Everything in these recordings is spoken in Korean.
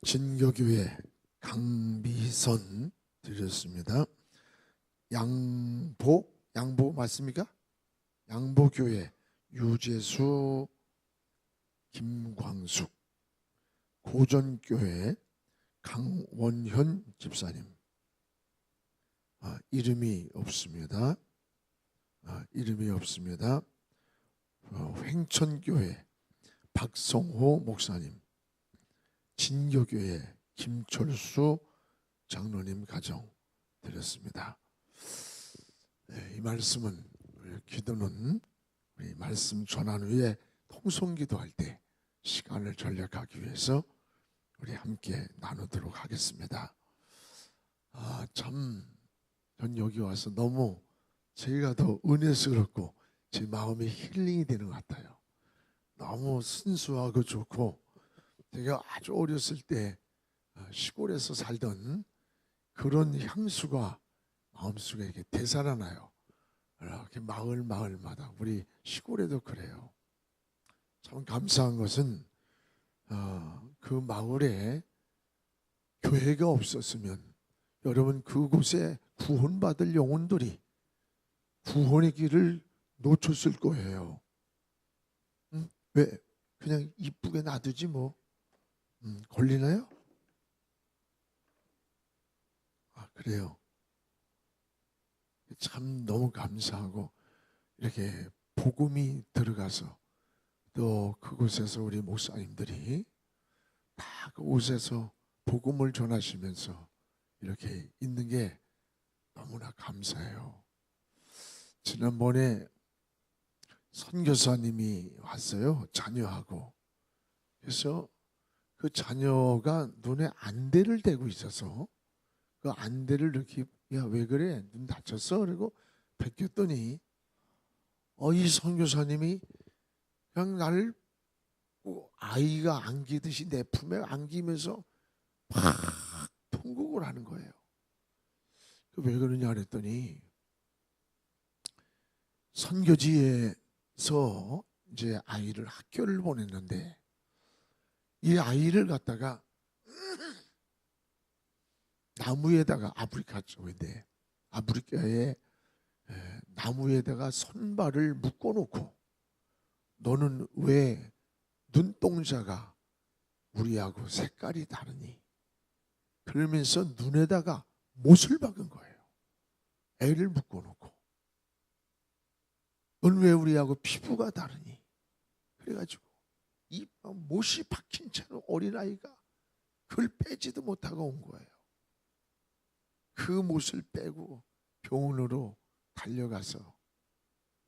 진교교회 강미선 드렸습니다. 양보 맞습니까? 양보교회 유재수, 김광숙, 고전교회 강원현 집사님. 이름이 없습니다. 이름이 없습니다. 횡천교회 박성호 목사님, 진교교회 김철수 장로님 가정 드렸습니다. 이 말씀은, 기도는 우리 말씀 전한 후에 통성기도할 때 시간을 절약하기 위해서 우리 함께 나누도록 하겠습니다. 전 여기 와서 너무 제가 더 은혜스럽고 제 마음이 힐링이 되는 것 같아요. 너무 순수하고 좋고, 제가 아주 어렸을 때 시골에서 살던 그런 향수가 마음속에 이렇게 되살아나요. 이렇게 마을마다 우리 시골에도 그래요. 참 감사한 것은 그 마을에 교회가 없었으면 여러분 그곳에 구원받을 영혼들이 구원의 길을 놓쳤을 거예요. 왜? 그냥 이쁘게 놔두지 뭐. 걸리나요? 그래요. 참 너무 감사하고, 이렇게 복음이 들어가서 또 그곳에서 우리 목사님들이 다 그곳에서 복음을 전하시면서 이렇게 있는 게 너무나 감사해요. 지난번에 선교사님이 왔어요. 자녀하고. 그래서 그 자녀가 눈에 안대를 대고 있어서 그 안대를 이렇게, 야, 왜 그래? 눈 다쳤어? 그리고 벗겼더니 이 선교사님이 그냥 나를 아이가 안기듯이 내 품에 안기면서 팍 통곡을 하는 거예요. 왜 그러냐 그랬더니 선교지에서 이제 아이를 학교를 보냈는데, 이 아이를 갖다가 나무에다가, 아프리카 쪽인데 아프리카에 나무에다가 손발을 묶어놓고, 너는 왜 눈동자가 우리하고 색깔이 다르니? 그러면서 눈에다가 못을 박은 거예요. 애를 묶어놓고, 넌 왜 우리하고 피부가 다르니? 그래가지고 이 못이 박힌 채로 어린아이가 그걸 빼지도 못하고 온 거예요. 그 못을 빼고 병원으로 달려가서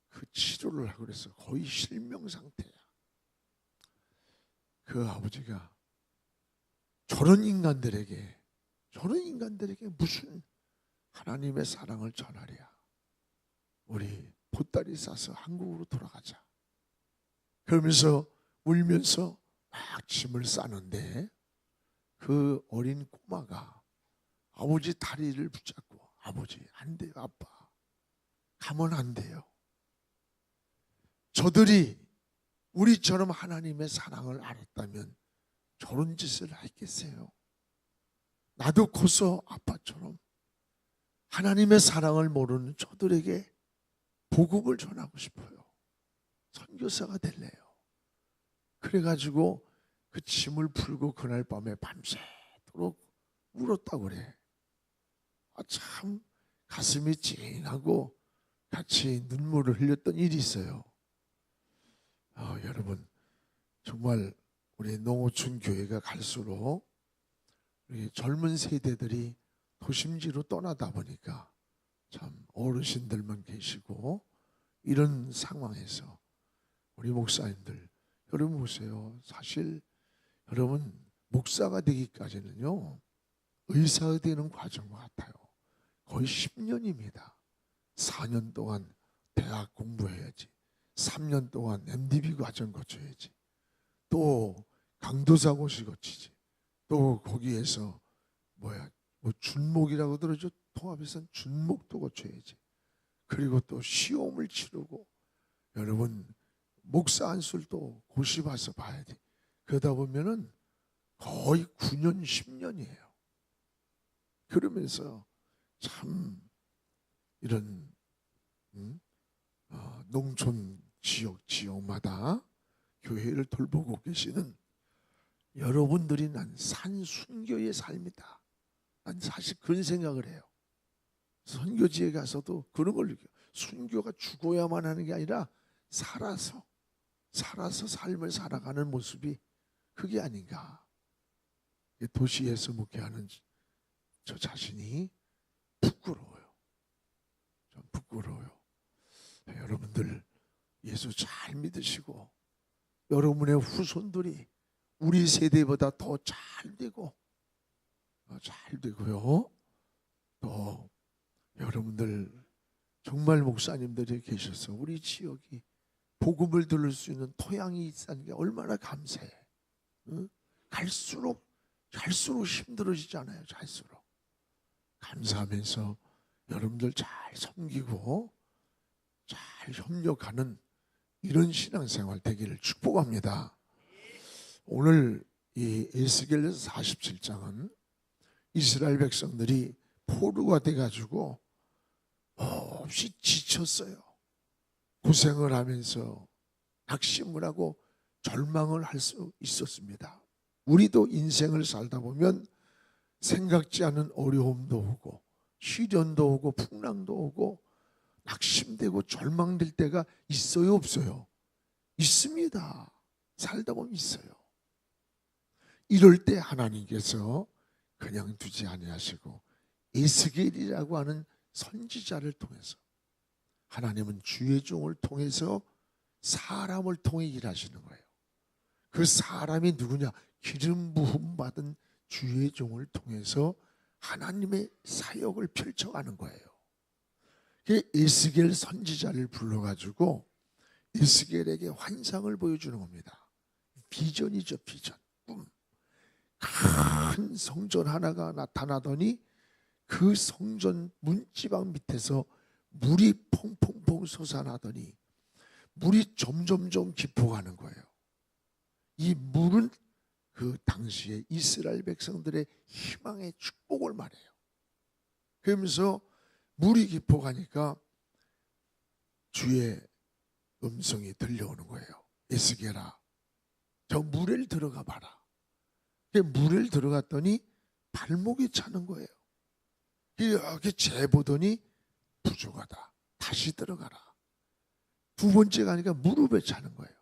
그 치료를 하고 그래서 거의 실명 상태야. 그 아버지가 저런 인간들에게 무슨 하나님의 사랑을 전하랴. 우리 보따리 싸서 한국으로 돌아가자. 그러면서 울면서 막 짐을 싸는데, 그 어린 꼬마가 아버지 다리를 붙잡고, 아버지 안 돼요, 아빠 가면 안 돼요. 저들이 우리처럼 하나님의 사랑을 알았다면 저런 짓을 했겠어요? 나도 커서 아빠처럼 하나님의 사랑을 모르는 저들에게 복음을 전하고 싶어요. 선교사가 될래요. 그래가지고 그 짐을 풀고 그날 밤에 밤새도록 울었다고 그래. 참 가슴이 찡하고 같이 눈물을 흘렸던 일이 있어요. 여러분, 정말 우리 농어촌 교회가 갈수록 우리 젊은 세대들이 도심지로 떠나다 보니까 참 어르신들만 계시고, 이런 상황에서 우리 목사님들, 여러분 보세요. 사실 여러분 목사가 되기까지는요, 의사가 되는 과정 같아요. 거의 10년입니다. 4년 동안 대학 공부해야지, 3년 동안 MDB 과정 거쳐야지, 또 강도사 고시 거치지, 또 거기에서 뭐 준목이라고 들어죠. 통합에서는 준목도 거쳐야지. 그리고 또 시험을 치르고, 여러분 목사 안술도 고시 봐서 봐야 돼. 그러다 보면은 거의 9년, 10년이에요. 그러면서 참 이런 농촌 지역마다 교회를 돌보고 계시는 여러분들이 난 산순교의 삶이다. 난 사실 그런 생각을 해요. 선교지에 가서도 그런 걸 느껴요. 순교가 죽어야만 하는 게 아니라 살아서 삶을 살아가는 모습이 그게 아닌가. 도시에서 목회하는 저 자신이 부끄러워요. 좀 부끄러워요. 여러분들 예수 잘 믿으시고 여러분의 후손들이 우리 세대보다 더 잘 되고요. 또 여러분들 정말 목사님들이 계셔서 우리 지역이 복음을 들을 수 있는 토양이 있다는 게 얼마나 감사해. 응? 갈수록 힘들어지잖아요. 갈수록 감사하면서 여러분들 잘 섬기고 잘 협력하는 이런 신앙생활 되기를 축복합니다. 오늘 이 에스겔서 47장은 이스라엘 백성들이 포로가 돼가지고 없이 지쳤어요. 고생을 하면서 낙심을 하고 절망을 할 수 있었습니다. 우리도 인생을 살다 보면 생각지 않은 어려움도 오고 시련도 오고 풍랑도 오고 낙심되고 절망될 때가 있어요, 없어요? 있습니다. 살다 보면 있어요. 이럴 때 하나님께서 그냥 두지 아니하시고 에스겔이라고 하는 선지자를 통해서, 하나님은 주의 종을 통해서 사람을 통해 일하시는 거예요. 그 사람이 누구냐? 기름 부음 받은 주의 종을 통해서 하나님의 사역을 펼쳐가는 거예요. 에스겔 선지자를 불러가지고 에스겔에게 환상을 보여주는 겁니다. 비전이죠, 비전, 꿈. 큰 성전 하나가 나타나더니 그 성전 문지방 밑에서 물이 퐁퐁퐁 솟아나더니 물이 점점점 깊어가는 거예요. 이 물은 그 당시에 이스라엘 백성들의 희망의 축복을 말해요. 그러면서 물이 깊어가니까 주의 음성이 들려오는 거예요. 에스겔아, 저 물에 들어가 봐라. 물에 들어갔더니 발목이 차는 거예요. 이렇게 재보더니 부족하다. 다시 들어가라. 두 번째 가니까 무릎에 차는 거예요.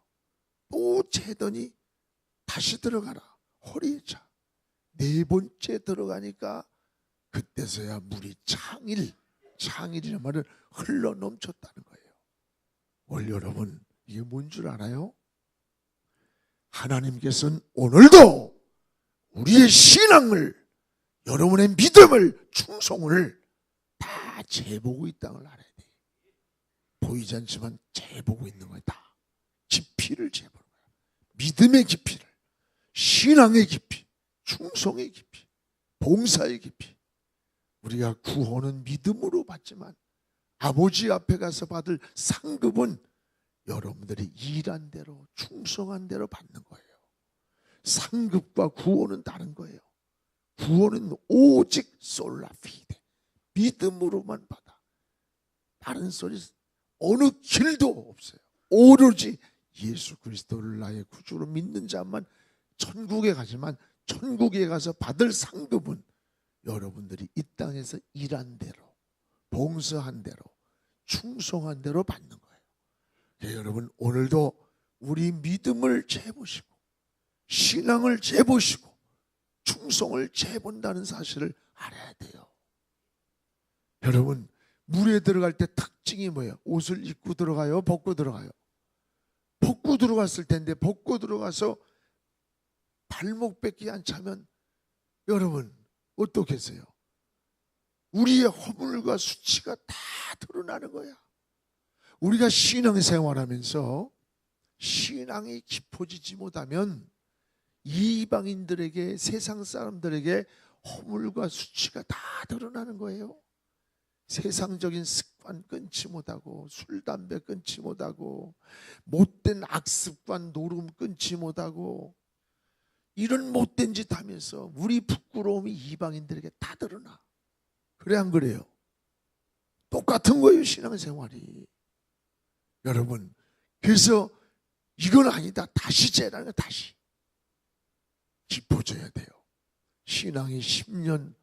또 재더니 다시 들어가라. 허리에 차. 네 번째 들어가니까 그때서야 물이 창일이란 말은 흘러 넘쳤다는 거예요. 오늘 여러분, 이게 뭔 줄 알아요? 하나님께서는 오늘도 우리의 신앙을, 여러분의 믿음을, 충성을 다 재보고 있다는 걸 알아야 돼. 보이지 않지만 재보고 있는 거야. 다 깊이를 재보는 거야. 믿음의 깊이를, 신앙의 깊이, 충성의 깊이, 봉사의 깊이. 우리가 구원은 믿음으로 받지만 아버지 앞에 가서 받을 상급은 여러분들이 일한 대로, 충성한 대로 받는 거예요. 상급과 구원은 다른 거예요. 구원은 오직 솔라피데, 믿음으로만 받아. 다른 소리 어느 길도 없어요. 오로지 예수 그리스도를 나의 구주로 믿는 자만 천국에 가지만, 천국에 가서 받을 상급은 여러분들이 이 땅에서 일한 대로, 봉사한 대로, 충성한 대로 받는 거예요. 여러분, 오늘도 우리 믿음을 재보시고 신앙을 재보시고 충성을 재본다는 사실을 알아야 돼요. 여러분, 물에 들어갈 때 특징이 뭐예요? 옷을 입고 들어가요? 벗고 들어가요? 벗고 들어갔을 텐데, 벗고 들어가서 발목밖에 안 차면 여러분 어떻겠어요? 우리의 허물과 수치가 다 드러나는 거야. 우리가 신앙생활하면서 신앙이 깊어지지 못하면 이방인들에게, 세상 사람들에게 허물과 수치가 다 드러나는 거예요. 세상적인 습관 끊지 못하고, 술, 담배 끊지 못하고, 못된 악습관, 노름 끊지 못하고, 이런 못된 짓 하면서 우리 부끄러움이 이방인들에게 다 드러나. 그래 안 그래요? 똑같은 거예요, 신앙생활이. 여러분, 그래서 이건 아니다, 다시 재라는 거, 다시 깊어져야 돼요. 신앙이 10년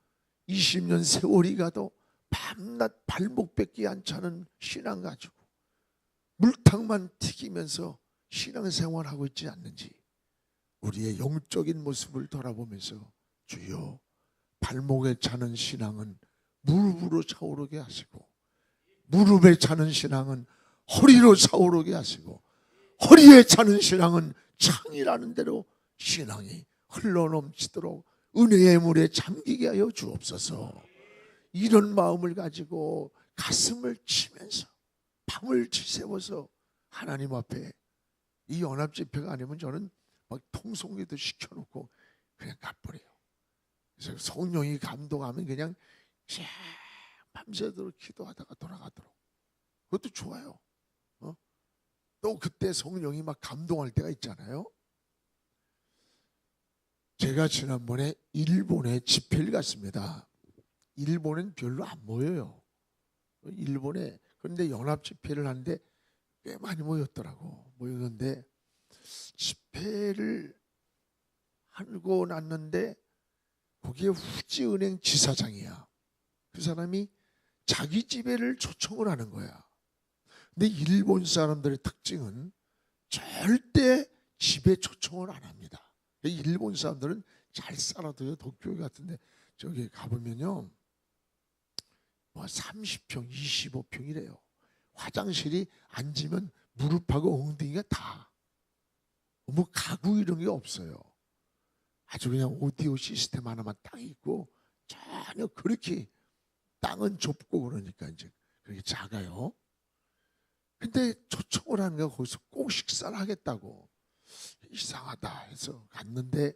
20년 세월이 가도 밤낮 발목 뺏기 않자는 신앙 가지고 물탕만 튀기면서 신앙생활하고 있지 않는지 우리의 영적인 모습을 돌아보면서 주여, 발목에 차는 신앙은 무릎으로 차오르게 하시고, 무릎에 차는 신앙은 허리로 차오르게 하시고, 허리에 차는 신앙은 창이라는 대로 신앙이 흘러넘치도록 은혜의 물에 잠기게 하여 주옵소서. 이런 마음을 가지고 가슴을 치면서 밤을 지새워서 하나님 앞에, 이 연합집회가 아니면 저는 막 통성기도 시켜놓고 그냥 가버려요. 그래서 성령이 감동하면 그냥 밤새도록 기도하다가 돌아가도록. 그것도 좋아요. 또 그때 성령이 막 감동할 때가 있잖아요. 제가 지난번에 일본에 집회를 갔습니다. 일본은 별로 안 모여요. 일본에. 그런데 연합 집회를 하는데 꽤 많이 모였더라고. 모였는데 집회를 하고 났는데 거기에 후지은행 지사장이야. 그 사람이 자기 집회를 초청을 하는 거야. 근데 일본 사람들의 특징은 절대 집에 초청을 안 합니다. 일본 사람들은 잘 살아도요, 도쿄 같은데 저기 가보면요, 뭐 30평, 25평이래요. 화장실이 앉으면 무릎하고 엉덩이가 다. 뭐 가구 이런 게 없어요. 아주 그냥 오디오 시스템 하나만 딱 있고, 전혀 그렇게 땅은 좁고 그러니까 이제 그렇게 작아요. 근데 초청을 하는 거 거기서 꼭 식사를 하겠다고. 이상하다 해서 갔는데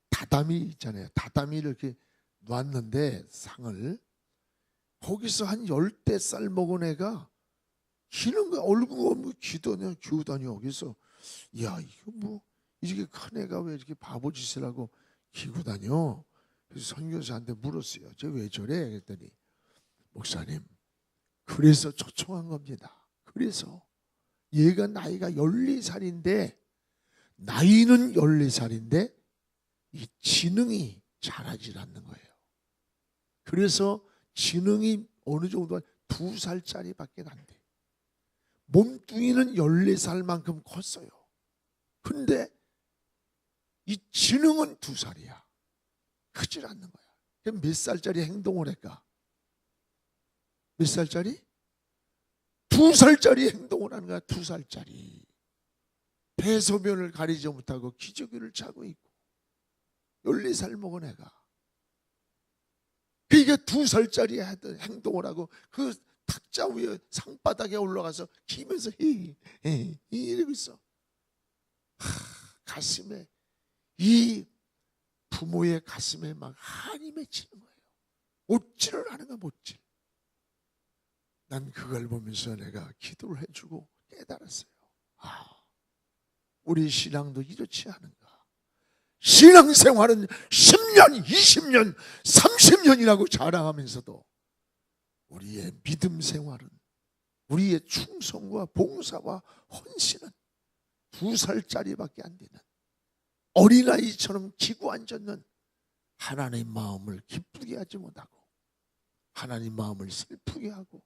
다다미 있잖아요. 다다미를 이렇게 놨는데 상을 거기서 한 10대 쌀 먹은 애가 기는 거야. 얼굴 뭐 기도냐 기우다니. 여기서 야, 이거 뭐 이렇게 큰 애가 왜 이렇게 바보 짓을 하고 기고 다녀. 그래서 선교사한테 물었어요. 저 왜 저래? 그랬더니 목사님, 그래서 초청한 겁니다. 그래서 얘가 나이가 14살인데 나이는 14살인데 이 지능이 자라질 않는 거예요. 그래서 지능이 어느 정도 2살짜리밖에 안 돼. 몸뚱이는 14살만큼 컸어요. 근데 이 지능은 2살이야. 크질 않는 거야. 그럼 몇 살짜리 행동을 할까? 몇 살짜리? 2살짜리 행동을 하는 거야. 2살짜리. 배소변을 가리지 못하고 기저귀를 차고 있고 14살 먹은 애가. 그러니까 2살짜리 하던 행동을 하고 그 탁자 위에 상바닥에 올라가서 기면서 이러고 있어. 가슴에, 이 부모의 가슴에 막 한이 맺히는 거예요. 못질을 하는 거야, 못질. 난 그걸 보면서 내가 기도를 해주고 깨달았어요. 우리 신앙도 이렇지 않은가. 신앙생활은 10년, 20년, 30년이라고 자랑하면서도 우리의 믿음 생활은, 우리의 충성과 봉사와 헌신은 2살짜리밖에 안 되는 어린아이처럼 기고앉았는 하나님의 마음을 기쁘게 하지 못하고 하나님 마음을 슬프게 하고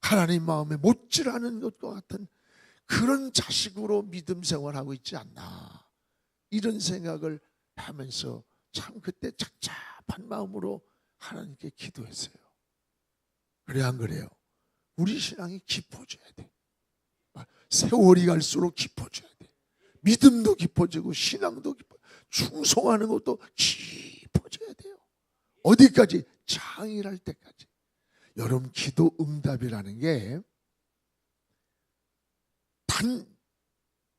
하나님 마음에 못질하는 것과 같은 그런 자식으로 믿음 생활하고 있지 않나, 이런 생각을 하면서 참 그때 착잡한 마음으로 하나님께 기도했어요. 그래 안 그래요? 우리 신앙이 깊어져야 돼. 세월이 갈수록 깊어져야 돼. 믿음도 깊어지고 신앙도 깊어, 충성하는 것도 깊어져야 돼요. 어디까지? 창일할 때까지. 여러분, 기도 응답이라는 게 단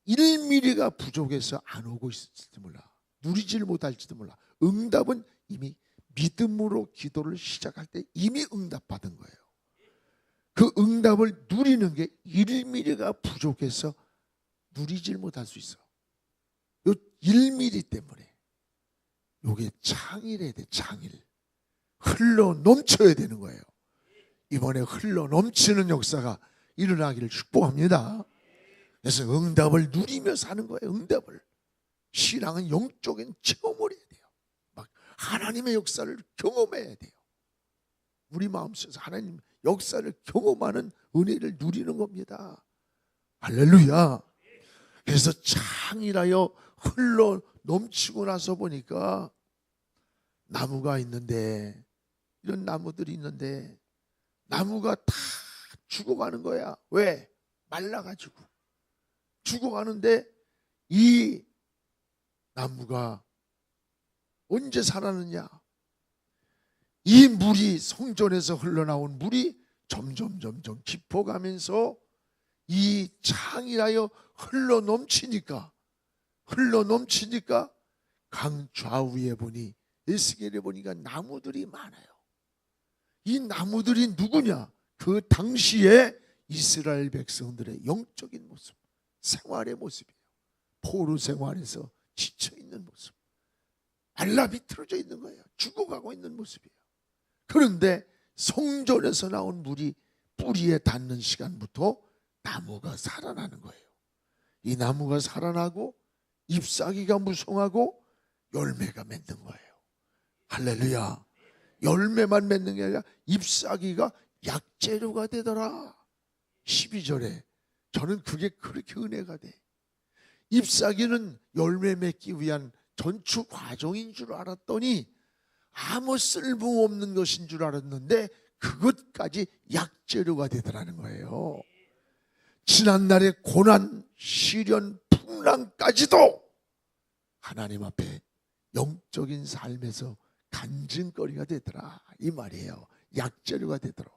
1mm가 부족해서 안 오고 있을지도 몰라. 누리질 못할지도 몰라. 응답은 이미 믿음으로 기도를 시작할 때 이미 응답받은 거예요. 그 응답을 누리는 게 1mm가 부족해서 누리질 못할 수 있어. 요 1mm 때문에. 요게 창일해야 돼. 창일. 흘러 넘쳐야 되는 거예요. 이번에 흘러 넘치는 역사가 일어나기를 축복합니다. 그래서 응답을 누리며 사는 거예요. 응답을. 신앙은 영적인 체험을 해야 돼요. 막 하나님의 역사를 경험해야 돼요. 우리 마음속에서 하나님 역사를 경험하는 은혜를 누리는 겁니다. 할렐루야. 그래서 창이라여 흘러 넘치고 나서 보니까 나무가 있는데, 이런 나무들이 있는데 나무가 다 죽어가는 거야. 왜? 말라가지고 죽어가는데 이 나무가 언제 살았느냐? 이 물이, 성전에서 흘러나온 물이 점점 깊어가면서 이 창이라여 흘러 넘치니까 강 좌우에 보니, 에스겔에 보니까 나무들이 많아요. 이 나무들이 누구냐? 그 당시에 이스라엘 백성들의 영적인 모습, 생활의 모습이에요. 포로 생활에서 지쳐있는 모습, 말라 비틀어져 있는 거예요. 죽어가고 있는 모습이에요. 그런데 성전에서 나온 물이 뿌리에 닿는 시간부터 나무가 살아나는 거예요. 이 나무가 살아나고 잎사귀가 무성하고 열매가 맺는 거예요. 할렐루야. 열매만 맺는 게 아니라 잎사귀가 약재료가 되더라. 12절에 저는 그게 그렇게 은혜가 돼. 잎사귀는 열매 맺기 위한 전축 과정인 줄 알았더니 아무 쓸모없는 것인 줄 알았는데 그것까지 약재료가 되더라는 거예요. 지난날의 고난, 시련, 풍랑까지도 하나님 앞에 영적인 삶에서 간증거리가 되더라, 이 말이에요. 약재료가 되더라.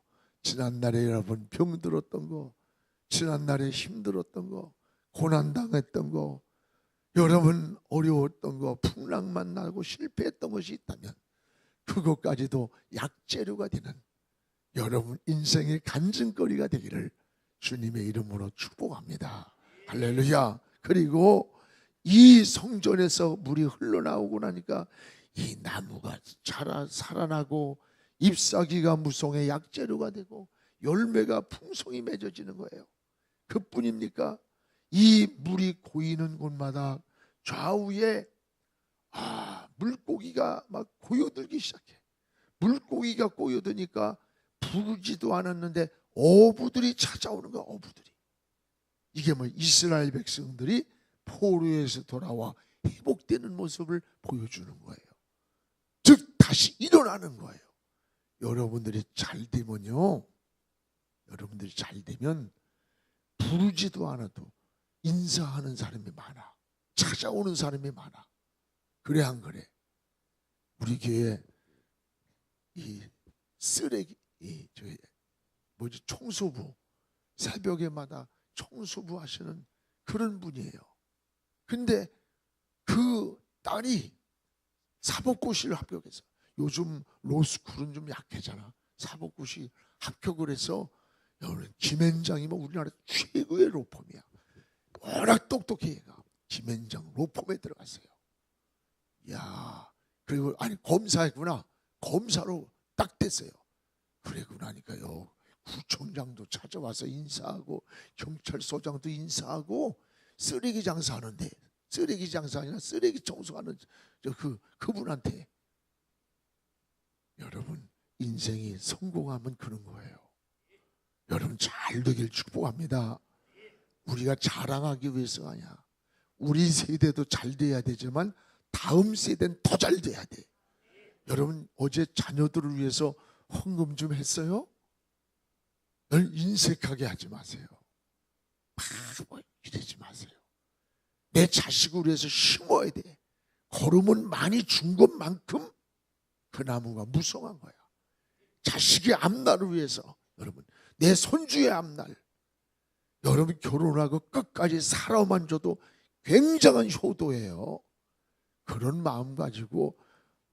지난날에 여러분 병들었던 거, 지난날에 힘들었던 거, 고난당했던 거, 여러분 어려웠던 거, 풍랑 만나고 실패했던 것이 있다면 그것까지도 약재료가 되는 여러분 인생의 간증거리가 되기를 주님의 이름으로 축복합니다. 할렐루야. 그리고 이 성전에서 물이 흘러나오고 나니까 이 나무가 살아나고 잎사귀가 무성의 약재료가 되고 열매가 풍성히 맺어지는 거예요. 그뿐입니까? 이 물이 고이는 곳마다 좌우에 물고기가 막 고여들기 시작해. 물고기가 고여드니까 부르지도 않았는데 어부들이 찾아오는 거야. 어부들이. 이게 뭐 이스라엘 백성들이 포로에서 돌아와 회복되는 모습을 보여주는 거예요. 즉 다시 일어나는 거예요. 여러분들이 잘 되면요, 여러분들이 잘 되면 부르지도 않아도 인사하는 사람이 많아. 찾아오는 사람이 많아. 그래 안 그래? 우리 교회 이 쓰레기 청소부, 새벽에마다 청소부 하시는 그런 분이에요. 근데 그 딸이 사법고시를 합격해서, 요즘 로스쿨은 좀 약해잖아. 사법고시 합격을 해서 김앤장이 뭐 우리나라 최고의 로펌이야. 워낙 똑똑해. 얘가 김앤장 로펌에 들어갔어요. 야, 그리고 검사했구나. 검사로 딱 됐어요. 그러고 나니까요, 구청장도 찾아와서 인사하고 경찰서장도 인사하고, 쓰레기 장사하는데, 쓰레기 장사 아니라 쓰레기 청소하는 그분한테. 여러분 인생이 성공하면 그런 거예요. 여러분 잘 되길 축복합니다. 우리가 자랑하기 위해서가 아니야. 우리 세대도 잘 돼야 되지만 다음 세대는 더 잘 돼야 돼. 여러분 어제 자녀들을 위해서 헌금 좀 했어요? 늘 인색하게 하지 마세요. 바보 이러지 마세요. 내 자식을 위해서 심어야 돼. 걸음은 많이 준 것만큼 그 나무가 무성한 거야. 자식의 앞날을 위해서, 여러분 내 손주의 앞날, 여러분 결혼하고 끝까지 살아만 줘도 굉장한 효도예요. 그런 마음 가지고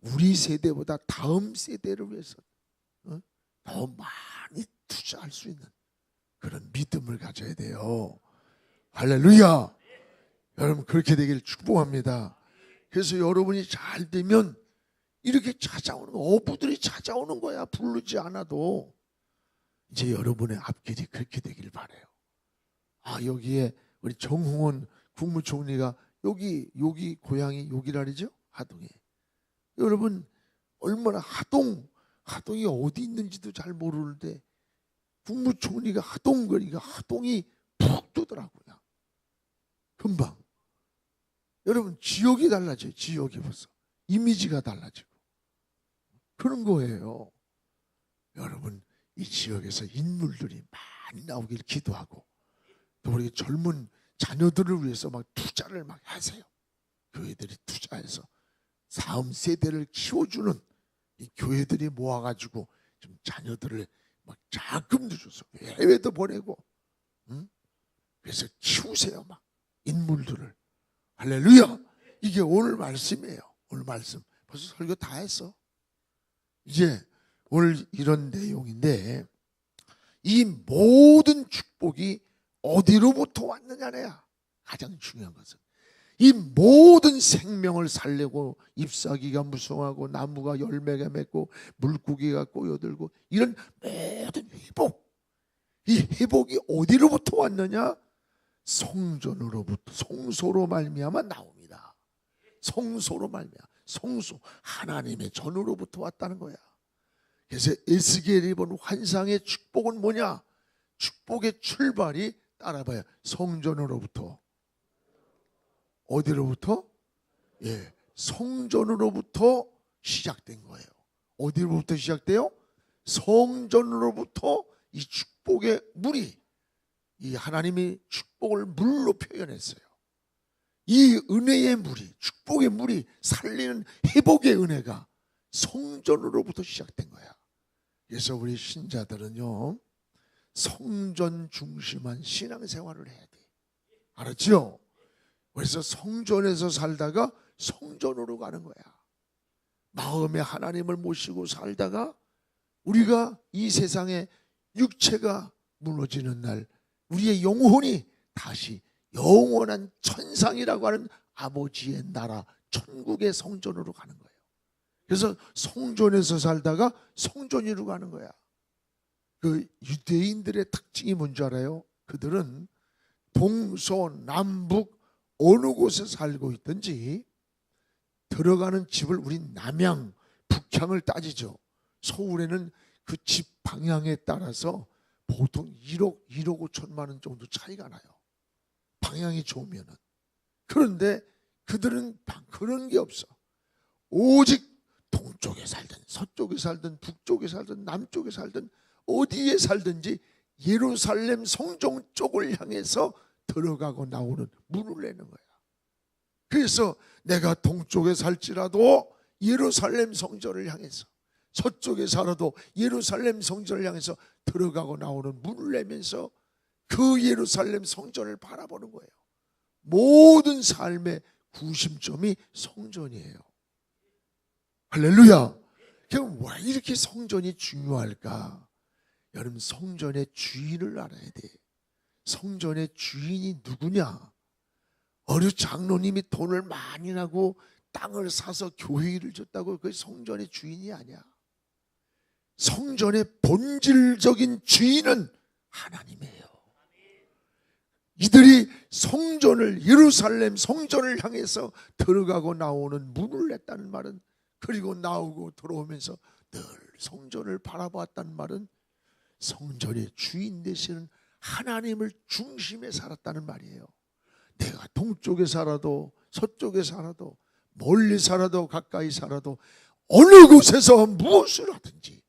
우리 세대보다 다음 세대를 위해서 더 많이 투자할 수 있는 그런 믿음을 가져야 돼요. 할렐루야. 여러분 그렇게 되기를 축복합니다. 그래서 여러분이 잘 되면 이렇게 찾아오는 거, 어부들이 찾아오는 거야. 부르지 않아도. 이제 여러분의 앞길이 그렇게 되길 바라요. 여기에 우리 정홍원 국무총리가 여기 고향이 여기라리죠? 하동에. 여러분 얼마나 하동이 어디 있는지도 잘 모르는데 국무총리가 하동 거리가 하동이 푹 뜨더라고요. 금방. 여러분 지역이 달라져요. 지역이 벌써 이미지가 달라지고 그런 거예요. 여러분 이 지역에서 인물들이 많이 나오길 기도하고 또 우리 젊은 자녀들을 위해서 막 투자를 막 하세요. 교회들이 투자해서 다음 세대를 키워주는 이 교회들이 모아가지고 좀 자녀들을 막 자금도 줘서 해외도 보내고, 그래서 키우세요. 막 인물들을. 할렐루야. 이게 오늘 말씀이에요. 오늘 말씀 벌써 설교 다 했어. 이제 오늘 이런 내용인데 이 모든 축복이 어디로부터 왔느냐냐. 가장 중요한 것은 이 모든 생명을 살리고 잎사귀가 무성하고 나무가 열매가 맺고 물고기가 꼬여들고 이런 모든 회복, 이 회복이 어디로부터 왔느냐? 성전으로부터, 성소로 말미암아 나옵니다. 성소로 말미암아, 성소, 하나님의 전으로부터 왔다는 거야. 그래서 에스겔이 본 환상의 축복은 뭐냐? 축복의 출발이 따라봐요. 성전으로부터. 어디로부터? 성전으로부터 시작된 거예요. 어디로부터 시작돼요? 성전으로부터 이 축복의 물이, 이 하나님이 축복을 물로 표현했어요. 이 은혜의 물이, 축복의 물이 살리는 회복의 은혜가 성전으로부터 시작된 거야. 그래서 우리 신자들은요, 성전 중심한 신앙생활을 해야 돼. 알았죠? 그래서 성전에서 살다가 성전으로 가는 거야. 마음에 하나님을 모시고 살다가 우리가 이 세상에 육체가 무너지는 날 우리의 영혼이 다시 영원한 천상이라고 하는 아버지의 나라 천국의 성전으로 가는 거예요. 그래서 성전에서 살다가 성전으로 가는 거야. 그 유대인들의 특징이 뭔지 알아요? 그들은 동서남북 어느 곳에 살고 있든지 들어가는 집을 우리 남향, 북향을 따지죠. 서울에는 그 집 방향에 따라서 보통 1억 5천만 원 정도 차이가 나요. 방향이 좋으면은. 그런데 그들은 그런 게 없어. 오직 동쪽에 살든 서쪽에 살든 북쪽에 살든 남쪽에 살든 어디에 살든지 예루살렘 성전 쪽을 향해서 들어가고 나오는 문을 내는 거야. 그래서 내가 동쪽에 살지라도 예루살렘 성전을 향해서, 서쪽에 살아도 예루살렘 성전을 향해서 들어가고 나오는 문을 내면서 그 예루살렘 성전을 바라보는 거예요. 모든 삶의 구심점이 성전이에요. 할렐루야. 그럼 왜 이렇게 성전이 중요할까? 여러분, 성전의 주인을 알아야 돼. 성전의 주인이 누구냐? 어느 장로님이 돈을 많이 나고 땅을 사서 교회를 줬다고 그게 성전의 주인이 아니야. 성전의 본질적인 주인은 하나님이에요. 이들이 성전을, 예루살렘 성전을 향해서 들어가고 나오는 문을 냈다는 말은, 그리고 나오고 들어오면서 늘 성전을 바라보았다는 말은 성전의 주인 되시는 하나님을 중심에 살았다는 말이에요. 내가 동쪽에 살아도 서쪽에 살아도 멀리 살아도 가까이 살아도 어느 곳에서 무엇을 하든지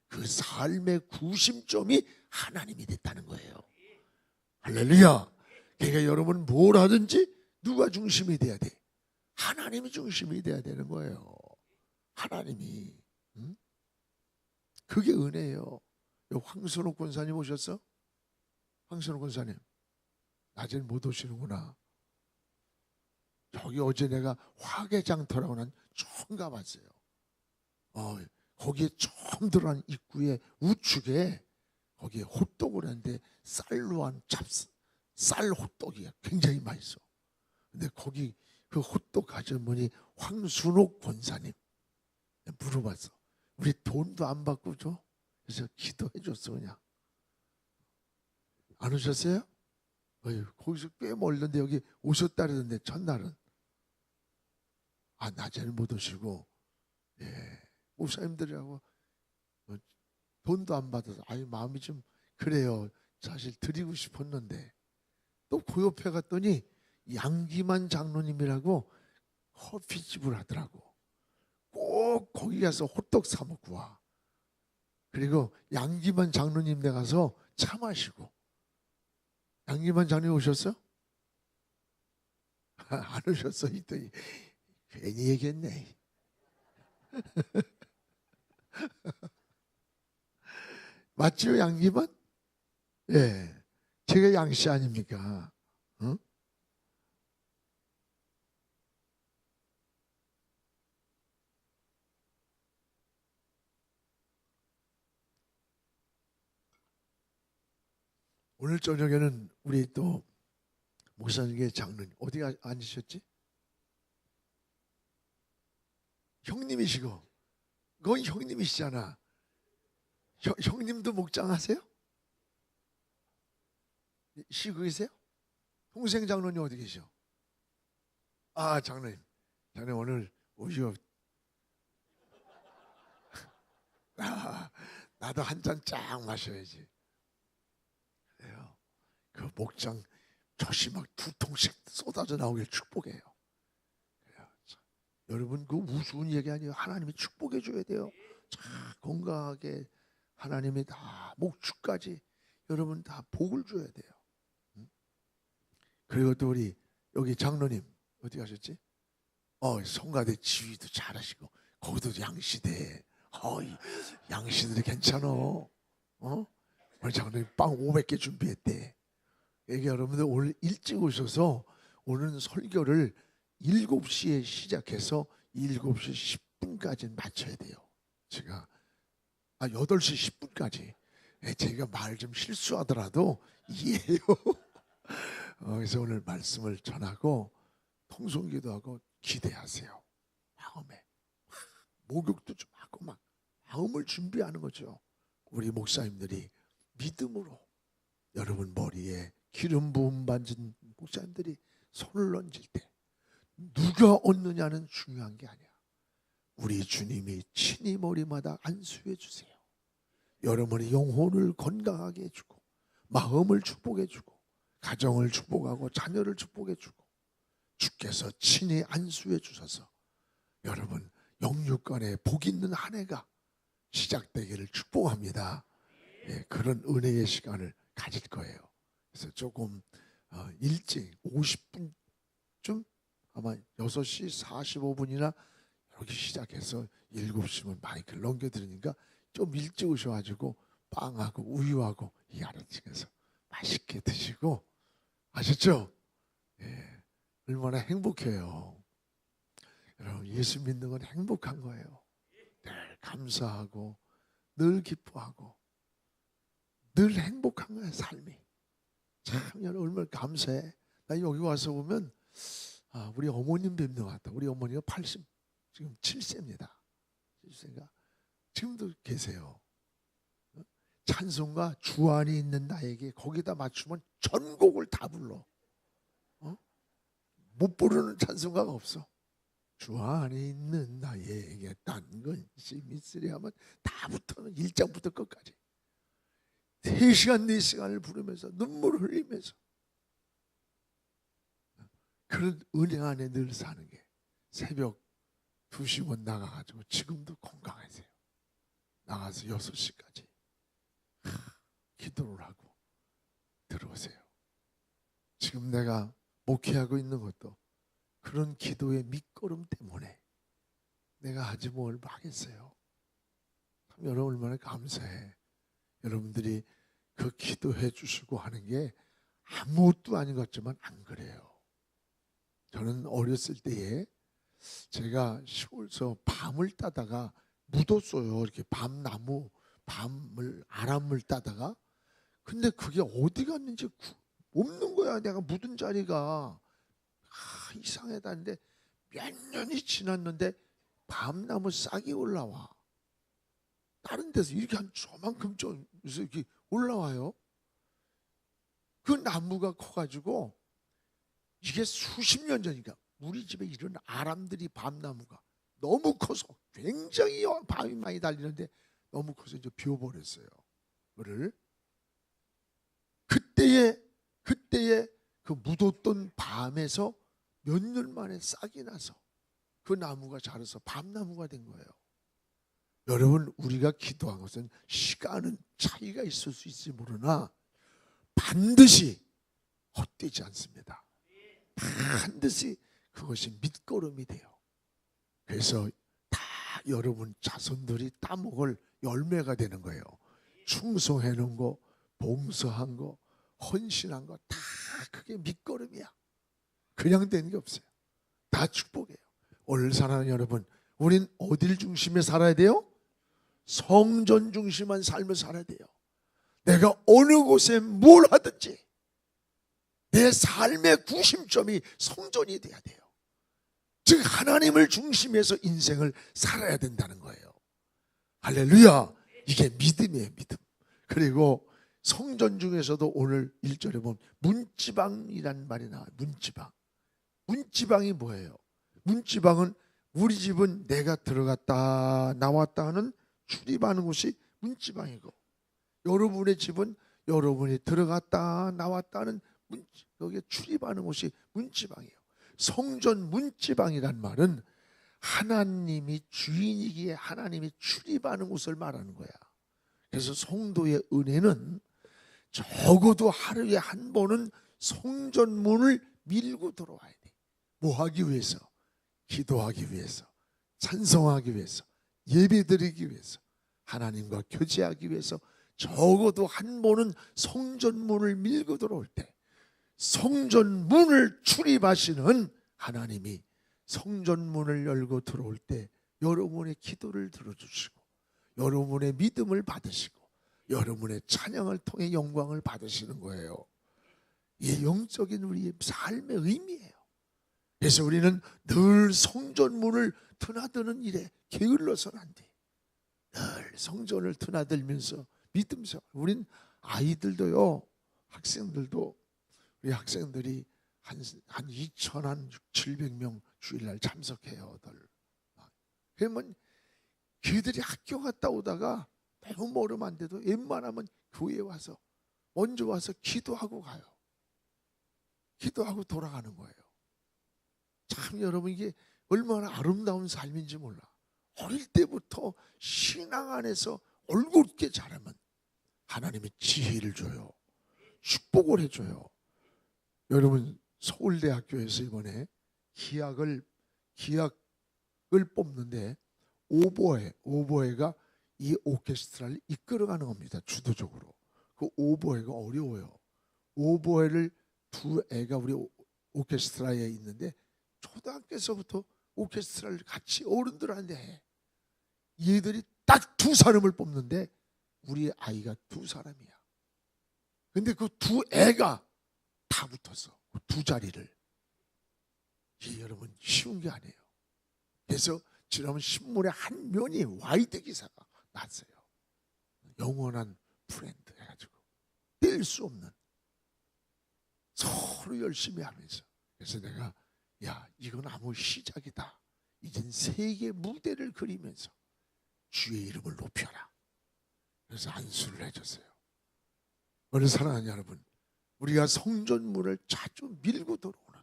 그 삶의 구심점이 하나님이 됐다는 거예요. 할렐루야. 그러니까 여러분 뭘 하든지 누가 중심이 돼야 돼? 하나님이 중심이 돼야 되는 거예요. 하나님이. 그게 은혜예요. 황순옥 권사님 오셨어? 황순옥 권사님 낮에는 못 오시는구나. 저기 어제 내가 화개장터라고 난 처음 가봤어요. 거기에 처음 들어간 입구에 우측에 거기에 호떡을 하는데 쌀로 한 쌀 호떡이야. 굉장히 맛있어. 근데 거기 그 호떡 가져온 분이 황순옥 권사님. 물어봤어. 우리 돈도 안 받고 줘? 그래서 기도해 줬어. 그냥. 안 오셨어요? 어휴, 거기서 꽤 멀던데 여기 오셨다 그러던데 첫날은. 낮에는 못 오시고, 예, 목사님들이라고 돈도 안 받아서 마음이 좀 그래요. 사실 드리고 싶었는데 또 그 옆에 갔더니 양기만 장로님이라고 커피집을 하더라고. 꼭 거기 가서 호떡 사 먹고 와. 그리고 양기만 장로님 네 가서 차 마시고. 양기만 장로님 오셨어? 안 오셨어? 이더니 괜히 얘기했네. 맞죠, 양기만? 예, 제가 양씨 아닙니까? 응? 오늘 저녁에는 우리 또 목사님의 장로님 어디 앉으셨지? 형님이시고, 그건 형님이시잖아. 형님도 목장하세요? 쉬고 계세요? 동생 장로님 어디 계셔? 장로님 오늘 오시오. 나도 한 잔 쫙 마셔야지. 그래요. 그 목장 젖이 막 2통씩 쏟아져 나오길 축복해요. 그래요. 여러분 그 우스운 얘기 아니에요. 하나님이 축복해 줘야 돼요. 참 건강하게 하나님이 다 목축까지 여러분 다 복을 줘야 돼요. 그리고 또 우리 여기 장로님 어디 가셨지? 성가대 지휘도 잘하시고 거기도 양시대. 양시들이 괜찮아. 오늘 장로님 빵 500개 준비했대. 이게 여러분들 오늘 일찍 오셔서 오늘 설교를 7시에 시작해서 7시 10분까지 마쳐야 돼요. 제가 8시 10분까지. 제가 말 좀 실수하더라도 이해해요. 그래서 오늘 말씀을 전하고 통성기도하고 기대하세요. 마음에 목욕도 좀 하고 막 마음을 준비하는 거죠. 우리 목사님들이 믿음으로 여러분 머리에 기름 부음 받은 목사님들이 손을 얹을 때 누가 얻느냐는 중요한 게 아니야. 우리 주님이 친히 머리마다 안수해 주세요. 여러분의 영혼을 건강하게 해주고 마음을 축복해주고 가정을 축복하고 자녀를 축복해주고 주께서 친히 안수해 주셔서 여러분 영육간에 복 있는 한 해가 시작되기를 축복합니다. 그런 은혜의 시간을 가질 거예요. 그래서 조금 일찍 50분쯤 아마 6시 45분이나 여기 시작해서 7시면 마이크를 넘겨드리니까 좀 일찍 오셔가지고 빵하고 우유하고 이 아래층에서 맛있게 드시고 아셨죠? 얼마나 행복해요. 여러분 예수 믿는 건 행복한 거예요. 늘 감사하고 늘 기뻐하고 늘 행복한 거야 삶이. 참 여러분 얼마나 감사해. 나 여기 와서 보면 우리 어머님 뵙는 것 같다. 우리 어머니가 87세입니다. 7세가 지금도 계세요. 찬송가 주 안에 있는 나에게 거기다 맞추면 전곡을 다 불러. 못 부르는 찬송가가 없어. 주 안에 있는 나에게 딴 건심 있으리 하면 다부터는 1장부터 끝까지 3시간 4시간을 부르면서 눈물을 흘리면서 그런 은혜 안에 늘 사는 게 새벽 2시면 나가가지고 지금도 건강하세요. 나가서 6시까지 기도를 하고 들어오세요. 지금 내가 목회하고 있는 것도 그런 기도의 밑거름 때문에 내가 하지 뭘 하겠어요. 여러분 얼마나 감사해. 여러분들이 그 기도해 주시고 하는 게 아무것도 아닌 것 같지만 안 그래요. 저는 어렸을 때에 제가 시골에서 밤을 따다가 묻었어요. 이렇게 밤나무 아람을 따다가 근데 그게 어디 갔는지 없는 거야. 내가 묻은 자리가 이상하다 했는데 몇 년이 지났는데 밤나무 싹이 올라와. 다른 데서 이렇게 한 저만큼 좀 이렇게 올라와요. 그 나무가 커가지고 이게 수십 년 전이니까 우리 집에 이런 아람들이 밤나무가 너무 커서 굉장히 밤이 많이 달리는데 너무 커서 이제 비워버렸어요. 그를 그때에 그 묻었던 밤에서 몇 년 만에 싹이 나서 그 나무가 자라서 밤나무가 된 거예요. 여러분, 우리가 기도한 것은 시간은 차이가 있을 수 있을지 모르나 반드시 헛되지 않습니다. 반드시 그것이 밑거름이 돼요. 그래서 다 여러분 자손들이 따먹을 열매가 되는 거예요. 충성해놓은 거, 봉사한 거, 헌신한 거 다 그게 밑거름이야. 그냥 되는 게 없어요. 다 축복이에요. 오늘 사랑하는 여러분, 우린 어딜 중심에 살아야 돼요? 성전 중심한 삶을 살아야 돼요. 내가 어느 곳에 뭘 하든지 내 삶의 구심점이 성전이 돼야 돼요. 즉 하나님을 중심해서 인생을 살아야 된다는 거예요. 할렐루야. 이게 믿음이에요. 믿음. 그리고 성전 중에서도 오늘 1절에 보면 문지방이라는 말이 나와요. 문지방. 문지방이 뭐예요? 문지방은 우리 집은 내가 들어갔다 나왔다 하는 출입하는 곳이 문지방이고, 여러분의 집은 여러분이 들어갔다 나왔다 하는 여기에 출입하는 곳이 문지방이에요. 성전 문지방이란 말은 하나님이 주인이기에 하나님이 출입하는 곳을 말하는 거야. 그래서 성도의 은혜는 적어도 하루에 한 번은 성전문을 밀고 들어와야 돼. 뭐 하기 위해서? 기도하기 위해서, 찬송하기 위해서, 예배드리기 위해서, 하나님과 교제하기 위해서 적어도 한 번은 성전문을 밀고 들어올 때 성전문을 출입하시는 하나님이 성전문을 열고 들어올 때 여러분의 기도를 들어주시고 여러분의 믿음을 받으시고 여러분의 찬양을 통해 영광을 받으시는 거예요. 이게 영적인 우리의 삶의 의미예요. 그래서 우리는 늘 성전문을 드나드는 일에 게을러서는 안 돼. 늘 성전을 드나들면서 믿음서. 우린 아이들도요, 학생들도, 우리 학생들이 한 2,700명 주일날 참석해요. 그러면 걔들이 학교 갔다 오다가 너무 멀으면안돼도 웬만하면 교회에 와서 먼저 와서 기도하고 가요. 기도하고 돌아가는 거예요. 참 여러분, 이게 얼마나 아름다운 삶인지 몰라. 어릴 때부터 신앙 안에서 올곧게 자라면 하나님이 지혜를 줘요. 축복을 해줘요. 여러분, 서울대학교에서 이번에 기악을 뽑는데 오보에가 이 오케스트라를 이끌어가는 겁니다. 주도적으로. 그 오보에가 어려워요. 오보에를 두 애가 우리 오케스트라에 있는데 초등학교에서부터 오케스트라를 같이 어른들한테 해. 얘들이 딱 두 사람을 뽑는데 우리 아이가 두 사람이야. 근데 그 두 애가 다 붙었어. 그 두 자리를. 이게 여러분 쉬운 게 아니에요. 그래서 지난번 신문에 한 면이 와이드 기사가 났어요. 영원한 프렌드 해가지고 뗄 수 없는, 서로 열심히 하면서. 그래서 내가 이건 아무 시작이다. 이젠 세계 무대를 그리면서 주의 이름을 높여라. 그래서 안수를 해줬어요. 오늘 사랑하는 여러분, 우리가 성전문을 자주 밀고 들어오는,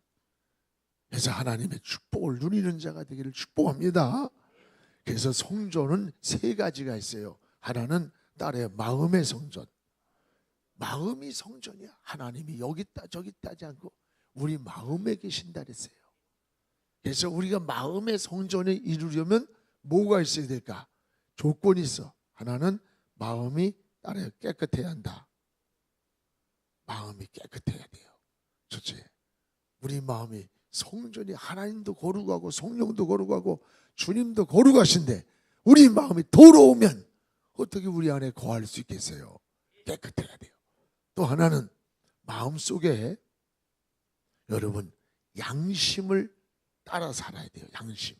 그래서 하나님의 축복을 누리는 자가 되기를 축복합니다. 그래서 성전은 세 가지가 있어요. 하나는 딸의 마음의 성전. 마음이 성전이야. 하나님이 여기 있다 저기 있다 하지 않고 우리 마음에 계신다 그랬어요. 그래서 우리가 마음의 성전을 이루려면 뭐가 있어야 될까? 조건이 있어. 하나는 마음이 딸의 깨끗해야 한다. 마음이 깨끗해야 돼요. 첫째, 우리 마음이 성전이, 하나님도 거룩하고 성령도 거룩하고 주님도 거룩하신데 우리 마음이 더러우면 어떻게 우리 안에 거할 수 있겠어요? 깨끗해야 돼요. 또 하나는 마음속에 여러분 양심을 따라 살아야 돼요. 양심.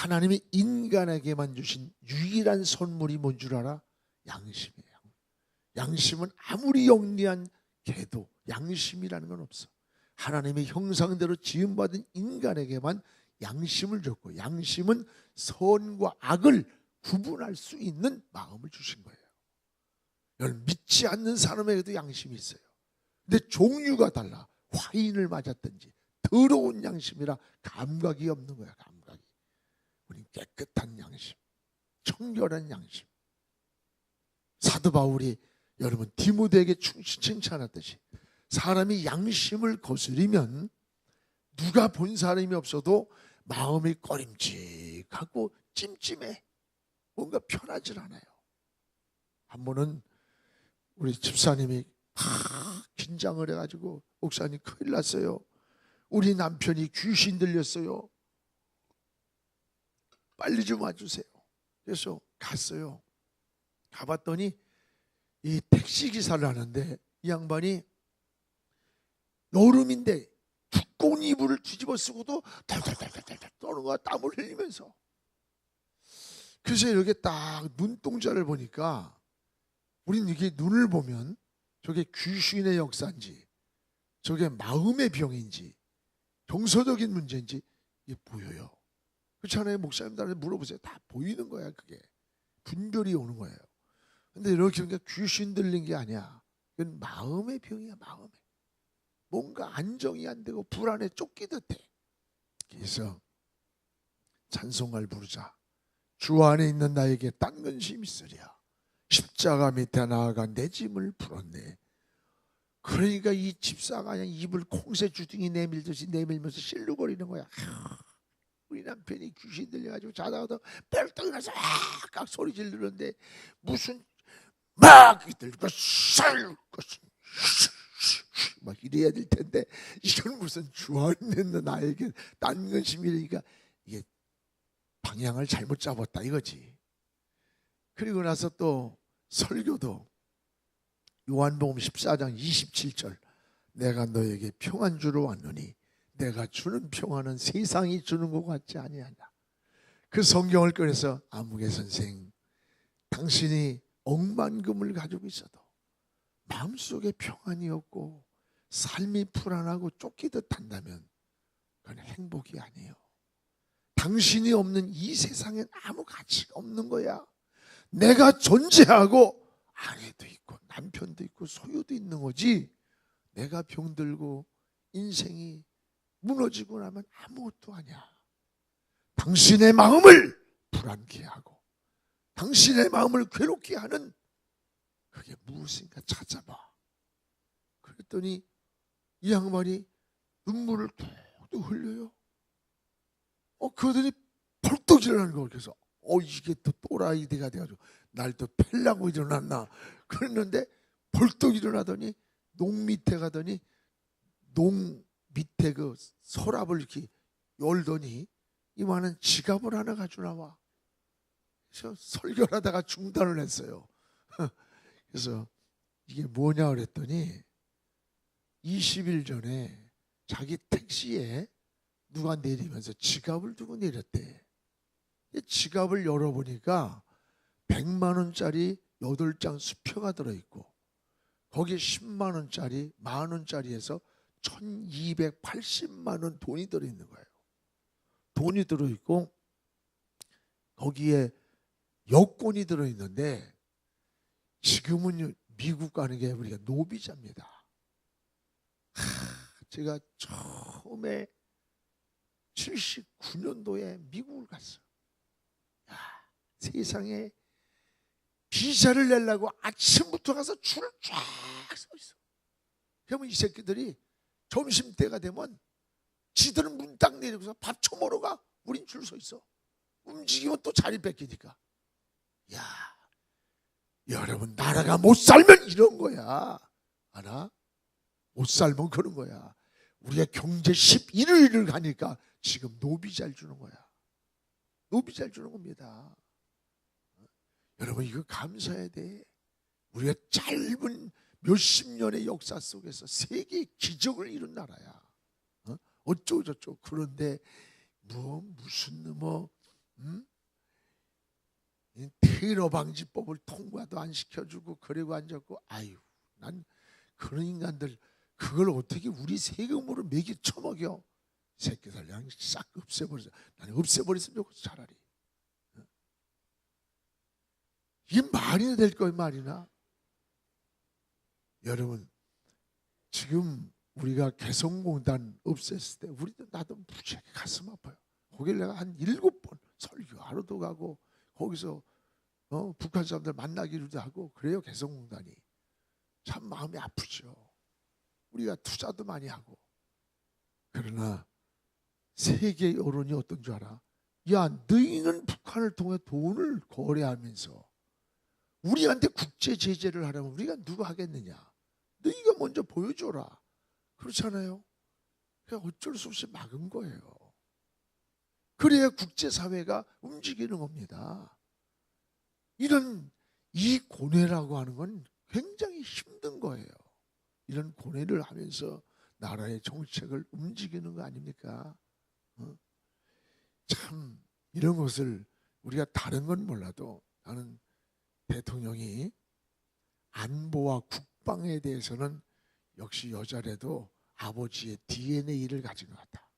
하나님이 인간에게만 주신 유일한 선물이 뭔 줄 알아? 양심이에요. 양심은 아무리 영리한 개도 양심이라는 건 없어. 하나님의 형상대로 지음받은 인간에게만 양심을 줬고, 양심은 선과 악을 구분할 수 있는 마음을 주신 거예요. 여러분, 믿지 않는 사람에게도 양심이 있어요. 근데 종류가 달라. 화인을 맞았든지 더러운 양심이라 감각이 없는 거야. 감각이. 우린 깨끗한 양심, 청결한 양심. 사도 바울이 여러분 디모데에게 칭찬하듯이 사람이 양심을 거스리면 누가 본 사람이 없어도 마음이 꺼림직하고 찜찜해. 뭔가 편하질 않아요. 한 번은 우리 집사님이 긴장을 해가지고, 목사님 큰일 났어요. 우리 남편이 귀신 들렸어요. 빨리 좀 와주세요. 그래서 갔어요. 가봤더니 이 택시기사를 하는데 이 양반이 여름인데 두꺼운 이불을 뒤집어 쓰고도 덜덜덜덜 떠는 거야. 땀을 흘리면서. 그래서 이렇게 딱 눈동자를 보니까, 우린 이게 눈을 보면 저게 귀신의 역사인지 저게 마음의 병인지 정서적인 문제인지 이게 보여요. 그렇잖아요. 목사님들한테 물어보세요. 다 보이는 거야. 그게 분별이 오는 거예요. 근데 이렇게 그러니까 귀신 들린 게 아니야. 이건 마음의 병이야. 마음에 뭔가 안정이 안 되고 불안에 쫓기듯 해. 그래서 찬송을 부르자. 주 안에 있는 나에게 딴 근심이 있으랴. 십자가 밑에 나아가 내 짐을 풀었네. 그러니까 이 집사가 그냥 입을 콩새 주둥이 내밀듯이 내밀면서 실룩거리는 거야. 우리 남편이 귀신 들려가지고 자다가도 뻘떡 일어나서 깍 소리 지르는데 무슨 막 들고 막 이래야 될 텐데, 이건 무슨 주 안에 있는 나에게 딴 근심이니까 이게 방향을 잘못 잡았다 이거지. 그리고 나서 또 설교도 요한복음 14장 27절, 내가 너에게 평안 주러 왔노니 내가 주는 평안은 세상이 주는 것 같지 아니하냐. 그 성경을 꺼내서 아무개 선생, 당신이 억만금을 가지고 있어도 마음속에 평안이 없고 삶이 불안하고 쫓기듯 한다면 그건 행복이 아니에요. 당신이 없는 이 세상엔 아무 가치가 없는 거야. 내가 존재하고 아내도 있고 남편도 있고 소유도 있는 거지, 내가 병들고 인생이 무너지고 나면 아무것도 아니야. 당신의 마음을 불안케 하고 당신의 마음을 괴롭게 하는 그게 무엇인가 찾아봐. 그랬더니 이 양반이 눈물을 뚝뚝 흘려요. 그러더니 벌떡 일어나는 거. 그래서 이게 또 또라이가 돼가지고 날 또 팰라고 일어났나 그랬는데, 벌떡 일어나더니 농 밑에 가더니 농 밑에 그 서랍을 이렇게 열더니 이만한 지갑을 하나 가지고 나와. 그래서 설교를 하다가 중단을 했어요. 그래서 이게 뭐냐 그랬더니 20일 전에 자기 택시에 누가 내리면서 지갑을 두고 내렸대. 지갑을 열어보니까 100만 원짜리 8장 수표가 들어있고 거기에 10만 원짜리, 10,000 원짜리에서 1280만 원 돈이 들어있는 거예요. 돈이 들어있고 거기에 여권이 들어있는데, 지금은 미국 가는 게 우리가 노비자입니다. 제가 처음에 79년도에 미국을 갔어요. 세상에 비자를 내려고 아침부터 가서 줄을 쫙 서 있어. 그러면 이 새끼들이 점심때가 되면 지들은 문 딱 내리고서 밥 처먹으러 가. 우린 줄 서 있어. 움직이면 또 자리 뺏기니까. 야, 여러분, 나라가 못 살면 이런 거야. 알아? 못 살면 그런 거야. 우리가 경제 11위를 가니까 지금 노비자를 주는 거야. 노비자를 주는 겁니다. 여러분, 이거 감사해야 돼. 우리가 짧은 몇십 년의 역사 속에서 세계의 기적을 이룬 나라야. 어쩌고저쩌고. 그런데 무슨 음? 이 테러 방지법을 통과도 안 시켜주고 그리고 앉았고, 아유, 난 그런 인간들 그걸 어떻게 우리 세금으로 먹이 처먹여? 새끼들 그냥 싹 없애버리자. 나는 없애버렸으면 좋겠어 차라리. 이게 말이나 될 거야 말이나? 여러분 지금 우리가 개성공단 없앴을 때 우리도 나도 무지하게 가슴 아파요. 거길 내가 한 7번 설교하러도 가고 거기서 북한 사람들 만나기도 하고 그래요. 개성공단이 참 마음이 아프죠. 우리가 투자도 많이 하고. 그러나 세계 여론이 어떤 줄 알아? 야, 너희는 북한을 통해 돈을 거래하면서 우리한테 국제 제재를 하려면 우리가 누가 하겠느냐? 너희가 먼저 보여줘라. 그렇잖아요. 그냥 어쩔 수 없이 막은 거예요. 그래야 국제사회가 움직이는 겁니다. 이 고뇌라고 하는 건 굉장히 힘든 거예요. 이런 고뇌를 하면서 나라의 정책을 움직이는 거 아닙니까? 참 이런 것을 우리가 다른 건 몰라도 나는 대통령이 안보와 국방에 대해서는 역시 여자라도 아버지의 DNA를 가진 것 같다.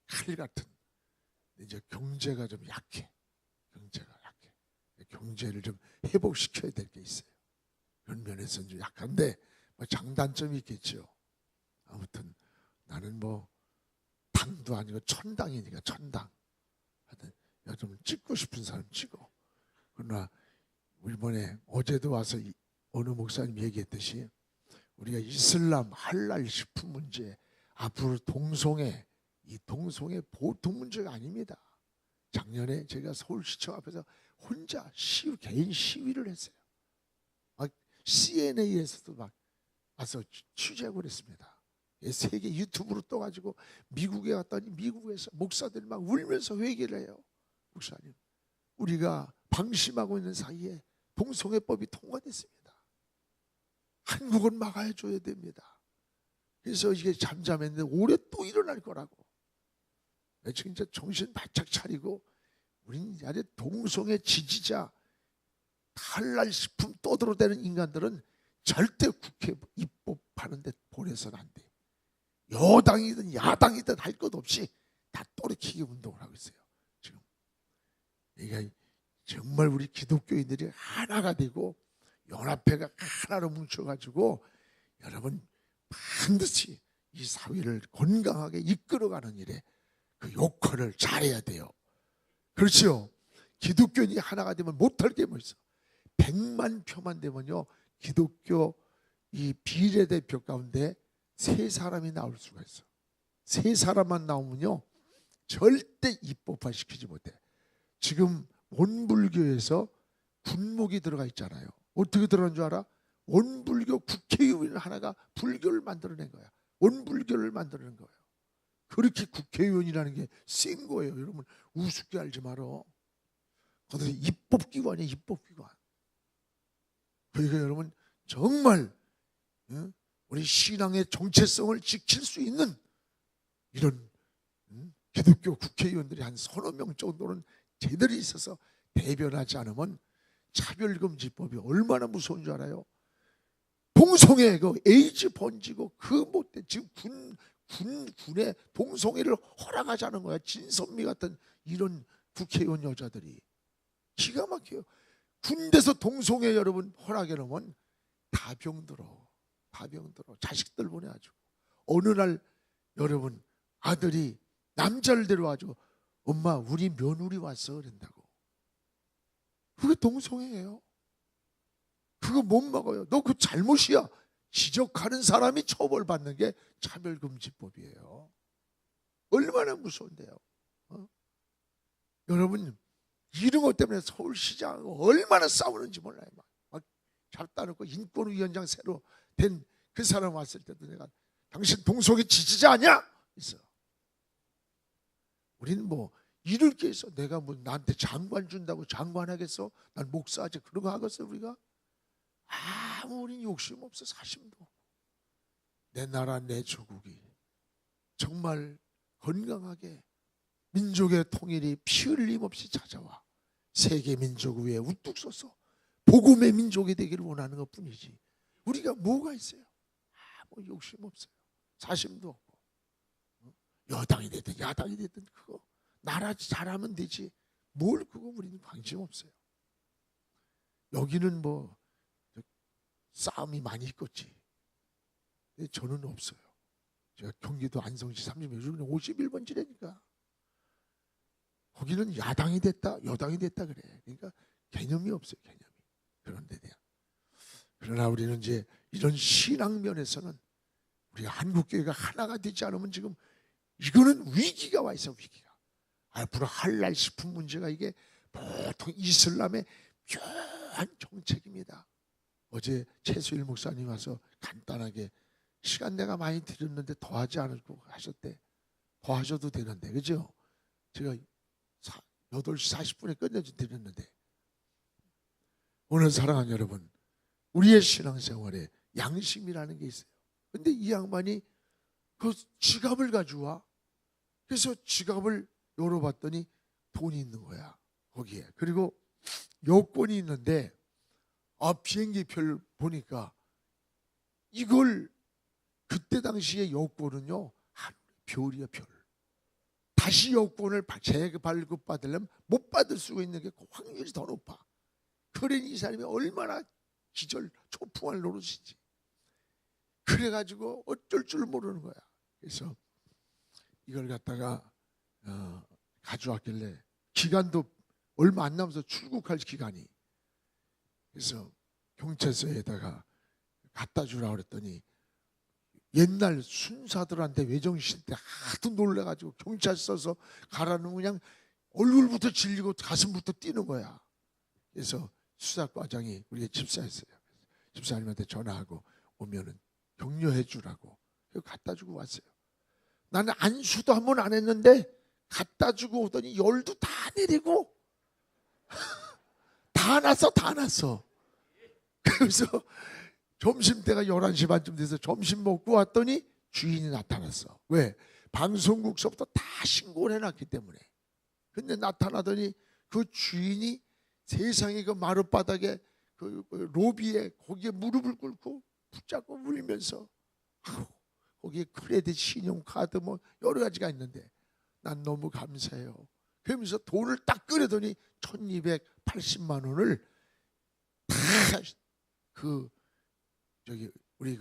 칼 같은. 이제 경제가 좀 약해. 경제를 좀 회복시켜야 될 게 있어요. 그런 면에서는 좀 약한데 뭐 장단점이 있겠죠. 아무튼 나는 뭐 당도 아니고 천당이니까 천당. 하여튼 좀 찍고 싶은 사람 찍어. 그러나 이번에 어제도 와서 어느 목사님 얘기했듯이 우리가 이슬람 할랄 식품 문제 앞으로 이 동성애 보통 문제가 아닙니다. 작년에 제가 서울시청 앞에서 혼자 개인 시위를 했어요. 막 CNA에서도 막 와서 취재하고 그랬습니다. 세계 유튜브로 떠가지고 미국에 갔더니 미국에서 목사들이 막 울면서 회개를 해요. 목사님, 우리가 방심하고 있는 사이에 동성애법이 통과됐습니다. 한국은 막아줘야 됩니다. 그래서 이게 잠잠했는데 올해 또 일어날 거라고. 진짜 정신 바짝 차리고 우린 아주 동성애 지지자 탈날 식품 떠들어대는 인간들은 절대 국회 입법하는데 보내서는 안 돼. 여당이든 야당이든 할 것 없이 다 또리키기 운동을 하고 있어요. 지금 이게 정말 우리 기독교인들이 하나가 되고 연합회가 하나로 뭉쳐가지고 여러분 반드시 이 사회를 건강하게 이끌어가는 일에 그 역할을 잘해야 돼요. 그렇죠? 기독교인이 하나가 되면 못할 게 뭐 있어? 100만 표만 되면요 기독교 이 비례대표 가운데 3사람이 나올 수가 있어. 3사람만 나오면요 절대 입법화 시키지 못해. 지금 원불교에서 군목이 들어가 있잖아요. 어떻게 들어간 줄 알아? 원불교 국회의원 하나가 불교를 만들어낸 거야. 원불교를 만들어낸 거예요. 그렇게 국회의원이라는 게 센 거예요. 여러분 우습게 알지 말어. 그것이 입법기관이에요. 입법기관. 그러니까 여러분 정말 우리 신앙의 정체성을 지킬 수 있는 이런 기독교 국회의원들이 한 30명 정도는 제대로 있어서 대변하지 않으면 차별금지법이 얼마나 무서운 줄 알아요? 동성애 그 에이즈 번지고 그 못돼 지금 군에 동성애를 허락하자는 거야. 진선미 같은 이런 국회의원 여자들이 기가 막혀요. 군대에서 동성애 여러분 허락해 놓으면 다 병들어. 자식들 보내가지고 어느 날 여러분 아들이 남자를 데려와가지고 엄마 우리 며느리 왔어 그런다고. 그게 동성애예요. 그거 못 먹어요. 너 그 잘못이야. 지적하는 사람이 처벌받는 게 차별금지법이에요. 얼마나 무서운데요. 여러분 이런 것 때문에 서울시장 얼마나 싸우는지 몰라요. 막 잡다 놓고 인권위원장 새로 된 그 사람 왔을 때도 내가 당신 동성애 지지자 아니야? 있어. 우리는 뭐 이럴 게 있어. 내가 뭐 나한테 장관 준다고 장관하겠어? 난 목사하지 그런 거 하겠어 우리가? 아무 우린 욕심 없어. 사심도 없고. 내 나라 내 조국이 정말 건강하게 민족의 통일이 피 흘림 없이 찾아와 세계 민족 위에 우뚝 서서 복음의 민족이 되기를 원하는 것뿐이지 우리가 뭐가 있어요? 아무 욕심 없어요. 사심도 없고 여당이 됐든 야당이 됐든 그거 나라 잘하면 되지 뭘 그거 우리는 관심 없어요. 여기는 뭐 싸움이 많이 있겠지. 근데 저는 없어요. 제가 경기도 안성시 51번 지대니까 거기는 야당이 됐다 여당이 됐다 그래. 그러니까 개념이 없어요. 개념이. 그런 데 대한. 그러나 우리는 이제 이런 신앙 면에서는 우리가 한국교회가 하나가 되지 않으면 지금 이거는 위기가 와 있어. 위기가. 앞으로 할랄 싶은 문제가 이게 보통 이슬람의 묘한 정책입니다. 어제 최수일 목사님 와서 간단하게 시간 내가 많이 드렸는데 더 하지 않고 하셨대. 더 하셔도 되는데 그죠? 제가 8시 40분에 끝내드렸는데 오늘 사랑하는 여러분 우리의 신앙생활에 양심이라는 게 있어요. 근데 이 양반이 그 지갑을 가져와. 그래서 지갑을 열어봤더니 돈이 있는 거야 거기에. 그리고 여권이 있는데 비행기표를 보니까 이걸 그때 당시에 여권은요 별이야 별. 다시 여권을 재발급받으려면 못 받을 수가 있는 게 확률이 더 높아. 그러니 이 사람이 얼마나 기절 초풍할 노릇인지. 그래가지고 어쩔 줄 모르는 거야. 그래서 이걸 갖다가 가져왔길래 기간도 얼마 안 남아서 출국할 기간이. 그래서 경찰서에다가 갖다 주라 그랬더니 옛날 순사들한테 외정시킬 때 하도 놀래가지고 경찰서서 가라는 그냥 얼굴부터 질리고 가슴부터 뛰는 거야. 그래서 수사과장이 우리 집사였어요. 집사님한테 전화하고 오면은 격려해 주라고 갖다 주고 왔어요. 나는 안수도 한 번 안 했는데 갖다 주고 오더니 열도 다 내리고 다 났어. 그래서 점심때가 11시 반쯤 돼서 점심 먹고 왔더니 주인이 나타났어. 왜? 방송국서부터 다 신고를 해놨기 때문에. 근데 나타나더니 그 주인이 세상에 그 마룻바닥에 그 로비에 거기에 무릎을 꿇고 붙잡고 울면서 거기에 크레딧 신용카드 뭐 여러 가지가 있는데 난 너무 감사해요. 그러면서 돈을 딱 꺼내더니 1280만 원을 다 우리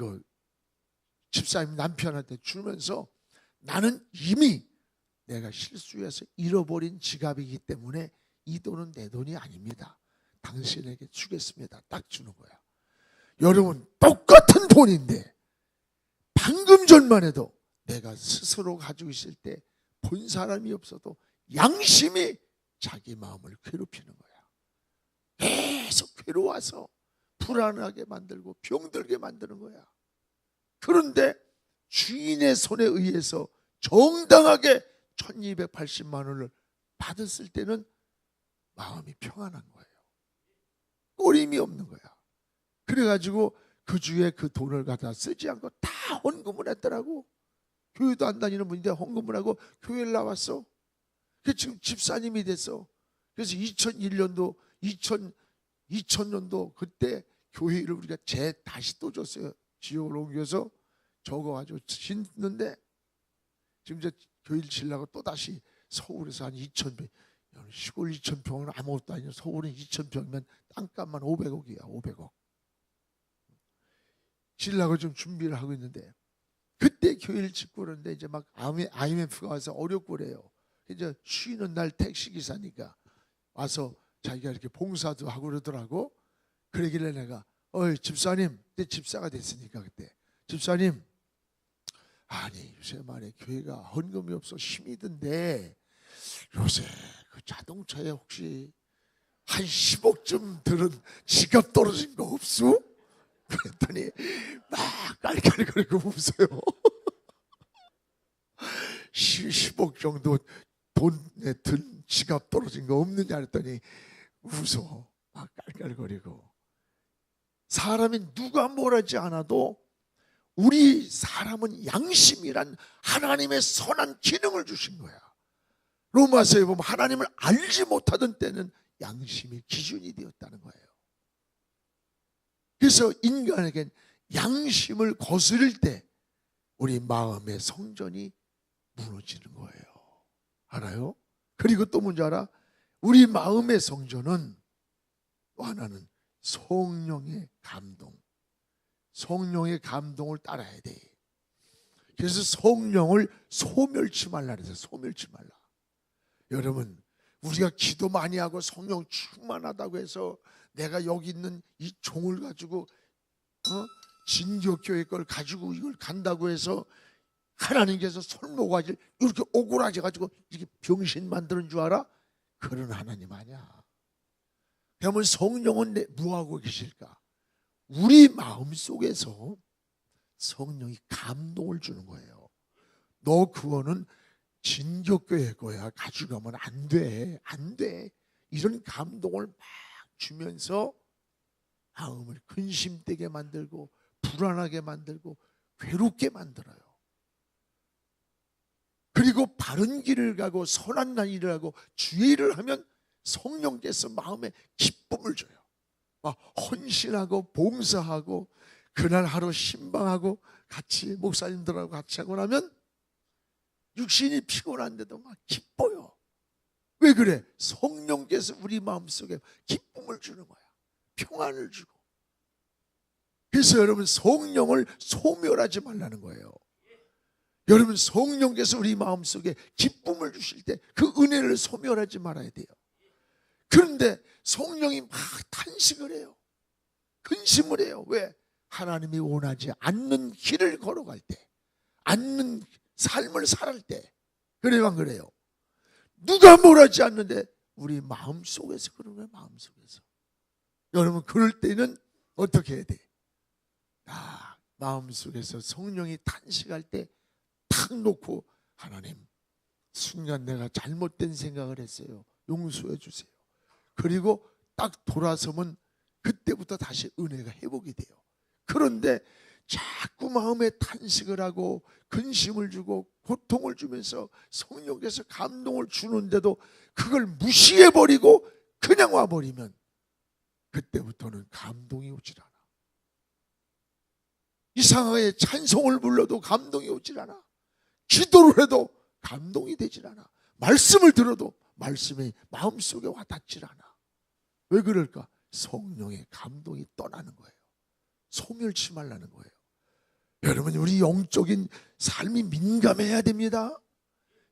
집사님 남편한테 주면서 나는 이미 내가 실수해서 잃어버린 지갑이기 때문에 이 돈은 내 돈이 아닙니다. 당신에게 주겠습니다. 딱 주는 거야. 여러분 똑같은 돈인데 방금 전만 해도 내가 스스로 가지고 있을 때 본 사람이 없어도 양심이 자기 마음을 괴롭히는 거야. 계속 괴로워서 불안하게 만들고 병들게 만드는 거야. 그런데 주인의 손에 의해서 정당하게 1280만 원을 받았을 때는 마음이 평안한 거예요. 꼬림이 없는 거야. 그래가지고 그 주에 그 돈을 갖다 쓰지 않고 다 헌금을 했더라고. 교회도 안 다니는 분인데 헌금을 하고 교회를 나왔어. 그 지금 집사님이 됐어. 그래서 2001년도 2000년도 그때 교회를 우리가 다시 또 줬어요. 지역을 옮겨서 적어가지고 짓는데 지금 이제 교회를 지려고 또 다시 서울에서 한 2000평, 시골 2000평은 아무것도 아니고 서울은 2000평이면 땅값만 500억이야. 500억. 지려고 좀 준비를 하고 있는데 그때 교회를 짓고 그러는데 이제 막 IMF가 와서 어렵고 그래요. 이제 쉬는 날 택시기사니까 와서 자기가 이렇게 봉사도 하고 그러더라고. 그러길래 내가 집사님, 그때 집사가 됐으니까 그때 집사님, 아니 요새 말에 교회가 헌금이 없어 힘이 든데 요새 그 자동차에 혹시 한 10억쯤 들은 지갑 떨어진 거 없어? 그랬더니 막 깔깔거리고 웃어요. 10억 정도 돈에 든 지갑 떨어진 거 없느냐 했더니 웃어. 막 깔깔거리고. 사람이 누가 뭘 하지 않아도 우리 사람은 양심이란 하나님의 선한 기능을 주신 거야. 로마서에 보면 하나님을 알지 못하던 때는 양심이 기준이 되었다는 거예요. 그래서 인간에겐 양심을 거스를 때 우리 마음의 성전이 무너지는 거예요. 알아요? 그리고 또 뭔지 알아? 우리 마음의 성전은 또 하나는 성령의 감동, 성령의 감동을 따라야 돼. 그래서 성령을 소멸치 말라 그래서 소멸치 말라. 여러분, 우리가 기도 많이 하고 성령 충만하다고 해서 내가 여기 있는 이 종을 가지고 진교교회 걸 가지고 이걸 간다고 해서 하나님께서 손모가지를 이렇게 오그라져 가지고 이렇게 병신 만드는 줄 알아? 그런 하나님 아니야. 그러면 성령은 뭐하고 계실까? 우리 마음속에서 성령이 감동을 주는 거예요. 너 그거는 진교교회 거야 가져가면 안 돼. 안 돼. 이런 감동을 막 주면서 마음을 근심되게 만들고 불안하게 만들고 괴롭게 만들어요. 그리고 바른 길을 가고 선한 일을 하고 주의 일을 하면 성령께서 마음에 기쁨을 줘요. 막 헌신하고 봉사하고 그날 하루 신방하고 같이 목사님들하고 같이 하고 나면 육신이 피곤한데도 막 기뻐요. 왜 그래? 성령께서 우리 마음속에 기쁨을 주는 거야. 평안을 주고. 그래서 여러분 성령을 소멸하지 말라는 거예요. 여러분 성령께서 우리 마음속에 기쁨을 주실 때 그 은혜를 소멸하지 말아야 돼요. 그런데 성령이 막 탄식을 해요. 근심을 해요. 왜? 하나님이 원하지 않는 길을 걸어갈 때, 않는 삶을 살할 때. 그래요 안 그래요? 누가 뭘 하지 않는데 우리 마음속에서 그런 거예요. 마음속에서. 여러분 그럴 때는 어떻게 해야 돼? 마음속에서 성령이 탄식할 때 탁 놓고 하나님 순간 내가 잘못된 생각을 했어요. 용서해 주세요. 그리고 딱 돌아서면 그때부터 다시 은혜가 회복이 돼요. 그런데 자꾸 마음에 탄식을 하고 근심을 주고 고통을 주면서 성령께서 감동을 주는데도 그걸 무시해버리고 그냥 와버리면 그때부터는 감동이 오질 않아. 이상하게 찬송을 불러도 감동이 오질 않아. 기도를 해도 감동이 되질 않아. 말씀을 들어도 말씀이 마음속에 와닿질 않아. 왜 그럴까? 성령의 감동이 떠나는 거예요. 소멸치 말라는 거예요. 여러분 우리 영적인 삶이 민감해야 됩니다.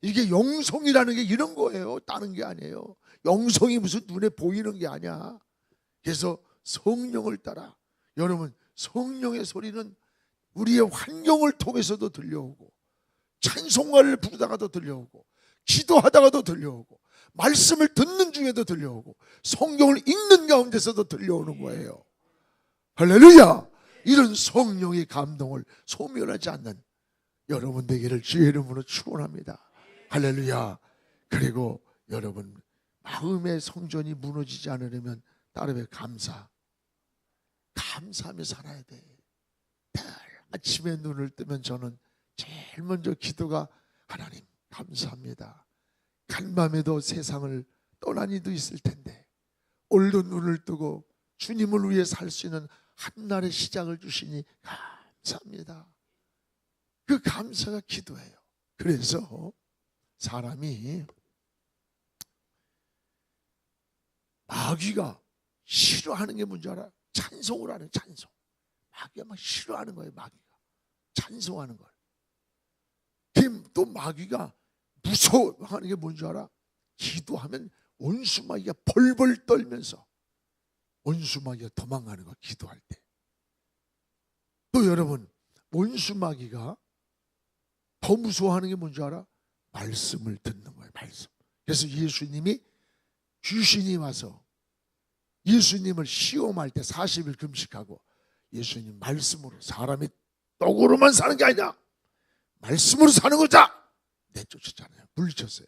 이게 영성이라는 게 이런 거예요. 다른 게 아니에요. 영성이 무슨 눈에 보이는 게 아니야. 그래서 성령을 따라. 여러분 성령의 소리는 우리의 환경을 통해서도 들려오고 찬송가를 부르다가도 들려오고 기도하다가도 들려오고 말씀을 듣는 중에도 들려오고 성경을 읽는 가운데서도 들려오는 거예요. 할렐루야. 이런 성령의 감동을 소멸하지 않는 여러분 되기를 주의 이름으로 축원합니다. 할렐루야. 그리고 여러분 마음의 성전이 무너지지 않으려면 따르며 감사하며 살아야 돼. 아침에 눈을 뜨면 저는 제일 먼저 기도가 하나님 감사합니다. 간밤에도 세상을 떠난 이도 있을 텐데 오늘도 눈을 뜨고 주님을 위해 살 수 있는 한날의 시작을 주시니 감사합니다. 그 감사가 기도예요. 그래서 사람이 마귀가 싫어하는 게 뭔지 알아? 찬송을 하는 찬송. 마귀가 막 싫어하는 거예요. 마귀가 찬송하는 걸. 또 마귀가 무서워하는 게 뭔지 알아? 기도하면 원수 마귀가 벌벌 떨면서 원수 마귀가 도망가는 거. 기도할 때. 또 여러분 원수 마귀가 더 무서워하는 게 뭔지 알아? 말씀을 듣는 거예요. 말씀. 그래서 예수님이 귀신이 와서 예수님을 시험할 때 40일 금식하고 예수님 말씀으로 사람이 떡으로만 사는 게 아니라 말씀으로 사는 거다 내쫓았잖아요. 물리쳤어요.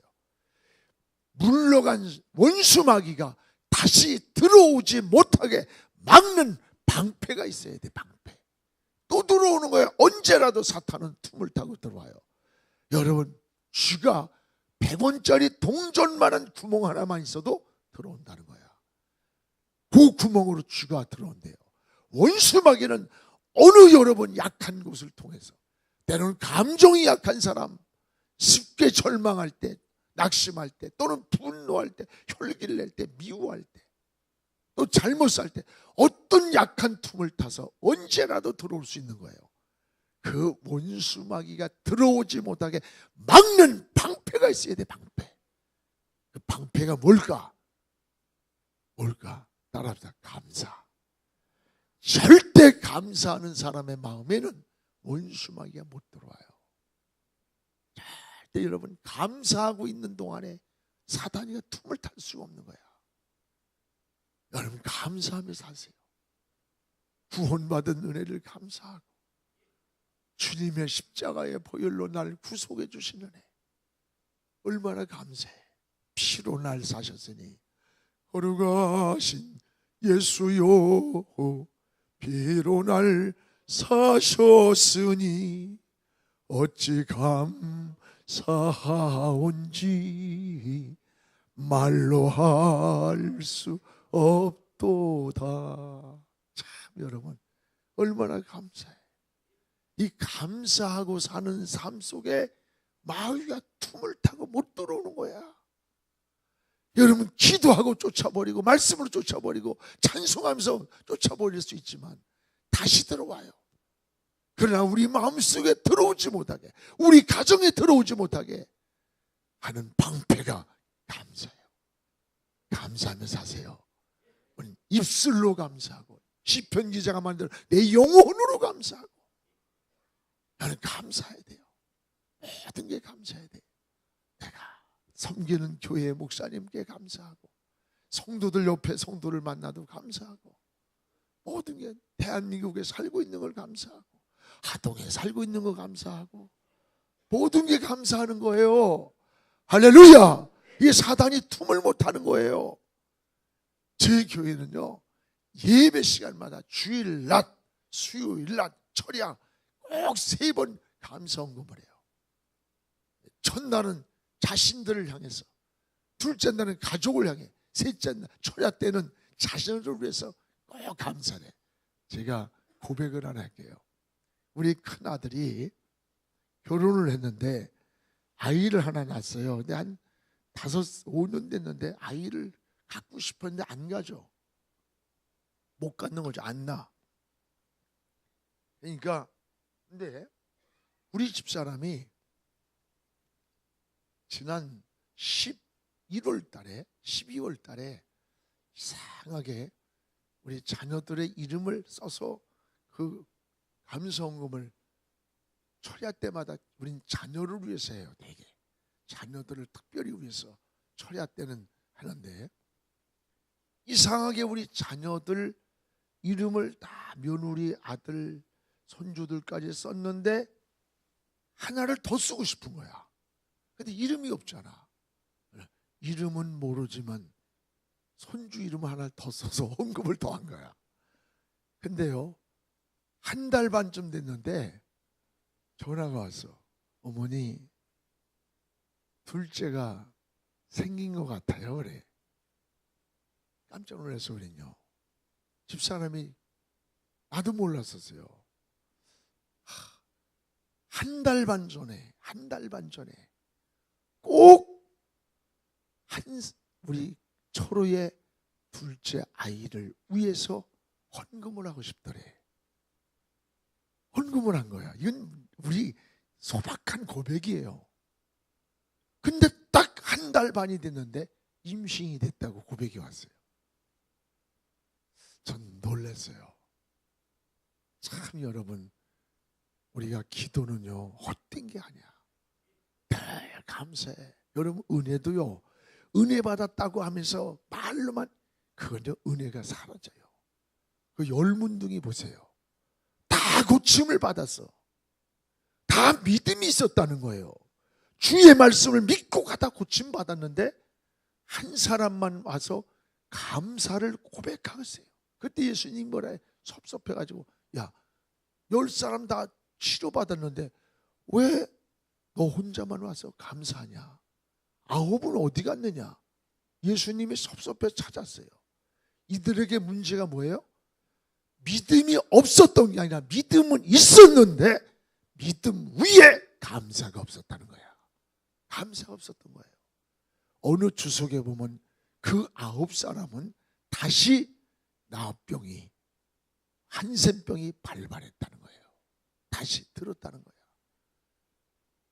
물러간 원수 마귀가 다시 들어오지 못하게 막는 방패가 있어야 돼. 방패. 또 들어오는 거예요. 언제라도 사탄은 틈을 타고 들어와요. 여러분 쥐가 100원짜리 동전만한 구멍 하나만 있어도 들어온다는 거야. 그 구멍으로 쥐가 들어온대요. 원수마귀는 어느 여러분 약한 곳을 통해서, 때로는 감정이 약한 사람, 쉽게 절망할 때, 낙심할 때, 또는 분노할 때, 혈기를 낼 때, 미워할 때, 또 잘못 살 때 어떤 약한 틈을 타서 언제라도 들어올 수 있는 거예요. 그 원수마귀가 들어오지 못하게 막는 방패가 있어야 돼. 방패. 그 방패가 뭘까? 따라합시다. 감사. 절대 감사하는 사람의 마음에는 원수마귀가 못 들어와요. 절대 여러분 감사하고 있는 동안에 사단이가 틈을 탈 수가 없는 거야. 여러분 감사하며 사세요. 구원받은 은혜를 감사하고 주님의 십자가의 보혈로 날 구속해 주신 은혜 얼마나 감사해. 피로 날 사셨으니 거룩하신 예수여, 피로 날 사셨으니 어찌 감사하온지 말로 할 수 없도다. 참 여러분 얼마나 감사해. 이 감사하고 사는 삶 속에 마귀가 틈을 타고 못 들어오는 거야. 여러분 기도하고 쫓아버리고 말씀으로 쫓아버리고 찬송하면서 쫓아버릴 수 있지만 다시 들어와요. 그러나 우리 마음속에 들어오지 못하게, 우리 가정에 들어오지 못하게 하는 방패가 감사해요. 감사하며 사세요. 입술로 감사하고 시편 기자가 만든 내 영혼으로 감사하고. 나는 감사해야 돼요. 모든 게 감사해야 돼요. 내가 섬기는 교회 목사님께 감사하고, 성도들 옆에 성도를 만나도 감사하고, 모든 게 대한민국에 살고 있는 걸 감사하고, 하동에 살고 있는 거 감사하고, 모든 게 감사하는 거예요. 할렐루야. 이게 사단이 틈을 못하는 거예요. 제 교회는요 예배 시간마다 주일 낮, 수요일 낮, 철야 꼭 3번 감사헌금을 해요. 첫날은 자신들을 향해서, 둘째 날은 가족을 향해, 셋째 날 철야 때는 자신을 위해서 꼭 감사해. 제가 고백을 하나 할게요. 우리 큰아들이 결혼을 했는데 아이를 하나 낳았어요. 근데 한 5년 됐는데 아이를 갖고 싶었는데 안 가죠. 못 갖는 거죠. 안 낳아. 그러니까 근데 우리 집사람이 지난 11월 달에 12월 달에 이상하게 우리 자녀들의 이름을 써서 그 감사헌금을 철야 때마다 우린 자녀를 위해서 해요. 되게 자녀들을 특별히 위해서 철야 때는 하는데, 이상하게 우리 자녀들 이름을 다 며느리, 아들, 손주들까지 썼는데 하나를 더 쓰고 싶은 거야. 근데 이름이 없잖아. 이름은 모르지만 손주 이름 하나 더 써서 헌금을 더 한 거야. 근데요 1달 반쯤 됐는데 전화가 왔어. 어머니 둘째가 생긴 것 같아요. 그래. 깜짝 놀라서 그랬요. 집사람이 나도 몰랐었어요. 1달 반 전에 꼭 우리 철호의 둘째 아이를 위해서 헌금을 하고 싶더래. 헌금을 한 거야. 이건 우리 소박한 고백이에요. 근데 딱 1달 반이 됐는데 임신이 됐다고 고백이 왔어요. 전 놀랐어요. 참 여러분, 우리가 기도는요 헛된 게 아니야. 늘 감사해. 여러분 은혜도요, 은혜 받았다고 하면서 말로만, 그건요 은혜가 사라져요. 그 열문둥이 보세요. 다 고침을 받았어. 다 믿음이 있었다는 거예요. 주의 말씀을 믿고 가다 고침 받았는데 한 사람만 와서 감사를 고백하겠어요. 그때 예수님 뭐라 해? 섭섭해가지고, 야 10사람 다 치료받았는데 왜 너 혼자만 와서 감사하냐? 아홉은 어디 갔느냐? 예수님이 섭섭해 찾았어요. 이들에게 문제가 뭐예요? 믿음이 없었던 게 아니라 믿음은 있었는데 믿음 위에 감사가 없었다는 거야. 감사가 없었던 거예요. 어느 주석에 보면 그 9사람은 다시 나병이, 한센병이 발발했다는 거예요. 다시 들었다는 거야.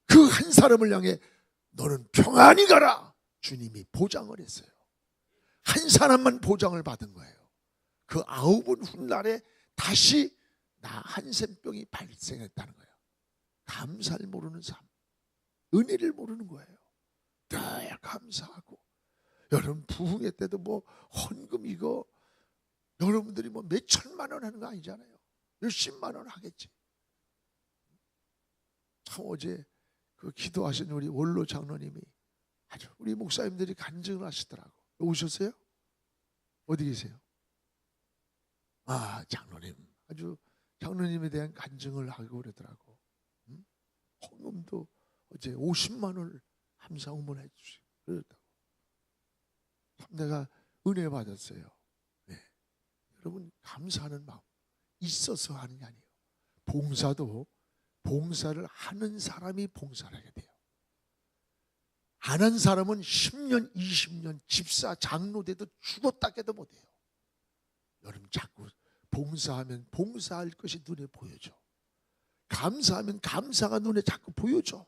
그 한 사람을 향해 너는 평안히 가라, 주님이 보장을 했어요. 한 사람만 보장을 받은 거예요. 그 9은 훗날에 다시 한센병이 발생했다는 거예요. 감사를 모르는 삶, 은혜를 모르는 거예요. 늘 감사하고. 여러분 부흥회 때도 뭐 헌금 이거 여러분들이 뭐 몇 천만 원 하는 거 아니잖아요. 몇십만 원 하겠지. 참 어제 그 기도하신 우리 원로 장로님이 아주 우리 목사님들이 간증을 하시더라고. 오셨어요? 어디 계세요? 아, 장로님 아주 장로님에 대한 간증을 하고 그러더라고. 헌금도 어제 50만 원을 감사 후원해 주시고 그랬다고. 참 내가 은혜 받았어요. 네. 여러분 감사하는 마음 있어서 하는 게 아니에요. 봉사도 봉사를 하는 사람이 봉사를 하게 돼요. 안 한 사람은 10년 20년 집사 장로 돼도 죽었다 깨도 못해요. 여러분 자꾸 봉사하면 봉사할 것이 눈에 보여져. 감사하면 감사가 눈에 자꾸 보여져.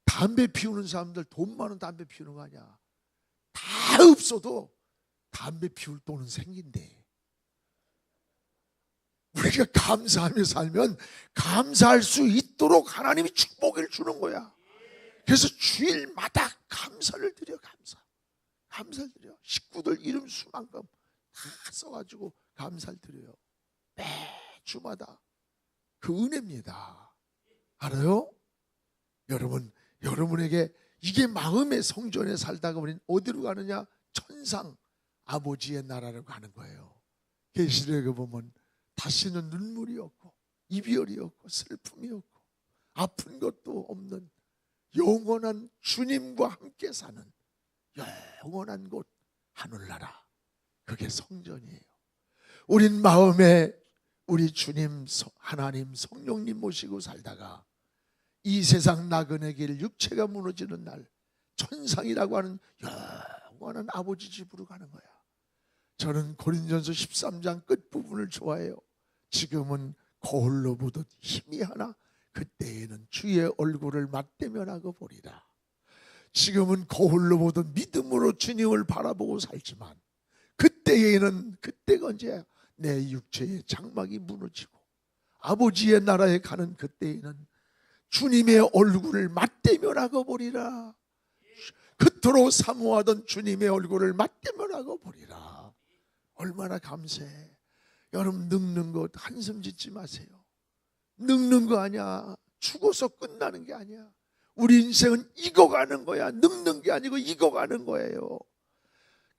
담배 피우는 사람들 돈 많은 담배 피우는 거 아니야. 다 없어도 담배 피울 돈은 생긴대. 우리가 감사하며 살면 감사할 수 있도록 하나님이 축복을 주는 거야. 그래서 주일마다 감사를 드려. 감사를 드려. 식구들 이름 수만큼 다 써가지고 감사를 드려요. 매주마다. 그 은혜입니다. 알아요? 여러분에게 이게 마음의 성전에 살다가 우리는 어디로 가느냐? 천상 아버지의 나라로 가는 거예요. 계시록에 보면 다시는 눈물이 없고 이별이 없고 슬픔이 없고 아픈 것도 없는 영원한 주님과 함께 사는 영원한 곳 하늘나라. 그게 성전이에요. 우린 마음에 우리 주님 하나님 성령님 모시고 살다가 이 세상 나그네 길 육체가 무너지는 날 천상이라고 하는 영원한 아버지 집으로 가는 거야. 저는 고린전서 13장 끝부분을 좋아해요. 지금은 거울로 보듯 희미하나 그때에는 주의 얼굴을 맞대면하고 보리라. 지금은 거울로 보듯 믿음으로 주님을 바라보고 살지만 그때에는 그때가 언제야? 내 육체의 장막이 무너지고 아버지의 나라에 가는 그때에는 주님의 얼굴을 맞대면하고 보리라. 그토록 사모하던 주님의 얼굴을 맞대면하고 보리라. 얼마나 감사해. 여러분 늙는 것 한숨 짓지 마세요. 늙는 거 아니야. 죽어서 끝나는 게 아니야. 우리 인생은 익어가는 거야. 늙는 게 아니고 익어가는 거예요.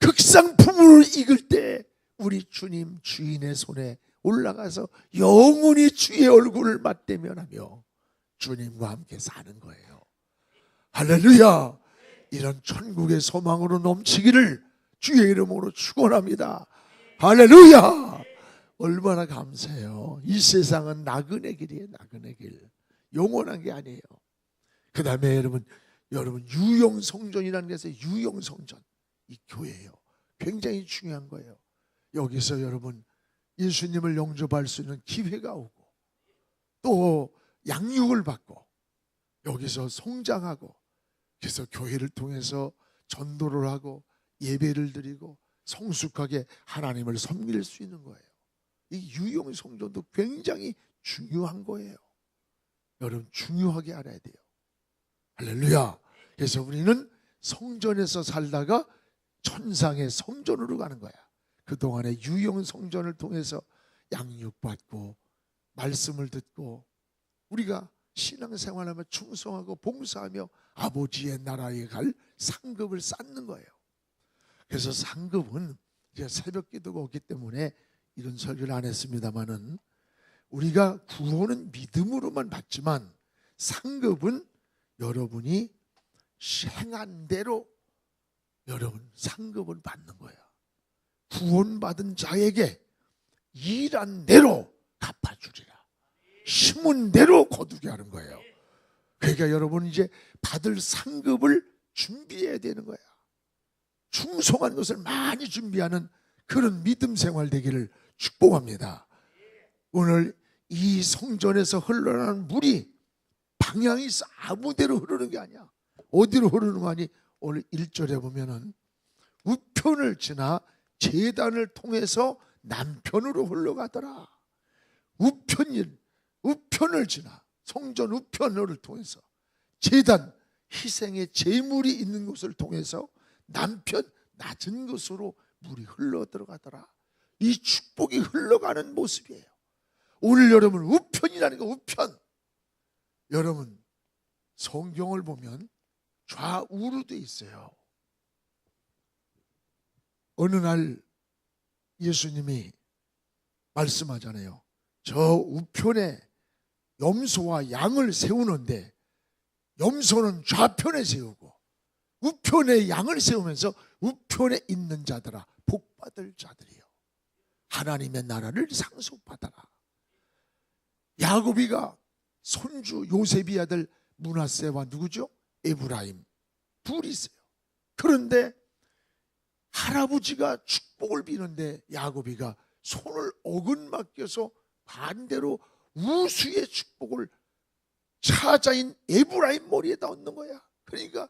극상품으로 익을 때 우리 주님 주인의 손에 올라가서 영원히 주의 얼굴을 맞대면하며 주님과 함께 사는 거예요. 할렐루야. 이런 천국의 소망으로 넘치기를 주의 이름으로 축원합니다. 할렐루야. 얼마나 감사해요. 이 세상은 나그네 길이에요. 나그네 길. 영원한 게 아니에요. 그 다음에 여러분 유용성전이라는 것은 유용성전. 이 교회예요. 굉장히 중요한 거예요. 여기서 여러분 예수님을 영접할 수 있는 기회가 오고 또 양육을 받고 여기서 성장하고 그래서 교회를 통해서 전도를 하고 예배를 드리고 성숙하게 하나님을 섬길 수 있는 거예요. 이 유용 성전도 굉장히 중요한 거예요. 여러분 중요하게 알아야 돼요. 할렐루야. 그래서 우리는 성전에서 살다가 천상의 성전으로 가는 거야. 그동안에 유용 성전을 통해서 양육받고 말씀을 듣고 우리가 신앙생활하며 충성하고 봉사하며 아버지의 나라에 갈 상급을 쌓는 거예요. 그래서 상급은 이제 새벽 기도가 없기 때문에 이런 설교를 안 했습니다만은 우리가 구원은 믿음으로만 받지만 상급은 여러분이 행한 대로 여러분 상급을 받는 거예요. 구원받은 자에게 일한 대로 갚아주리라. 심은 대로 거두게 하는 거예요. 그러니까 여러분 이제 받을 상급을 준비해야 되는 거야. 충성한 것을 많이 준비하는 그런 믿음 생활 되기를 축복합니다. 오늘 이 성전에서 흘러나는 물이 방향이 있어. 아무데로 흐르는 게 아니야. 어디로 흐르는 거 아니? 오늘 1절에 보면은 우편을 지나 제단을 통해서 남편으로 흘러가더라. 우편을 지나 성전 우편을 통해서 제단, 희생의 제물이 있는 곳을 통해서 남편, 낮은 곳으로 물이 흘러 들어가더라. 이 축복이 흘러가는 모습이에요. 오늘 여러분 우편이라는 거, 우편. 여러분 성경을 보면 좌우로 돼 있어요. 어느 날 예수님이 말씀하잖아요. 저 우편에 염소와 양을 세우는데 염소는 좌편에 세우고 우편에 양을 세우면서 우편에 있는 자들아 복받을 자들이요 하나님의 나라를 상속받아라. 야곱이가 손주 요셉이 아들 므낫세와 누구죠? 에브라임 둘이 있어요. 그런데 할아버지가 축복을 비는데 야곱이가 손을 어긋맞겨서 반대로 우수의 축복을 차자인 에브라임 머리에다 얹는 거야. 그러니까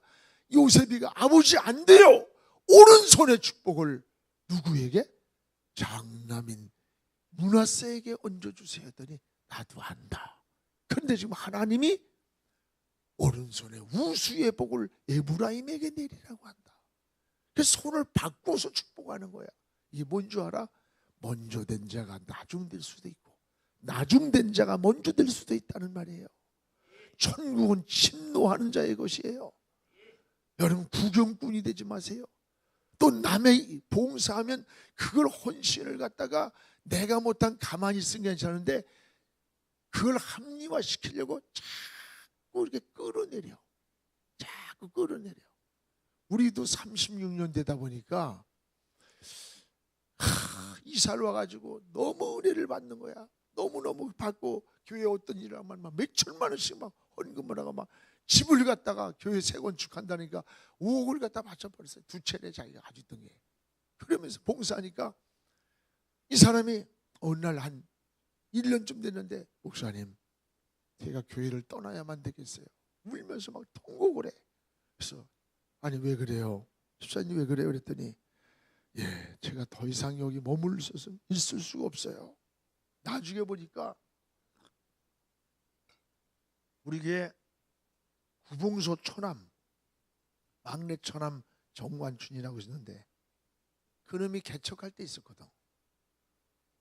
요셉이가 아버지 안 돼요. 오른손의 축복을 누구에게? 장남인 므낫세에게 얹어주세요 했더니 나도 안다. 그런데 지금 하나님이 오른손에 우수의 복을 에브라임에게 내리라고 한다. 그래서 손을 바꿔서 축복하는 거야. 이게 뭔 줄 알아? 먼저 된 자가 나중 될 수도 있고 나중 된 자가 먼저 될 수도 있다는 말이에요. 천국은 침노하는 자의 것이에요. 여러분 구경꾼이 되지 마세요. 또 남의 봉사하면 그걸 헌신을 갖다가 내가 못한 가만히 있으면 괜찮은데 그걸 합리화시키려고 자꾸 이렇게 끌어내려. 자꾸 끌어내려. 우리도 36년 되다 보니까 이사를 와가지고 너무 은혜를 받는 거야. 너무너무 받고 교회 어떤 일을 하면 막 몇천만 원씩 막 헌금을 하고 막 집을 갖다가 교회 재건축한다니까 5억을 갖다 바쳐버렸어요. 두 채내 자기가 가지고 있던 게. 그러면서 봉사하니까 이 사람이 어느 날 한 1년쯤 됐는데 목사님 제가 교회를 떠나야만 되겠어요. 울면서 막 통곡을 해. 그래서 아니 왜 그래요? 집사님 왜 그래요? 그랬더니 예, 제가 더 이상 여기 머물러 있을 수가 없어요. 나중에 보니까 우리 교회 구봉소 처남 막내 처남 정관춘이라고 있었는데 그놈이 개척할 때 있었거든.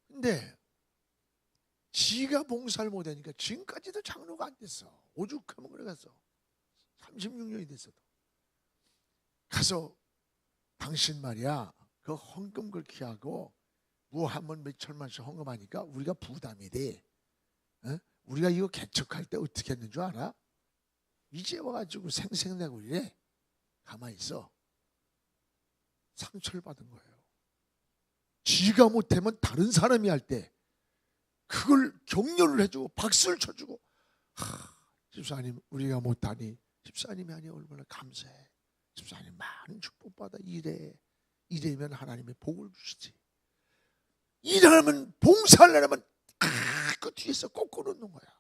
근데 지가 봉사를 못하니까 지금까지도 장로가 안 됐어. 오죽하면 그래 갔어. 36년이 됐어도. 가서 당신 말이야 그 헌금 그렇게 하고 뭐 한번 몇천만씩 헌금하니까 우리가 부담이 돼. 어? 우리가 이거 개척할 때 어떻게 했는 줄 알아? 이제 와가지고 생색내고 이래. 가만히 있어. 상처를 받은 거예요. 지가 못하면 다른 사람이 할 때 그걸 격려를 해주고 박수를 쳐주고 집사님 우리가 못하니 집사님이 하니 얼마나 감사해. 집사님 많은 축복받아 이래면 하나님의 복을 주시지. 일하면 봉사를 하려면 그 뒤에서 꼭 끊어놓는 거야.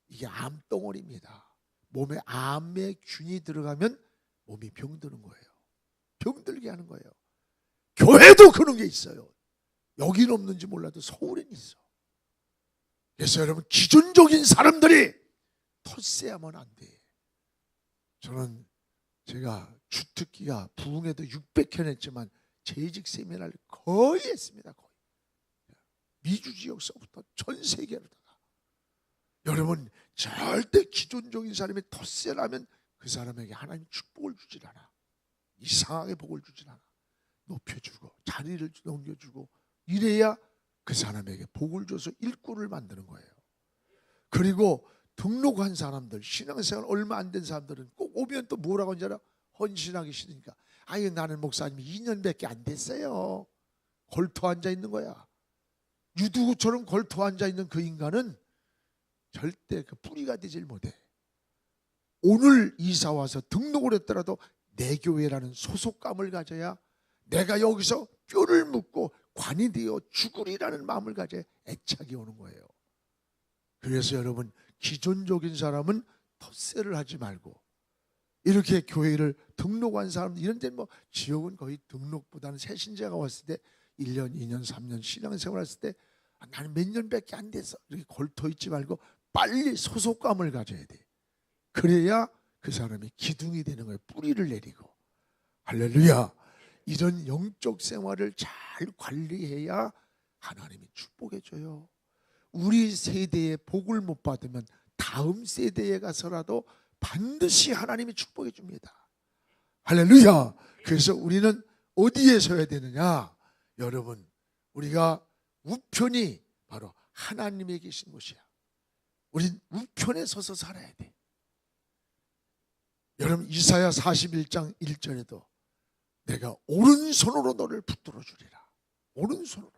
이게 암덩어리입니다. 몸에 암의 균이 들어가면 몸이 병드는 거예요. 병들게 하는 거예요. 교회도 그런 게 있어요. 여기는 없는지 몰라도 서울엔 있어. 그래서 여러분 기존적인 사람들이 텃세하면 안 돼. 저는 제가 주특기가 부흥에도 600회 했지만 재직 세미나를 거의 했습니다. 거의. 미주 지역서부터 전 세계로다가. 여러분 절대 기존적인 사람이 텃세를 하면 그 사람에게 하나님 축복을 주질 않아. 이상하게 복을 주질 않아. 높여주고 자리를 넘겨주고 이래야 그 사람에게 복을 줘서 일꾼을 만드는 거예요. 그리고 등록한 사람들, 신앙생활 얼마 안 된 사람들은 꼭 오면 또 뭐라고 하는지 알아? 헌신하기 싫으니까. 아유, 나는 목사님 2년밖에 안 됐어요. 걸터 앉아 있는 거야. 유두구처럼 걸터 앉아 있는 그 인간은 절대 그 뿌리가 되질 못해. 오늘 이사 와서 등록을 했더라도 내 교회라는 소속감을 가져야 내가 여기서 뼈를 묻고 관이 되어 죽으리라는 마음을 가져야 애착이 오는 거예요. 그래서 여러분, 기존적인 사람은 텃세를 하지 말고 이렇게 교회를 등록한 사람, 이런 데는 뭐 지역은 거의 등록보다는 새신자가 왔을 때 1년, 2년, 3년 신앙생활 했을 때 나는 몇 년밖에 안 돼서 이렇게 걸터 있지 말고 빨리 소속감을 가져야 돼. 그래야 그 사람이 기둥이 되는 거예요. 뿌리를 내리고. 할렐루야. 이런 영적 생활을 잘 관리해야 하나님이 축복해 줘요. 우리 세대에 복을 못 받으면 다음 세대에 가서라도 반드시 하나님이 축복해 줍니다. 할렐루야. 그래서 우리는 어디에 서야 되느냐? 여러분, 우리가 우편이 바로 하나님이 계신 곳이야. 우린 우편에 서서 살아야 돼. 여러분, 이사야 41장 1절에도 내가 오른손으로 너를 붙들어 주리라. 오른손으로.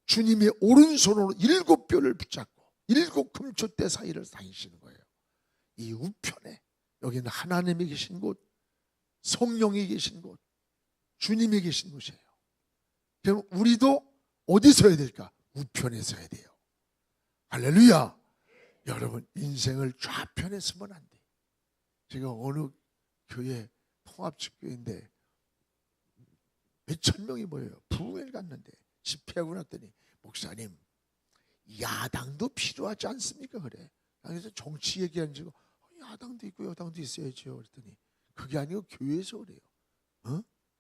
주님이 오른손으로 7뼈를 붙잡고 7 금초대 사이를 다니시는 거예요. 이 우편에, 여기는 하나님이 계신 곳, 성령이 계신 곳, 주님이 계신 곳이에요. 그럼 우리도 어디 서야 될까? 우편에 서야 돼요. 할렐루야. 여러분, 인생을 좌편에 서면 안 돼. 제가 어느 교회, 통합집교회인데 몇천 명이 모여요. 부흥회를 갔는데 집회하고 났더니, 목사님, 야당도 필요하지 않습니까? 그래. 그래서 정치 얘기하는 줄 야당도 있고 여당도 있어야죠. 그랬더니 그게 아니고 교회에서 그래요.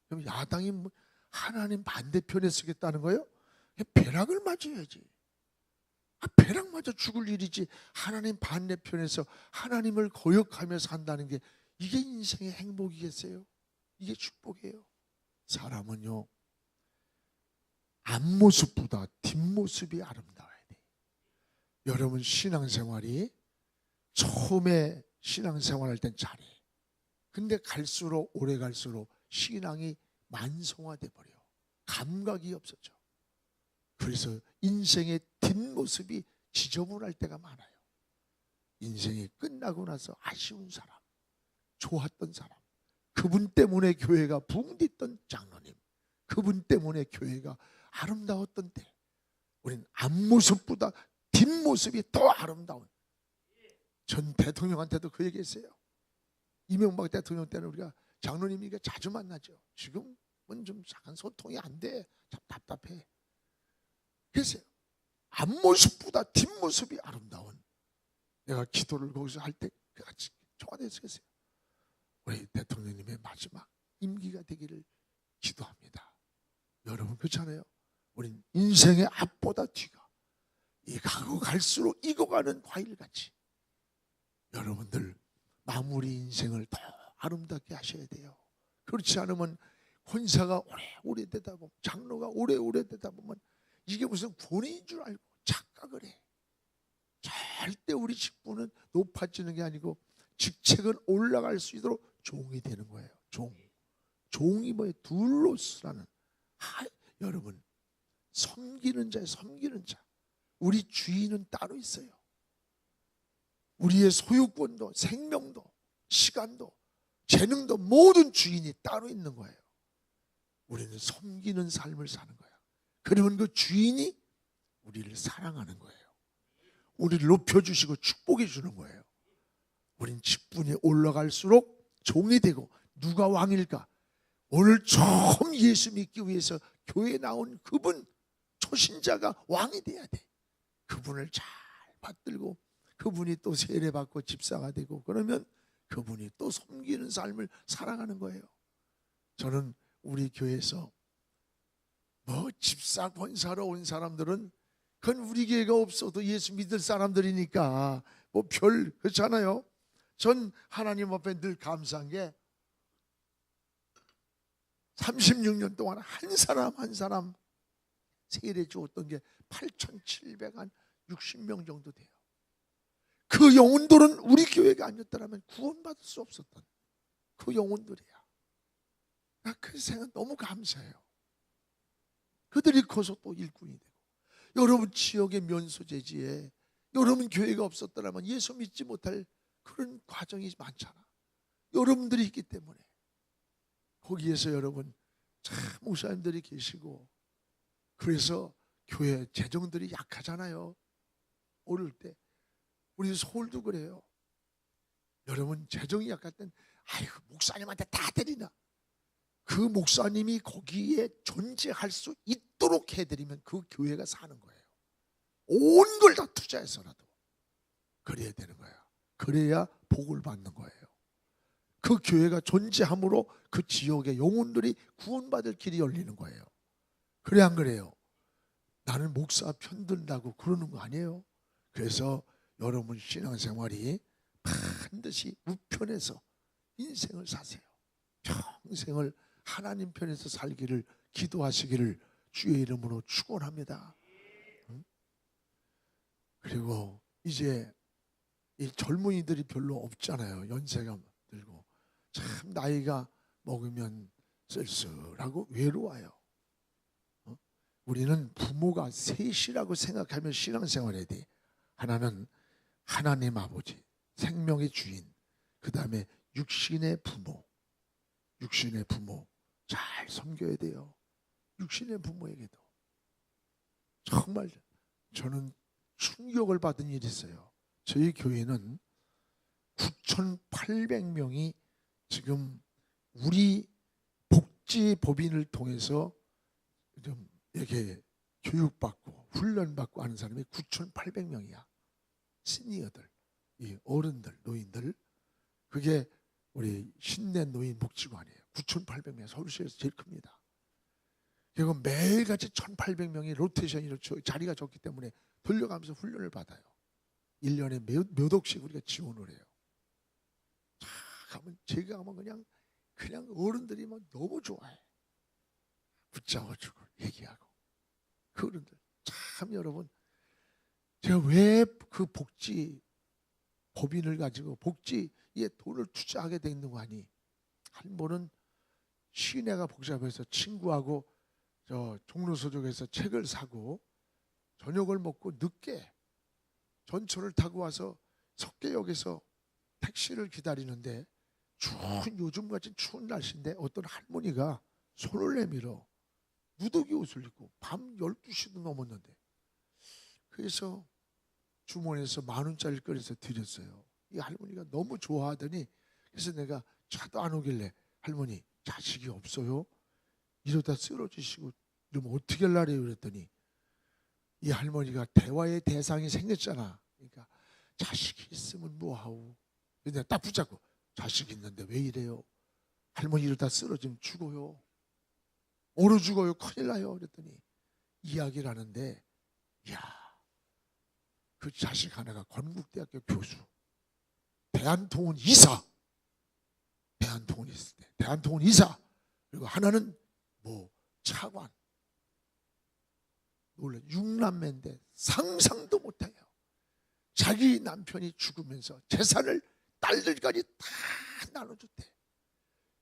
그럼 야당이 뭐 하나님 반대편에 서겠다는 거예요? 벼락을 맞아야지. 벼락 맞아 죽을 일이지. 하나님 반대편에서 하나님을 거역하며 산다는 게 이게 인생의 행복이겠어요? 이게 축복이에요. 사람은요, 앞모습보다 뒷모습이 아름다워야 돼. 여러분, 신앙생활이 처음에 신앙생활할 땐 잘해. 근데 갈수록, 오래 갈수록 신앙이 만성화돼 버려. 감각이 없어져. 그래서 인생의 뒷모습이 지저분할 때가 많아요. 인생이 끝나고 나서 아쉬운 사람, 좋았던 사람, 그분 때문에 교회가 붕괴했던 장로님, 그분 때문에 교회가 아름다웠던 때, 우린 앞모습보다 뒷모습이 더 아름다운. 전 대통령한테도 그 얘기했어요. 이명박 대통령 때는 우리가 장로님이니까 자주 만나죠. 지금은 좀 약간 소통이 안 돼. 참 답답해. 그래서 앞모습보다 뒷모습이 아름다운, 내가 기도를 거기서 할 때 같이 청와대에서 했어요. 우리 대통령님의 마지막 임기가 되기를 기도합니다. 여러분, 그렇잖아요. 우린 인생의 앞보다 뒤가 가고 갈수록 익어가는 과일같이 여러분들 마무리 인생을 더 아름답게 하셔야 돼요. 그렇지 않으면 권사가 오래되다 보면, 장로가 오래되다 보면 이게 무슨 권위인 줄 알고 착각을 해. 절대 우리 직분은 높아지는 게 아니고 직책은 올라갈 수 있도록 종이 되는 거예요. 종이 뭐예요? 둘로스라는. 여러분, 섬기는 자예요. 섬기는 자. 우리 주인은 따로 있어요. 우리의 소유권도, 생명도, 시간도, 재능도 모든 주인이 따로 있는 거예요. 우리는 섬기는 삶을 사는 거예요. 그러면 그 주인이 우리를 사랑하는 거예요. 우리를 높여주시고 축복해 주는 거예요. 우린 직분이 올라갈수록 종이 되고, 누가 왕일까? 오늘 처음 예수 믿기 위해서 교회에 나온 그분, 초신자가 왕이 돼야 돼. 그분을 잘 받들고 그분이 또 세례받고 집사가 되고, 그러면 그분이 또 섬기는 삶을 살아가는 거예요. 저는 우리 교회에서 뭐 집사 권사로 온 사람들은 그건 우리 교회가 없어도 예수 믿을 사람들이니까 뭐 별 그렇잖아요. 전 하나님 앞에 늘 감사한 게 36년 동안 한 사람 한 사람 세례 주었던 게 8,760명 정도 돼요. 그 영혼들은 우리 교회가 아니었더라면 구원받을 수 없었던 그 영혼들이야. 그 생각 너무 감사해요. 그들이 커서 또 일꾼이 되고, 여러분 지역의 면소재지에 여러분 교회가 없었더라면 예수 믿지 못할 그런 과정이 많잖아. 여러분들이 있기 때문에 거기에서 여러분 참 목사님들이 계시고, 그래서 교회 재정들이 약하잖아요. 어릴 때 우리 서울도 그래요. 여러분 재정이 약할 땐 아이고 목사님한테 다 드리나, 그 목사님이 거기에 존재할 수 있도록 해드리면 그 교회가 사는 거예요. 온 걸 다 투자해서라도 그래야 되는 거야. 그래야 복을 받는 거예요. 그 교회가 존재함으로 그 지역의 영혼들이 구원받을 길이 열리는 거예요. 그래 안 그래요? 나는 목사 편든다고 그러는 거 아니에요. 그래서 여러분 신앙생활이 반드시 우편에서 인생을 사세요. 평생을 하나님 편에서 살기를 기도하시기를 주의 이름으로 축원합니다. 그리고 이제 이 젊은이들이 별로 없잖아요. 연세가 들고 참 나이가 먹으면 쓸쓸하고 외로워요. 우리는 부모가 셋이라고 생각하면 신앙생활해야 돼. 하나는 하나님 아버지, 생명의 주인, 그 다음에 육신의 부모 잘 섬겨야 돼요. 육신의 부모에게도. 정말 저는 충격을 받은 일이 있어요. 저희 교회는 9,800명이 지금 우리 복지법인을 통해서 좀 이렇게 교육받고 훈련받고 하는 사람이 9,800명이야. 시니어들, 이 어른들, 노인들. 그게 우리 신내 노인 복지관이에요. 9,800명, 서울시에서 제일 큽니다. 그리고 매일같이 1,800명이 로테이션이 자리가 적기 때문에 돌려가면서 훈련을 받아요. 1년에 몇 억씩 우리가 지원을 해요. 가면 제가 가면 그냥 어른들이 막 너무 좋아해. 붙잡아주고 얘기하고. 그 어른들 참 여러분, 제가 왜 그 복지 법인을 가지고 복지에 돈을 투자하게 돼 있는 거 아니? 한 번은 시내가 복잡해서 친구하고 저 종로서적에서 책을 사고 저녁을 먹고 늦게 전철을 타고 와서 석계역에서 택시를 기다리는데 요즘같이 추운 날씨인데 어떤 할머니가 손을 내밀어 누더기 옷을 입고 밤 12시도 넘었는데, 그래서 주머니에서 10,000원짜리를 꺼내서 드렸어요. 이 할머니가 너무 좋아하더니, 그래서 내가 차도 안 오길래 할머니 자식이 없어요? 이러다 쓰러지시고 이러면 어떻게 하려고 그랬더니 이 할머니가 대화의 대상이 생겼잖아. 그러니까 자식이 있으면 뭐하오. 근데 딱 붙잡고 자식 있는데 왜 이래요? 할머니 이러다 쓰러지면 죽어요. 얼어 죽어요. 큰일 나요. 그랬더니 이야기를 하는데, 이야, 그 자식 하나가 건국대학교 교수, 대한통운 이사, 대한통운 있을 때 대한통운 이사, 그리고 하나는 뭐 차관. 원래 6남매인데 상상도 못해요. 자기 남편이 죽으면서 재산을 딸들까지 다 나눠줬대.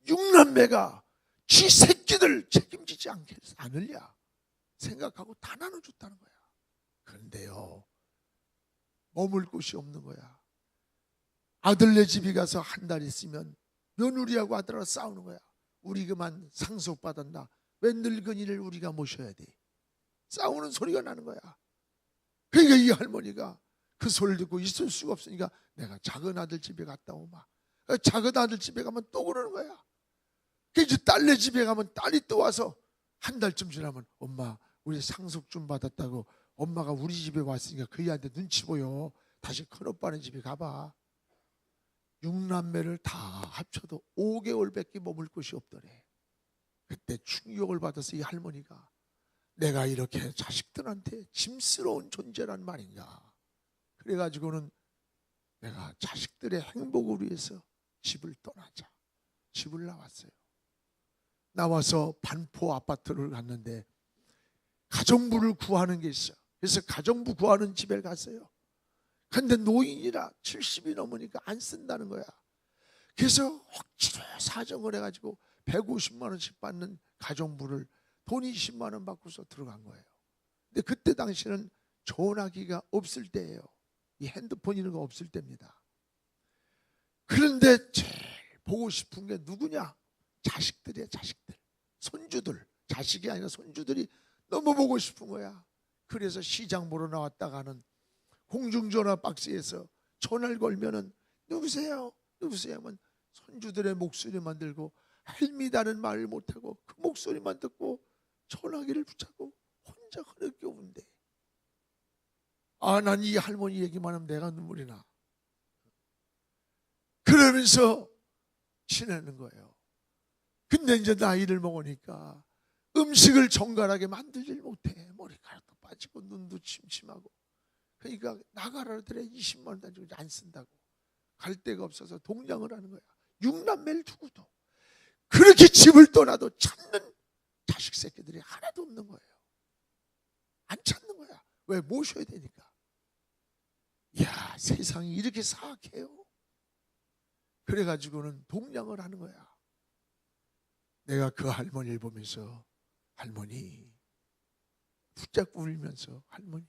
6남매가 지 새끼들 책임지지 않으랴 생각하고 다 나눠줬다는 거야. 그런데요, 머물 곳이 없는 거야. 아들네 집에 가서 한 달 있으면 며느리하고 아들하고 싸우는 거야. 우리 그만 상속받았나? 왜 늙은이를 우리가 모셔야 돼? 싸우는 소리가 나는 거야. 그러니까 이 할머니가 그 소리를 듣고 있을 수가 없으니까 내가 작은 아들 집에 갔다 오마. 작은 아들 집에 가면 또 그러는 거야. 그래서 딸네 집에 가면 딸이 또 와서 한 달쯤 지나면 엄마 우리 상속 좀 받았다고 엄마가 우리 집에 왔으니까 그 애한테 눈치 보여. 다시 큰오빠네 집에 가봐. 6남매를 다 합쳐도 5개월밖에 머물 곳이 없더래. 그때 충격을 받아서 이 할머니가 내가 이렇게 자식들한테 짐스러운 존재란 말인가. 그래가지고는 내가 자식들의 행복을 위해서 집을 떠나자. 집을 나왔어요. 나와서 반포 아파트를 갔는데 가정부를 구하는 게 있어요. 그래서 가정부 구하는 집에 갔어요. 근데 노인이라 70이 넘으니까 안 쓴다는 거야. 그래서 억지로 사정을 해가지고 150만 원씩 받는 가정부를 돈 20만 원 받고서 들어간 거예요. 근데 그때 당시는 전화기가 없을 때예요. 이 핸드폰 이런 거 없을 때입니다. 그런데 제일 보고 싶은 게 누구냐? 자식들이야, 자식들. 손주들. 자식이 아니라 손주들이 너무 보고 싶은 거야. 그래서 시장 보러 나왔다가는 공중전화 박스에서 전화를 걸면은 누구세요? 누구세요? 하면 손주들의 목소리만 들고 할미다는 말을 못하고 그 목소리만 듣고 전화기를 붙잡고 혼자 흐르게 운대. 아, 난 이 할머니 얘기만 하면 내가 눈물이 나. 그러면서 지내는 거예요. 근데 이제 나이를 먹으니까 음식을 정갈하게 만들질 못해. 머리카락도 빠지고 눈도 침침하고. 그러니까 나가라 그래 20만 원 가지고 안 쓴다고. 갈 데가 없어서 동냥을 하는 거야. 6남매를 두고도. 그렇게 집을 떠나도 찾는 자식 새끼들이 하나도 없는 거예요. 안 찾는 거야. 왜? 모셔야 되니까. 이야, 세상이 이렇게 사악해요. 그래가지고는 동냥을 하는 거야. 내가 그 할머니를 보면서 할머니 붙잡고 울면서 할머니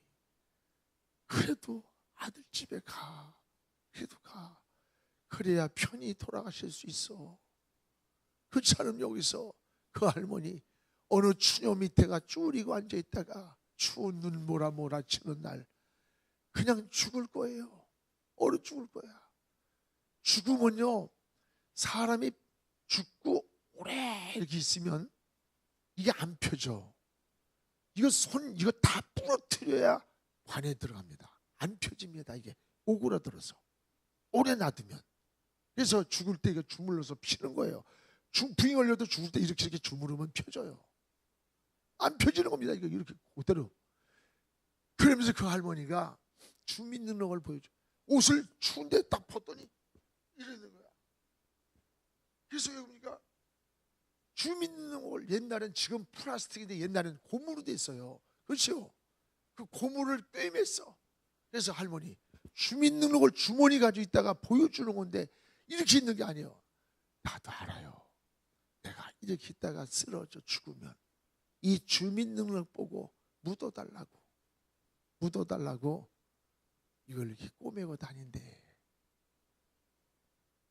그래도 아들 집에 가. 그래도 가. 그래야 편히 돌아가실 수 있어. 그처럼 여기서 그 할머니 어느 추녀 밑에가 쭈그리고 앉아있다가 추운 눈 몰아치는 날 그냥 죽을 거예요. 얼어 죽을 거야. 죽으면요 사람이 죽고 오래 이렇게 있으면 이게 안 펴져. 이거 다 부러뜨려야 관에 들어갑니다. 안 펴집니다. 이게 오그라들어서 오래 놔두면. 그래서 죽을 때 이거 주물러서 피는 거예요. 부잉 걸려도 죽을 때 이렇게 주무르면 펴져요. 안 펴지는 겁니다. 이거 이렇게 그대로. 그러면서 그 할머니가 주민등록을 보여줘. 옷을 추운데 딱 벗더니 이러는 거야. 그래서 여러분이가 주민등록을 옛날엔 지금 플라스틱인데 옛날엔 고무로 돼 있어요. 그렇죠? 그 고무를 꿰맸어. 그래서 할머니 주민등록을 주머니 가지고 있다가 보여주는 건데 이렇게 있는 게 아니에요. 나도 알아요. 내가 이렇게 있다가 쓰러져 죽으면 이 주민등록 보고 묻어달라고 이걸 이렇게 꼬매고 다닌대.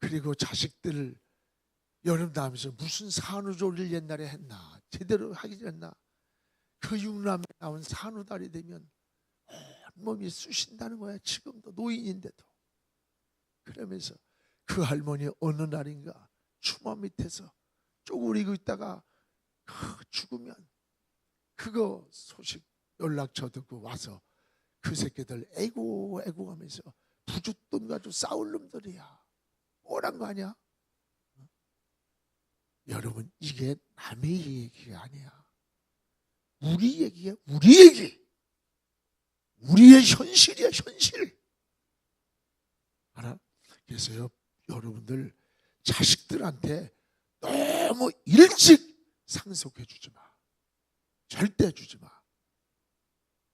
그리고 자식들 여름 다하면서 무슨 산후조리를 옛날에 했나 제대로 하기 했나. 그 육남에 나온 산후달이 되면 온몸이 쑤신다는 거야. 지금도 노인인데도. 그러면서 그 할머니 어느 날인가 추모 밑에서 쪼그리고 있다가 죽으면 그거 소식 연락처 듣고 와서 그 새끼들 애고 하면서 부잣돈 가지고 싸울 놈들이야. 뭐란 거 아니야? 여러분 이게 남의 얘기가 아니야. 우리 얘기야. 우리 얘기. 우리의 현실이야. 현실. 알아? 그래서 여러분들 자식들한테 너무 일찍 상속해 주지 마. 절대 주지 마.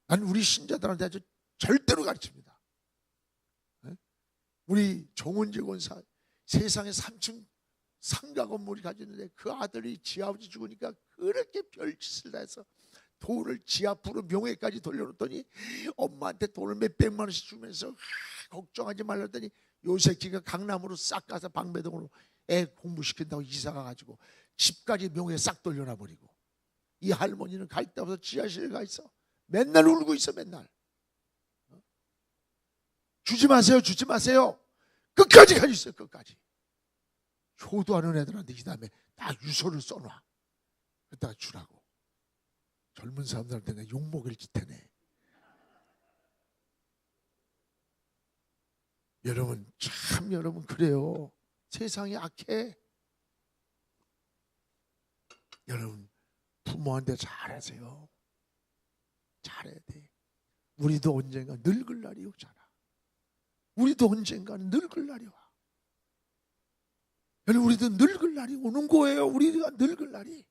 난 우리 신자들한테 아주 절대로 가르칩니다. 우리 정은지 권사 세상에 3층 상가 건물이 가지는데 그 아들이 지아버지 죽으니까 그렇게 별짓을 다 해서 돈을 지 앞으로 명예까지 돌려놓더니 엄마한테 돈을 몇백만 원씩 주면서 걱정하지 말랬더니 요 새끼가 강남으로 싹 가서 방배동으로 애 공부시킨다고 이사 가가지고 집까지 명예 싹 돌려놔 버리고 이 할머니는 갈 데 없어서 지하실에 가 있어. 맨날 울고 있어. 맨날 주지 마세요. 주지 마세요. 끝까지 가지고 있어요. 끝까지. 효도하는 애들한테 이 다음에 다 유서를 써놔. 그러다가 주라고. 젊은 사람들한테 내 욕먹을 짓해네. 여러분 참 여러분 그래요. 세상이 악해. 여러분 부모한테 잘하세요. 잘해야 돼. 우리도 언젠가 늙을 날이 오잖아. 우리도 언젠가는 늙을 날이 와. 여러분 우리도 늙을 날이 오는 거예요. 우리가 늙을 날이.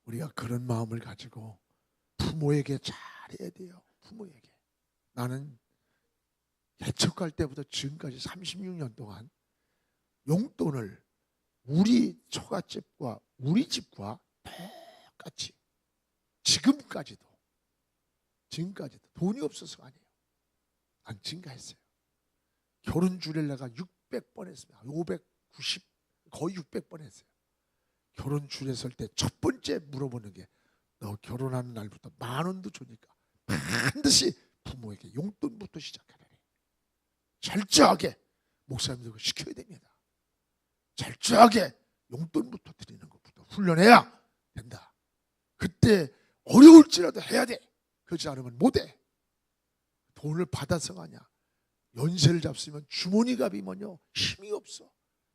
우리가 그런 마음을 가지고 부모에게 잘해야 돼요. 부모에게. 나는 개척할 때부터 지금까지 36년 동안 용돈을 우리 처갓집과 우리 집과 똑같이 지금까지도 돈이 없어서가 아니에요. 안 증가했어요. 결혼 주례를 내가 600번 했습니다. 590 거의 600번 했어요. 결혼 주례 설 때 첫 번째 물어보는 게 너 결혼하는 날부터 10,000원도 주니까 반드시 부모에게 용돈부터 시작하라. 철저하게 목사님들 시켜야 됩니다. 철저하게 용돈부터 드리는 것부터 훈련해야 된다. 그때 어려울지라도 해야 돼. 그렇지 않으면 못해. 돈을 받아서가 아니야. 연세를 잡수면 주머니가 비면요 힘이 없어.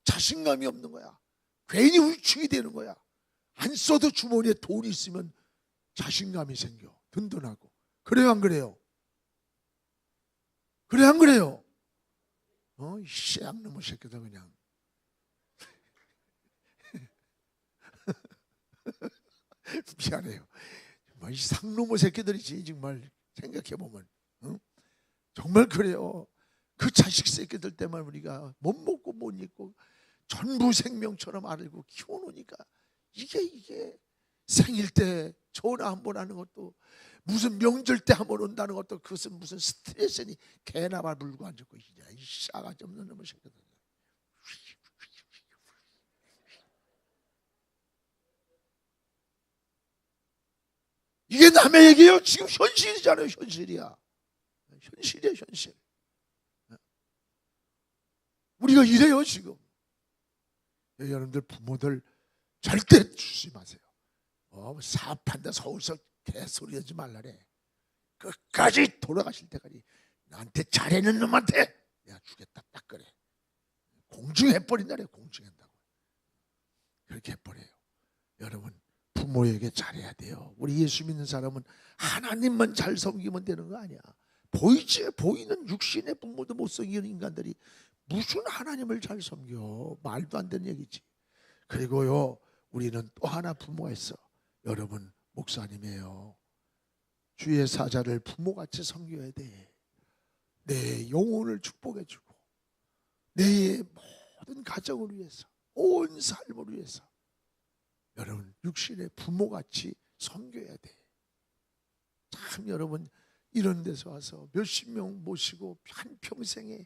자신감이 없는 거야. 괜히 울충이 되는 거야. 안 써도 주머니에 돈이 있으면 자신감이 생겨. 든든하고. 그래요 안 그래요? 그래 안 그래요? 이 씨앗놈의 새끼들 그냥. 미안해요. 정말 이 상놈의 새끼들이지. 정말 생각해보면 정말 그래요. 그 자식 새끼들 때문에 우리가 못 먹고 못 입고 전부 생명처럼 알고 키워놓으니까 이게 생일 때 전화 한 번 하는 것도 무슨 명절 때 한 번 온다는 것도 그것은 무슨 스트레스니 개나 발 물고 앉았고 이 싸가지 없는 놈의 새끼들. 이게 남의 얘기예요. 지금 현실이잖아요. 현실이야. 현실이야 현실. 우리가 이래요 지금. 여러분들 부모들 절대 주지 마세요. 사업한다 서울서 개소리 하지 말라래. 끝까지 돌아가실 때까지 나한테 잘해는 놈한테 내가 주겠다 딱 그래. 공증해버린다래. 공증한다고. 그렇게 해버려요. 여러분 부모에게 잘해야 돼요. 우리 예수 믿는 사람은 하나님만 잘 섬기면 되는 거 아니야. 보이는 육신의 부모도 못 섬기는 인간들이 무슨 하나님을 잘 섬겨. 말도 안 되는 얘기지. 그리고요 우리는 또 하나 부모가 있어. 여러분 목사님이에요. 주의 사자를 부모같이 섬겨야 돼. 내 영혼을 축복해주고 내 모든 가정을 위해서 온 삶을 위해서 여러분 육신의 부모같이 섬겨야 돼. 참 여러분 이런 데서 와서 몇십 명 모시고 한평생에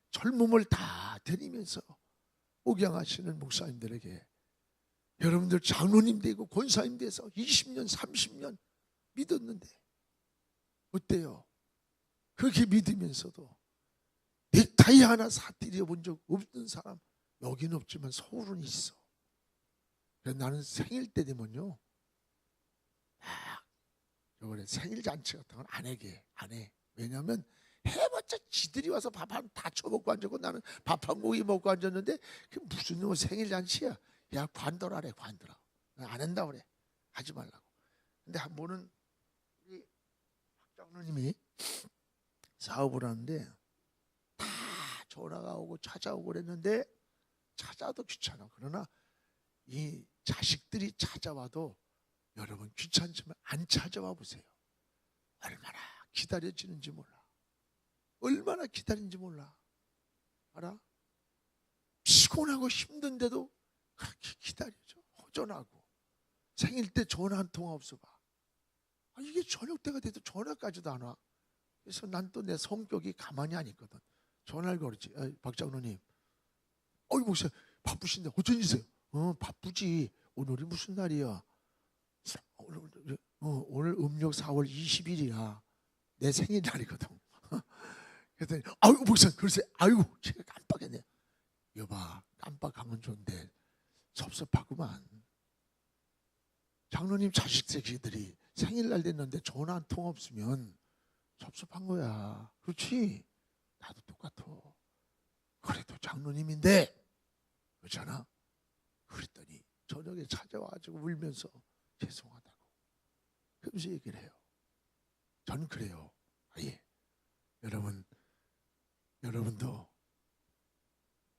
젊음을 다 드리면서 목양하시는 목사님들에게 여러분들 장로님 되고 권사님 돼서 20년 30년 믿었는데 어때요? 그렇게 믿으면서도 넥타이 하나 사들여 본 적 없는 사람 여기는 없지만 서울은 있어. 그래서 나는 생일 때 되면요 요번에 생일 잔치 같은 건 안 해. 왜냐하면 해봤자 지들이 와서 밥 한 다 쳐먹고 앉았고 나는 밥 한 공기 먹고 앉았는데 그게 무슨 놈의 생일 잔치야. 야 관둬라래. 관둬라. 안 한다 그래. 하지 말라고. 근데 한 번은 우리 박 장로님이 사업을 하는데 다 전화가 오고 찾아오고 그랬는데 찾아도 귀찮아. 그러나 이 자식들이 찾아와도 여러분 귀찮지만 안 찾아와 보세요. 얼마나 기다려지는지 몰라. 얼마나 기다리는지 몰라. 알아? 피곤하고 힘든데도 그렇게 기다려줘. 허전하고. 생일 때 전화 한 통화 없어 봐. 이게 저녁 때가 돼도 전화까지도 안 와. 그래서 난 또 내 성격이 가만히 안 있거든. 전화를 걸었지. 박 장로님. 목사 바쁘신데 어쩐 일이세요? 바쁘지. 오늘이 무슨 날이야? 오늘 음력 4월 20일이야. 내 생일날이거든. 그랬더니 아이고 목사 그러세요. 아이고 제가 깜빡했네. 여봐 깜빡하면 좋은데 섭섭하구만. 장로님 자식 새끼들이 생일날 됐는데 전화 한 통 없으면 섭섭한 거야. 그렇지? 나도 똑같아. 그래도 장로님인데 그렇잖아. 그랬더니 저녁에 찾아와가지고 울면서 죄송하다고 그러면서 얘기를 해요. 저는 그래요. 여러분도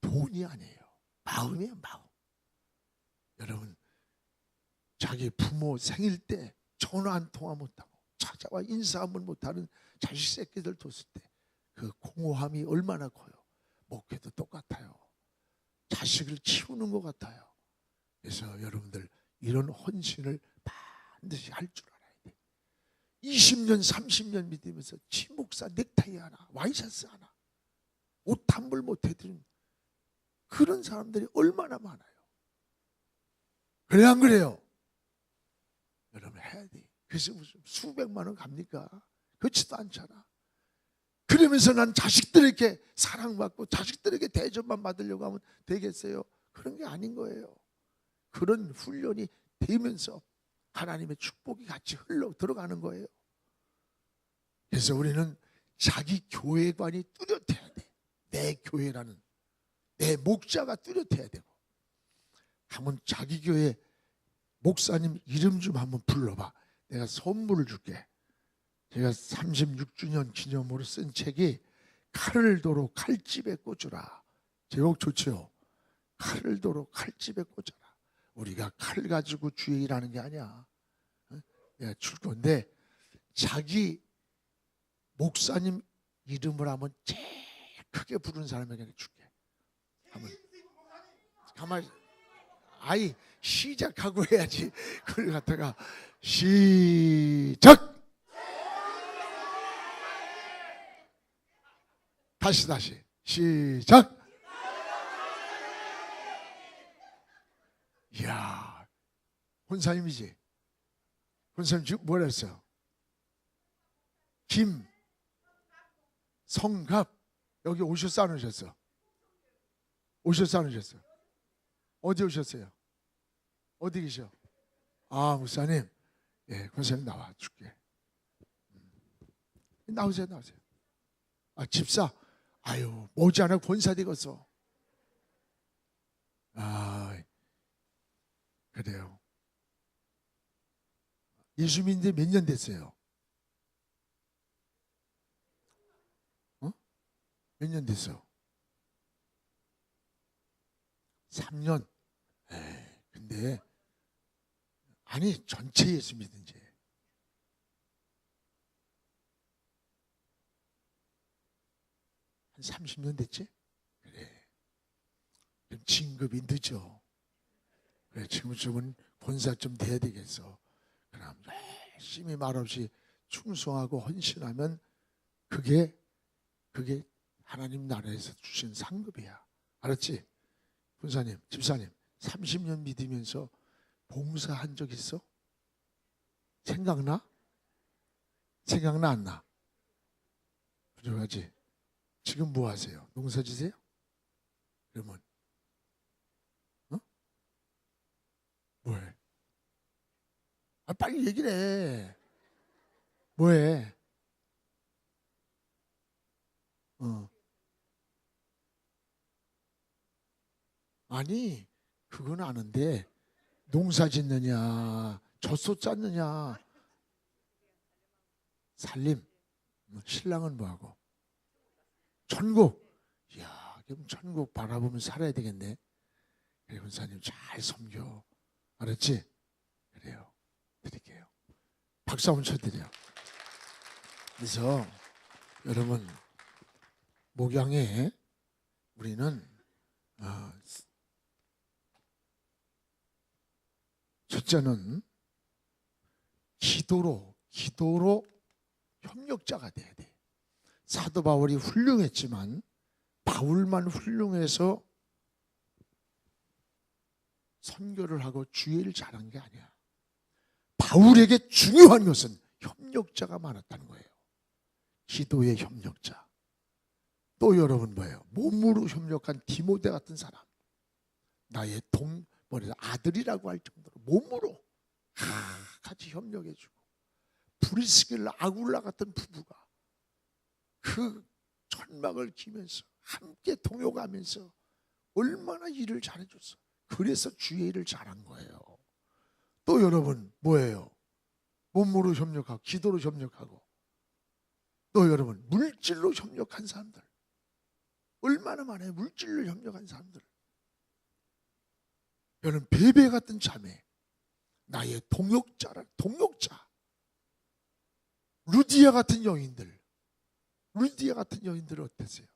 돈이 아니에요. 마음이에요. 마음. 여러분 자기 부모 생일 때 전화 한 통화 못하고 찾아와 인사 한번 못하는 자식 새끼들 뒀을 때 그 공허함이 얼마나 커요. 목회도 똑같아요. 자식을 키우는 것 같아요. 그래서 여러분들 이런 헌신을 반드시 할 줄 알아야 돼. 20년 30년 믿으면서 친목사 넥타이 하나, 와이셔츠 하나, 옷 환불 못 해드린 그런 사람들이 얼마나 많아요. 그래 안 그래요? 여러분 해야 돼. 그래서 무슨 수백만 원 갑니까? 그렇지도 않잖아. 그러면서 난 자식들에게 사랑받고 자식들에게 대접만 받으려고 하면 되겠어요? 그런 게 아닌 거예요. 그런 훈련이 되면서 하나님의 축복이 같이 흘러 들어가는 거예요. 그래서 우리는 자기 교회관이 뚜렷해야 돼. 내 교회라는 내 목자가 뚜렷해야 되고. 한번 자기 교회 목사님 이름 좀 한번 불러봐. 내가 선물을 줄게. 제가 36주년 기념으로 쓴 책이 칼을 도로 칼집에 꽂으라. 제목 좋죠? 칼을 도로 칼집에 꽂아라. 우리가 칼 가지고 주의 일하는 게 아니야. 내가 줄 건데 자기 목사님 이름을 한번 제일 크게 부르는 사람에게 줄게. 한번 가만히 아이 시작하고 해야지. 그걸 갖다가 시작. 다시 시작. 이야, 권사님이지. 권사님 지금 뭐라 했어요? 김 성갑. 여기 오셨어 안 오셨어? 오셨어 안 오셨어? 어디 오셨어요? 어디 계셔? 아, 목사님. 예, 권사님 나와 줄게. 나오세요. 아, 집사. 아유, 머지않아 권사 되겠어. 아, 그래요. 예수 믿은 지 몇 년 됐어요? 몇 년 됐어? 3년. 에이, 근데 아니 전체 예수 믿은 지 한 30년 됐지? 그래. 그럼 진급이 늦어. 그래, 지금쯤은 권사 좀 돼야 되겠어. 그럼 열심히 말없이 충성하고 헌신하면 그게 하나님 나라에서 주신 상급이야. 알았지? 권사님, 집사님 30년 믿으면서 봉사한 적 있어? 생각나? 생각나 안 나? 부족하지? 지금 뭐 하세요? 농사 지세요? 그러면 뭐해? 아, 빨리 얘기를 해. 뭐해? 아니, 그건 아는데 농사 짓느냐, 젖소 짰느냐, 살림. 신랑은 뭐하고? 천국. 이야, 그럼 천국 바라보면서 살아야 되겠네. 그래, 권사님 잘 섬겨. 알았지? 그래요. 드릴게요. 박수 한번 쳐드려요. 그래서 여러분 목양에 우리는 첫째는 기도로 협력자가 돼야 돼. 사도 바울이 훌륭했지만 바울만 훌륭해서 선교를 하고 주의를 잘한 게 아니야. 바울에게 중요한 것은 협력자가 많았다는 거예요. 기도의 협력자. 또 여러분 뭐예요? 몸으로 협력한 디모데 같은 사람. 나의 아들이라고 할 정도로 몸으로 같이 협력해주고, 브리스길라 아굴라 같은 부부가 그 천막을 기면서 함께 동요가면서 얼마나 일을 잘해줬어. 그래서 주의 일을 잘한 거예요. 또 여러분 뭐예요? 몸으로 협력하고 기도로 협력하고, 또 여러분 물질로 협력한 사람들 얼마나 많아요. 물질로 협력한 사람들. 여러분 베베 같은 자매, 나의 동역자. 루디아 같은 여인들은 어땠어요?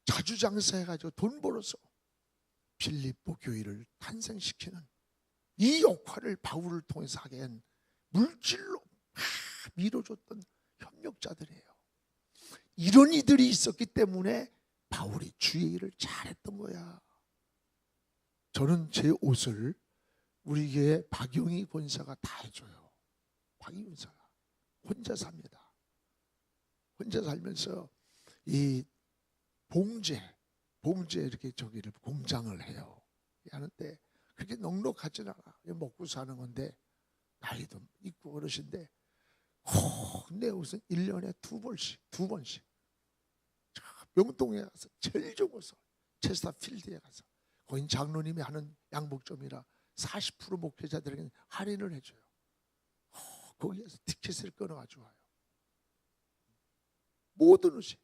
자주장사해가지고 돈 벌어서 빌립보 교회를 탄생시키는 이 역할을 바울을 통해서 하게 한 물질로 밀어줬던 협력자들이에요. 이런 이들이 있었기 때문에 바울이 주의 일을 잘했던 거야. 저는 제 옷을 우리 교회 박용희 권사가 다 해줘요. 박용희 권사가 혼자 삽니다. 혼자 살면서 이 봉제 이렇게 저기를 공장을 해요. 하는데 그렇게 넉넉하진 않아. 먹고 사는 건데 나이도 있고 어르신데 내 옷은 1년에 두 번씩 명동에 가서 제일 좋은 곳을 체스터필드에 가서 거긴 장로님이 하는 양복점이라 40% 목회자들에게 할인을 해줘요. 거기에서 티켓을 끊어가지고 와요. 모든 옷이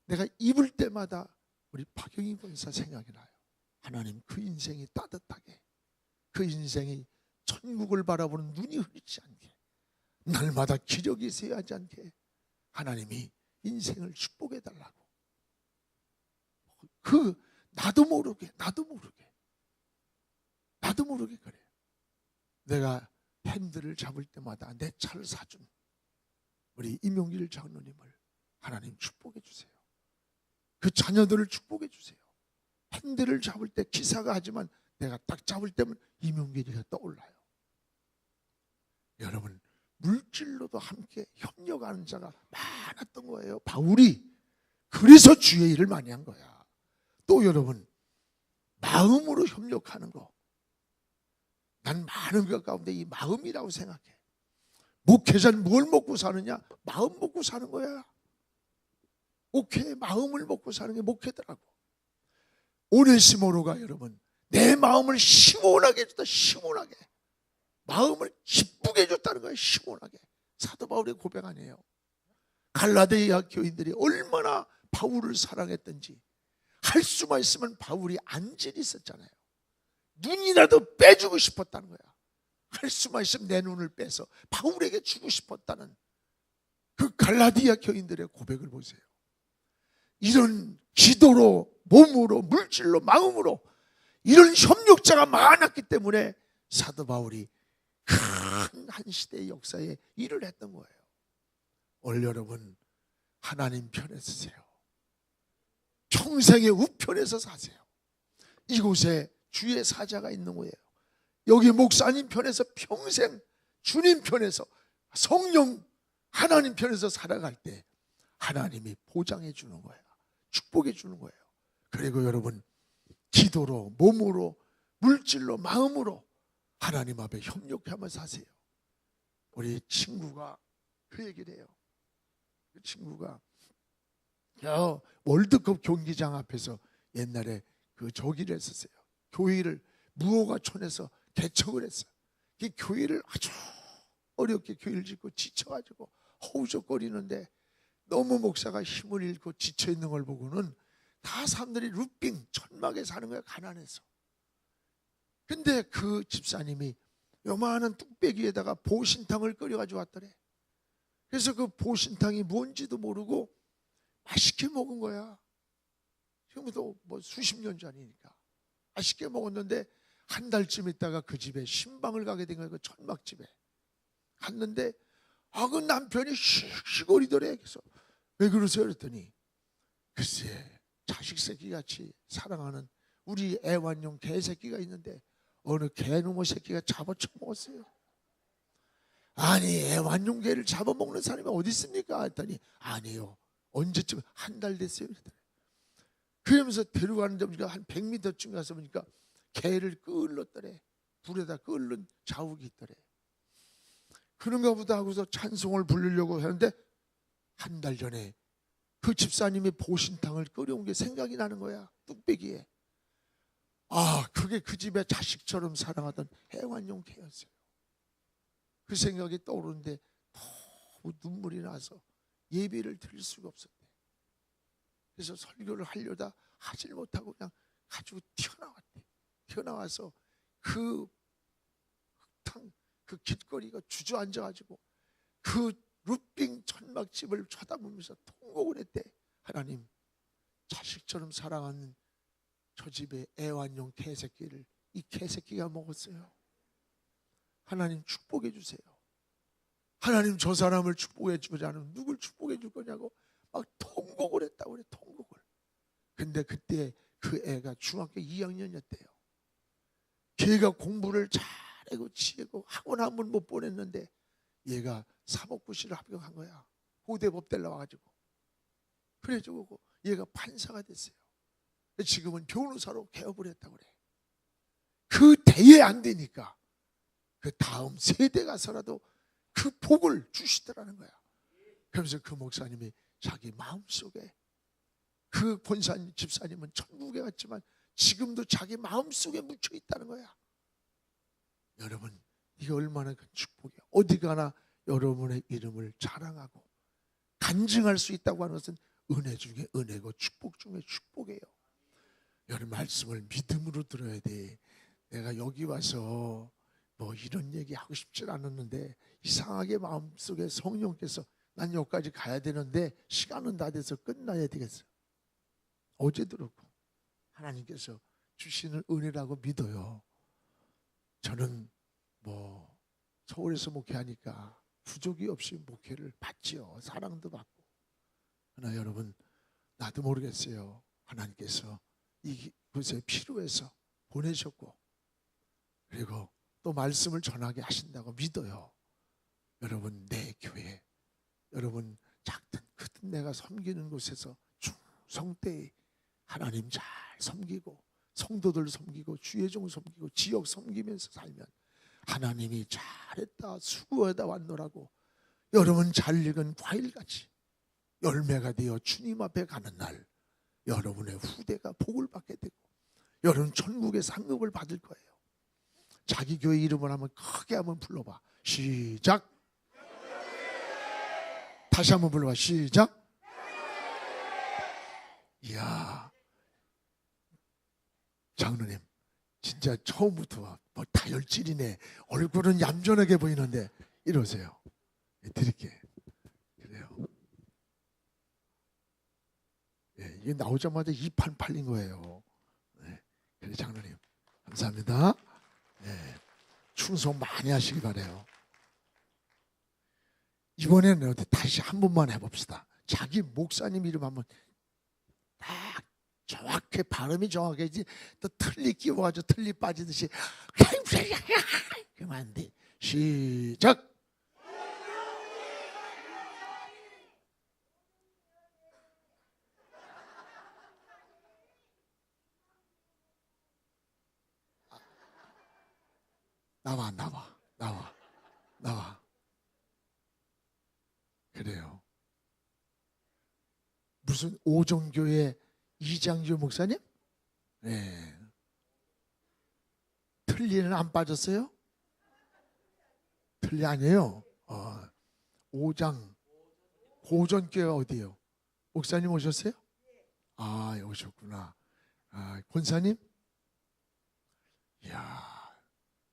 내가 입을 때마다 우리 박영희 권사 생각이 나요. 하나님 그 인생이 따뜻하게, 그 인생이 천국을 바라보는 눈이 흐리지 않게, 날마다 기적이 있어야지 않게 하나님이 인생을 축복해 달라고. 나도 모르게 그래요. 내가 핸들을 잡을 때마다 내 차를 사준 우리 임용길 장로님을 하나님 축복해 주세요. 그 자녀들을 축복해 주세요. 핸들을 잡을 때 기사가 하지만 내가 딱 잡을 때면 임용길이가 떠올라요. 여러분, 물질로도 함께 협력하는 자가 많았던 거예요. 바울이 그래서 주의 일을 많이 한 거야. 또 여러분, 마음으로 협력하는 거. 난 많은 것 가운데 이 마음이라고 생각해. 목회자는 뭘 먹고 사느냐? 마음 먹고 사는 거야. 목회, 마음을 먹고 사는 게 목회더라고. 오네시모로가 여러분, 내 마음을 시원하게 해줬다. 시원하게. 마음을 기쁘게 해줬다는 거예요. 시원하게. 사도 바울의 고백 아니에요. 갈라디아 교인들이 얼마나 바울을 사랑했던지. 할 수만 있으면 바울이 안질이 있었잖아요. 눈이라도 빼주고 싶었다는 거야. 할 수만 있으면 내 눈을 빼서 바울에게 주고 싶었다는 그 갈라디아 교인들의 고백을 보세요. 이런 기도로, 몸으로, 물질로, 마음으로 이런 협력자가 많았기 때문에 사도 바울이 큰 한 시대의 역사에 일을 했던 거예요. 오늘 여러분, 하나님 편에 서세요. 평생의 우편에서 사세요. 이곳에 주의 사자가 있는 거예요. 여기 목사님 편에서 평생 주님 편에서, 성령 하나님 편에서 살아갈 때 하나님이 보장해 주는 거예요. 축복해 주는 거예요. 그리고 여러분, 기도로, 몸으로, 물질로, 마음으로 하나님 앞에 협력하면서 사세요. 우리 친구가 그 얘기를 해요. 그 친구가 월드컵 경기장 앞에서 옛날에 그 저기를 했었어요. 교회를 무허가촌에서 개척을 했어요. 그 교회를 아주 어렵게 교회를 짓고 지쳐가지고 허우적거리는데 너무 목사가 힘을 잃고 지쳐있는 걸 보고는 다 사람들이 루빙 천막에 사는 거야. 가난해서. 근데 그 집사님이 요만한 뚝배기에다가 보신탕을 끓여가지고 왔더래. 그래서 그 보신탕이 뭔지도 모르고 맛있게 먹은 거야. 지금부터 뭐 수십 년 전이니까 맛있게 먹었는데 한 달쯤 있다가 그 집에 신방을 가게 된 거야. 그 천막집에 갔는데 그 남편이 시골이더래. 그래서 왜 그러세요? 그랬더니 글쎄, 자식 새끼같이 사랑하는 우리 애완용 개새끼가 있는데 어느 개놈의 새끼가 잡아쳐 먹었어요. 아니, 애완용 개를 잡아먹는 사람이 어디 있습니까? 했더니 아니요, 언제쯤 한 달 됐어요. 그러면서 데려가는데 보니까 한 100m쯤 가서 보니까 개를 끌렀더래. 불에다 끌는 자욱이 있더래. 그런가 보다 하고서 찬송을 부르려고 하는데 한 달 전에 그 집사님이 보신탕을 끓여온 게 생각이 나는 거야. 뚝배기에. 그게 그 집의 자식처럼 사랑하던 애완용 개였어요. 그 생각이 떠오르는데 너무 눈물이 나서 예배를 드릴 수가 없었대. 그래서 설교를 하려다 하질 못하고 그냥 가지고 튀어나왔대. 튀어나와서 그 길거리가 주저앉아가지고 그 루빙 천막집을 쳐다보면서 통곡을 했대. 하나님, 자식처럼 사랑하는 저 집의 애완용 개새끼를 이 개새끼가 먹었어요. 하나님 축복해 주세요. 하나님, 저 사람을 축복해 주지 않으면 누굴 축복해 줄 거냐고 막 통곡을 했다고 그래. 통곡을. 근데 그때 그 애가 중학교 2학년이었대요. 걔가 공부를 잘하고 치고 학원 한 번 못 보냈는데 얘가 사법고시를 합격한 거야. 고대법대 나와가지고. 그래가지고 얘가 판사가 됐어요. 지금은 변호사로 개업을 했다고 그래. 그 대에 안 되니까 그 다음 세대 가서라도 그 복을 주시더라는 거야. 그러면서 그 목사님이 자기 마음속에, 그 권사님 집사님은 천국에 갔지만 지금도 자기 마음속에 묻혀 있다는 거야. 여러분, 이게 얼마나 큰 축복이야. 어디 가나 여러분의 이름을 자랑하고 간증할 수 있다고 하는 것은 은혜 중에 은혜고 축복 중에 축복이에요. 여러분, 말씀을 믿음으로 들어야 돼. 내가 여기 와서 뭐 이런 얘기 하고 싶지 않았는데 이상하게 마음속에 성령께서 난 여기까지 가야 되는데 시간은 다 돼서 끝나야 되겠어. 어제도 그렇고 하나님께서 주시는 은혜라고 믿어요. 저는 뭐 서울에서 목회하니까 부족이 없이 목회를 받지요. 사랑도 받고. 그러나 여러분, 나도 모르겠어요. 하나님께서 이곳에 필요해서 보내셨고, 그리고 또 말씀을 전하게 하신다고 믿어요. 여러분, 내 교회, 여러분 작든 크든 내가 섬기는 곳에서 충성되이 하나님 잘 섬기고 성도들 섬기고 주의 종 섬기고 지역 섬기면서 살면 하나님이 잘했다 수고하다 왔노라고 여러분 잘 익은 과일같이 열매가 되어 주님 앞에 가는 날 여러분의 후대가 복을 받게 되고 여러분 천국의 상급을 받을 거예요. 자기 교회 이름을 한번 크게 한번 불러봐. 시작. 다시 한번 불러봐. 시작. 이야, 장로님 진짜 처음부터 뭐 다혈질이네. 얼굴은 얌전하게 보이는데 이러세요. 드릴게. 그래요. 예, 이게 나오자마자 2판 팔린 거예요. 네, 그래 장로님 감사합니다. 예, 충성 많이 하시기 바래요. 이번에는 다시 한 번만 해봅시다. 자기 목사님 이름 한번 딱 정확히 발음이 정확해지 또 틀리 끼워가지고 틀리 빠지듯이 그러면 안 돼. 시작. 나와. 그래요. 무슨 오종교회 이장주 목사님? 네. 틀리는 안 빠졌어요? 틀리 아니에요. 오장 고전교회 어디요? 목사님 오셨어요? 아, 오셨구나. 아, 권사님? 이야,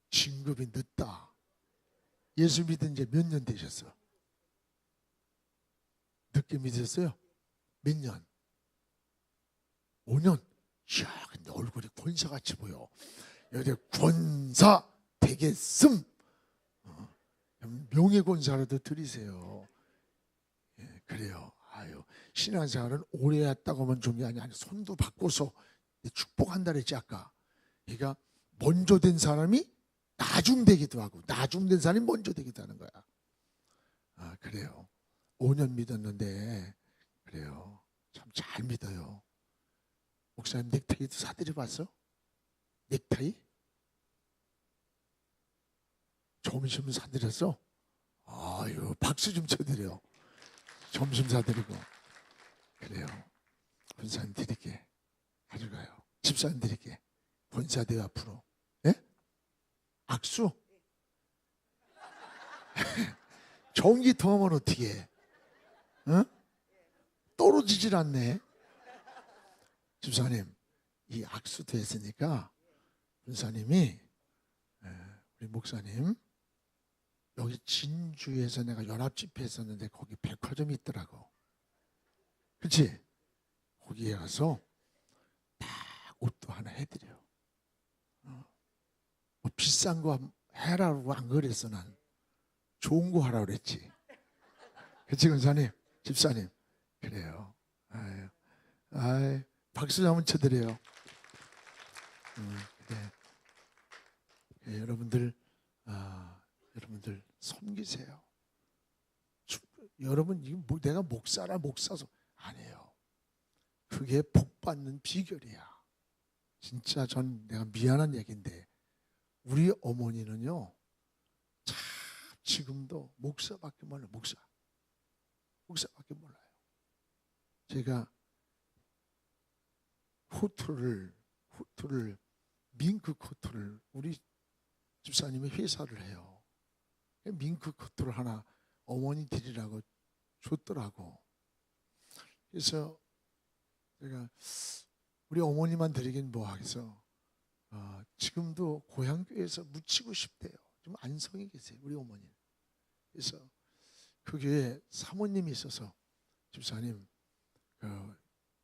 진급이 늦다. 예수 믿은 지 몇 년 되셨어? 늦게 믿으셨어요? 몇 년? 5년? 이야, 근데 얼굴이 권사같이 보여. 여기 권사 되겠음. 명예권사라도 드리세요. 예, 그래요. 아유, 신앙생활은 오래 했다고 하면 좋은 게 아니라 손도 바꿔서 축복한다 그랬지 아까. 그러니까 먼저 된 사람이 나중되기도 하고 나중된 사람이 먼저 되기도 하는 거야. 아, 그래요. 5년 믿었는데 그래요. 참 잘 믿어요. 목사님 넥타이도 사드려 봤어? 넥타이? 점심 사드렸어? 아유, 박수 좀 쳐드려. 점심 사드리고. 그래요. 권사님 드릴게. 가져가요. 집사님 드릴게. 권사대 앞으로. 예? 악수? 전기통하면 어떻게 해? 어? 떨어지질 않네. 집사님, 이 악수도 했으니까 권사님이 우리 목사님 여기 진주에서 내가 연합집회 했었는데 거기 백화점이 있더라고. 그렇지? 거기에 가서 딱 옷도 하나 해드려. 뭐 비싼 거 해라고 안 그랬어. 난 좋은 거 하라고 그랬지. 그치 권사님, 집사님? 그래요. 아유, 아유, 박수 한번 쳐드려요. 그래. 예, 여러분들 섬기세요. 여러분 이거 뭐 내가 목사라 목사서 아니에요. 그게 복 받는 비결이야. 진짜 전 내가 미안한 얘기인데 우리 어머니는요, 참 지금도 목사밖에 몰라요. 목사밖에 몰라요. 제가 코트를 밍크 코트를 우리 집사님이 회사를 해요. 밍크 코트를 하나 어머니 드리라고 줬더라고. 그래서 제가 우리 어머니만 드리긴 뭐하겠어. 지금도 고향교회에서 묻히고 싶대요. 좀 안성에 계세요, 우리 어머니. 그래서 그 교회에 사모님이 있어서 집사님,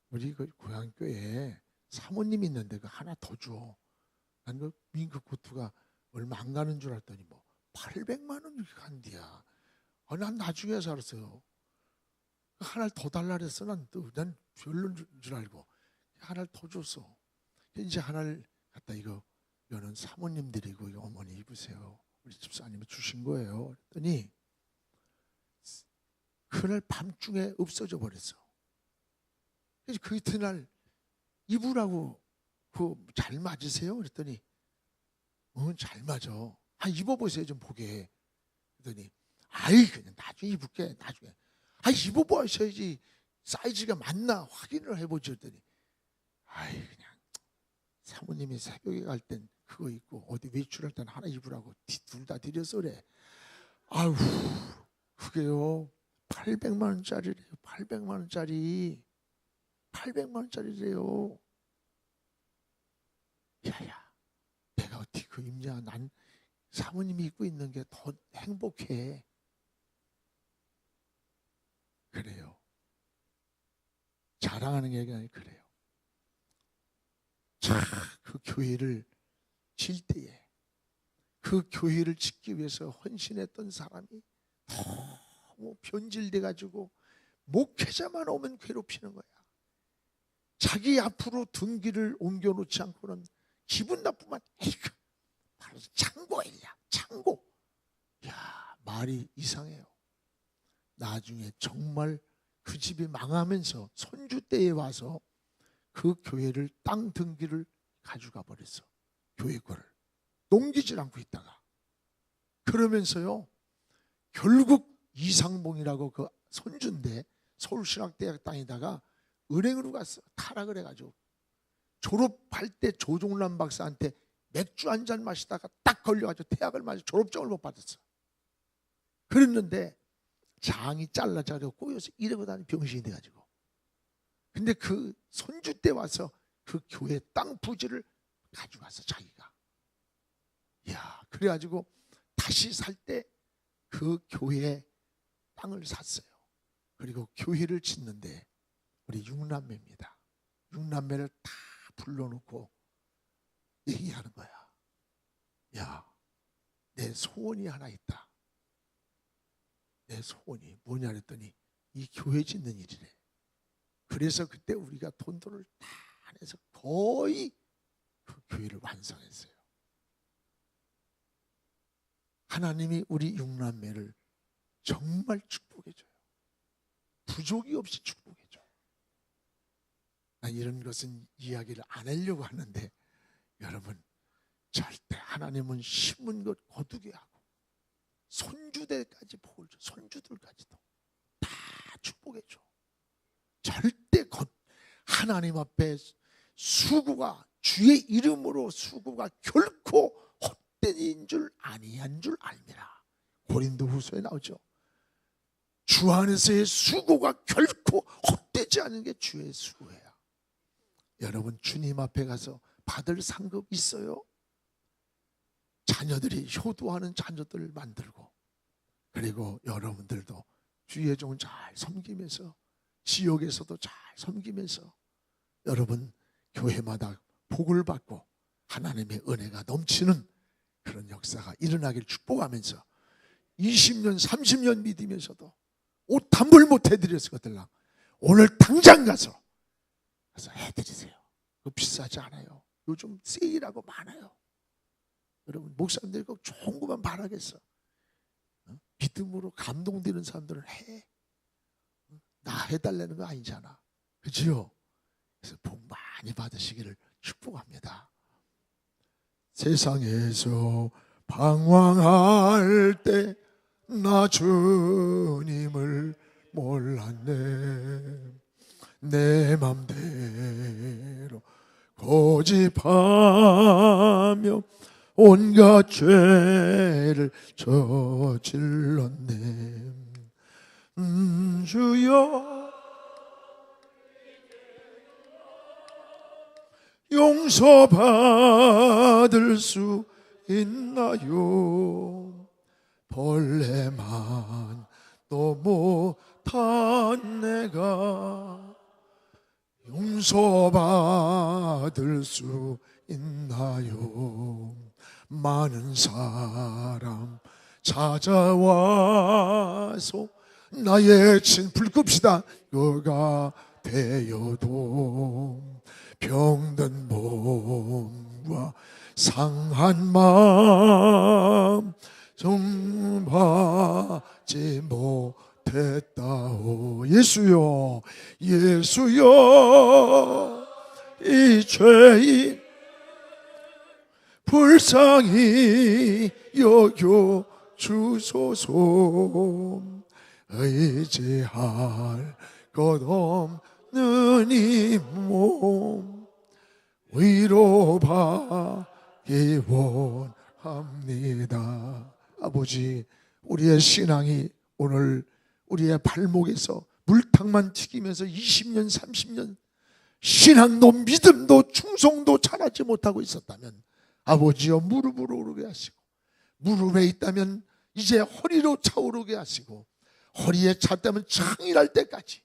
우리 그 고향교회에 사모님이 있는데 그 하나 더 줘. 난 그 밍크 코트가 얼마 안 가는 줄 알았더니 뭐 800만 원 간디야. 난 나중에 살았어요. 하나를 더 달라 그랬어. 난 별로인 줄 알고 하나를 더 줬어. 이제 하나를 갖다 이거는 사모님들이고 이거 어머니 입으세요. 우리 집사님이 주신 거예요. 그랬더니 그날 밤중에 없어져 버렸어. 그래서 그 이튿날 입으라고 잘 맞으세요? 그랬더니 잘 맞아. 입어보세요 좀 보게. 그랬더니 그냥 나중에 입을게. 나중에. 입어보셔야지 사이즈가 맞나 확인을 해보죠. 그랬더니 그냥 사모님이 새벽에 갈 땐 그거 입고 어디 외출할 땐 하나 입으라고 둘 다 드려서 그래. 그게요 800만 원짜리래요. 800만 원짜리. 800만 원짜리래요. 야야, 내가 어떻게 그 입냐. 난 사모님이 입고 있는 게 더 행복해. 그래요. 자랑하는 얘기가 아니라 그래요. 그 교회를 질 때에 그 교회를 짓기 위해서 헌신했던 사람이 너무 변질돼 가지고 목회자만 오면 괴롭히는 거야. 자기 앞으로 등기를 옮겨놓지 않고는 기분 나쁘면 바로 창고이야. 창고. 야, 말이 이상해요. 나중에 정말 그 집이 망하면서 손주 때에 와서 그 교회를 땅 등기를 가져가 버렸어. 교회 거를 넘기질 않고 있다가 그러면서요 결국 이상봉이라고 그 손주인데 서울신학대학 다니다가 은행으로 갔어. 타락을 해가지고 졸업할 때 조종란 박사한테 맥주 한 잔 마시다가 딱 걸려가지고 대학을 맞아 졸업증을 못 받았어. 그랬는데 장이 잘라져서 꼬여서 이러고 다니 병신이 돼가지고. 근데 그 손주 때 와서 그 교회 땅 부지를 가져갔어 자기가. 야, 그래가지고 다시 살 때 그 교회 땅을 샀어요. 그리고 교회를 짓는데 우리 육남매입니다. 육남매를 다 불러놓고 얘기하는 거야. 야, 내 소원이 하나 있다. 내 소원이 뭐냐 그랬더니 이 교회 짓는 일이래. 그래서 그때 우리가 돈을 다 내서 거의 그 교회를 완성했어요. 하나님이 우리 육남매를 정말 축복해줘요. 부족이 없이 축복해줘. 난 이런 것은 이야기를 안 하려고 하는데 여러분 절대 하나님은 심은 것 거두게 하고 손주들까지 복을 줘. 손주들까지도 다 축복해줘. 절대 하나님 앞에 수고가 주의 이름으로 수고가 결코 헛되인 줄 아니한 줄 알미라. 고린도후서에 나오죠. 주 안에서의 수고가 결코 헛되지 않은 게 주의 수고예요. 여러분 주님 앞에 가서 받을 상급 있어요? 자녀들이 효도하는 자녀들을 만들고 그리고 여러분들도 주의 종 잘 섬기면서 지역에서도 잘 섬기면서 여러분 교회마다 복을 받고 하나님의 은혜가 넘치는 그런 역사가 일어나기를 축복하면서 20년 30년 믿으면서도 옷 단벌 못 해드렸을 것들랑 오늘 당장 가서 해드리세요. 그거 비싸지 않아요. 요즘 세일하고 많아요. 여러분 목사님들이 꼭 좋은 것만 바라겠어. 믿음으로 감동되는 사람들은 해. 나 해달라는 거 아니잖아. 그죠? 그래서 복 많이 받으시기를 축복합니다. 세상에서 방황할 때 나 주님을 몰랐네. 내 맘대로 고집하며 온갖 죄를 저질렀네. 주여 용서받을 수 있나요? 벌레만 또 못한 내가 용서받을 수 있나요? 많은 사람 찾아와서 나의 불급시다 그가 되어도 병든 몸과 상한 마음 정받지 못했다오. 예수여 예수여 이 죄인 불쌍히 여겨 주소서. 의지할 것 없는 이 몸 위로받기 원합니다. 아버지, 우리의 신앙이 오늘 우리의 발목에서 물탕만 튀기면서 20년 30년 신앙도 믿음도 충성도 잘하지 못하고 있었다면 아버지여 무릎으로 오르게 하시고, 무릎에 있다면 이제 허리로 차오르게 하시고, 허리에 찼다면 창일할 때까지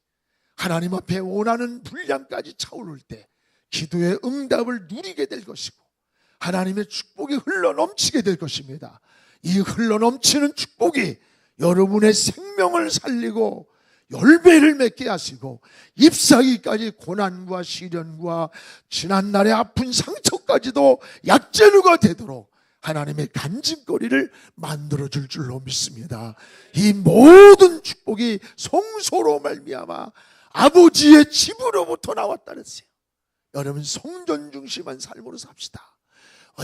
하나님 앞에 원하는 분량까지 차오를 때 기도의 응답을 누리게 될 것이고 하나님의 축복이 흘러넘치게 될 것입니다. 이 흘러넘치는 축복이 여러분의 생명을 살리고 열매를 맺게 하시고 잎사귀까지 고난과 시련과 지난날의 아픈 상처까지도 약재루가 되도록 하나님의 간증거리를 만들어줄 줄로 믿습니다. 이 모든 축복이 성소로 말미암아 아버지의 집으로부터 나왔다 그랬어요. 여러분 성전 중심한 삶으로 삽시다.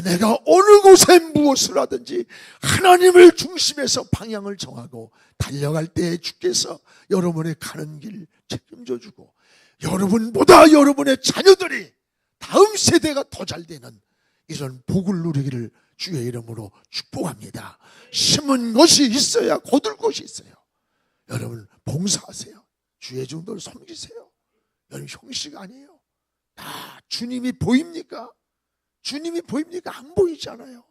내가 어느 곳에 무엇을 하든지 하나님을 중심해서 방향을 정하고 달려갈 때에 주께서 여러분의 가는 길 책임져 주고 여러분보다 여러분의 자녀들이 다음 세대가 더 잘 되는 이런 복을 누리기를 주의 이름으로 축복합니다. 심은 것이 있어야 거둘 것이 있어요. 여러분 봉사하세요. 주의 종도를 섬기세요. 여러분 형식 아니에요. 다 주님이 보입니까? 주님이 보입니까? 안 보이잖아요.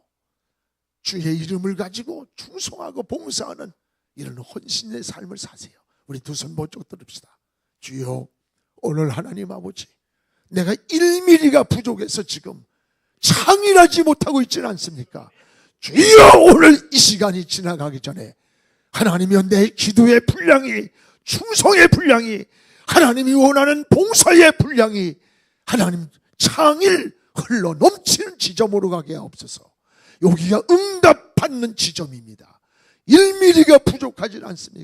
주의 이름을 가지고 충성하고 봉사하는 이런 헌신의 삶을 사세요. 우리 두 손 번쩍 들읍시다. 주여, 오늘 하나님 아버지, 내가 1mm가 부족해서 지금 창일하지 못하고 있지는 않습니까? 주여, 오늘 이 시간이 지나가기 전에 하나님이여 내 기도의 분량이, 충성의 분량이, 하나님이 원하는 봉사의 분량이 하나님 창일 흘러 넘치는 지점으로 가게 하옵소서. 여기가 응답받는 지점입니다. 1mm가 부족하지 않습니까?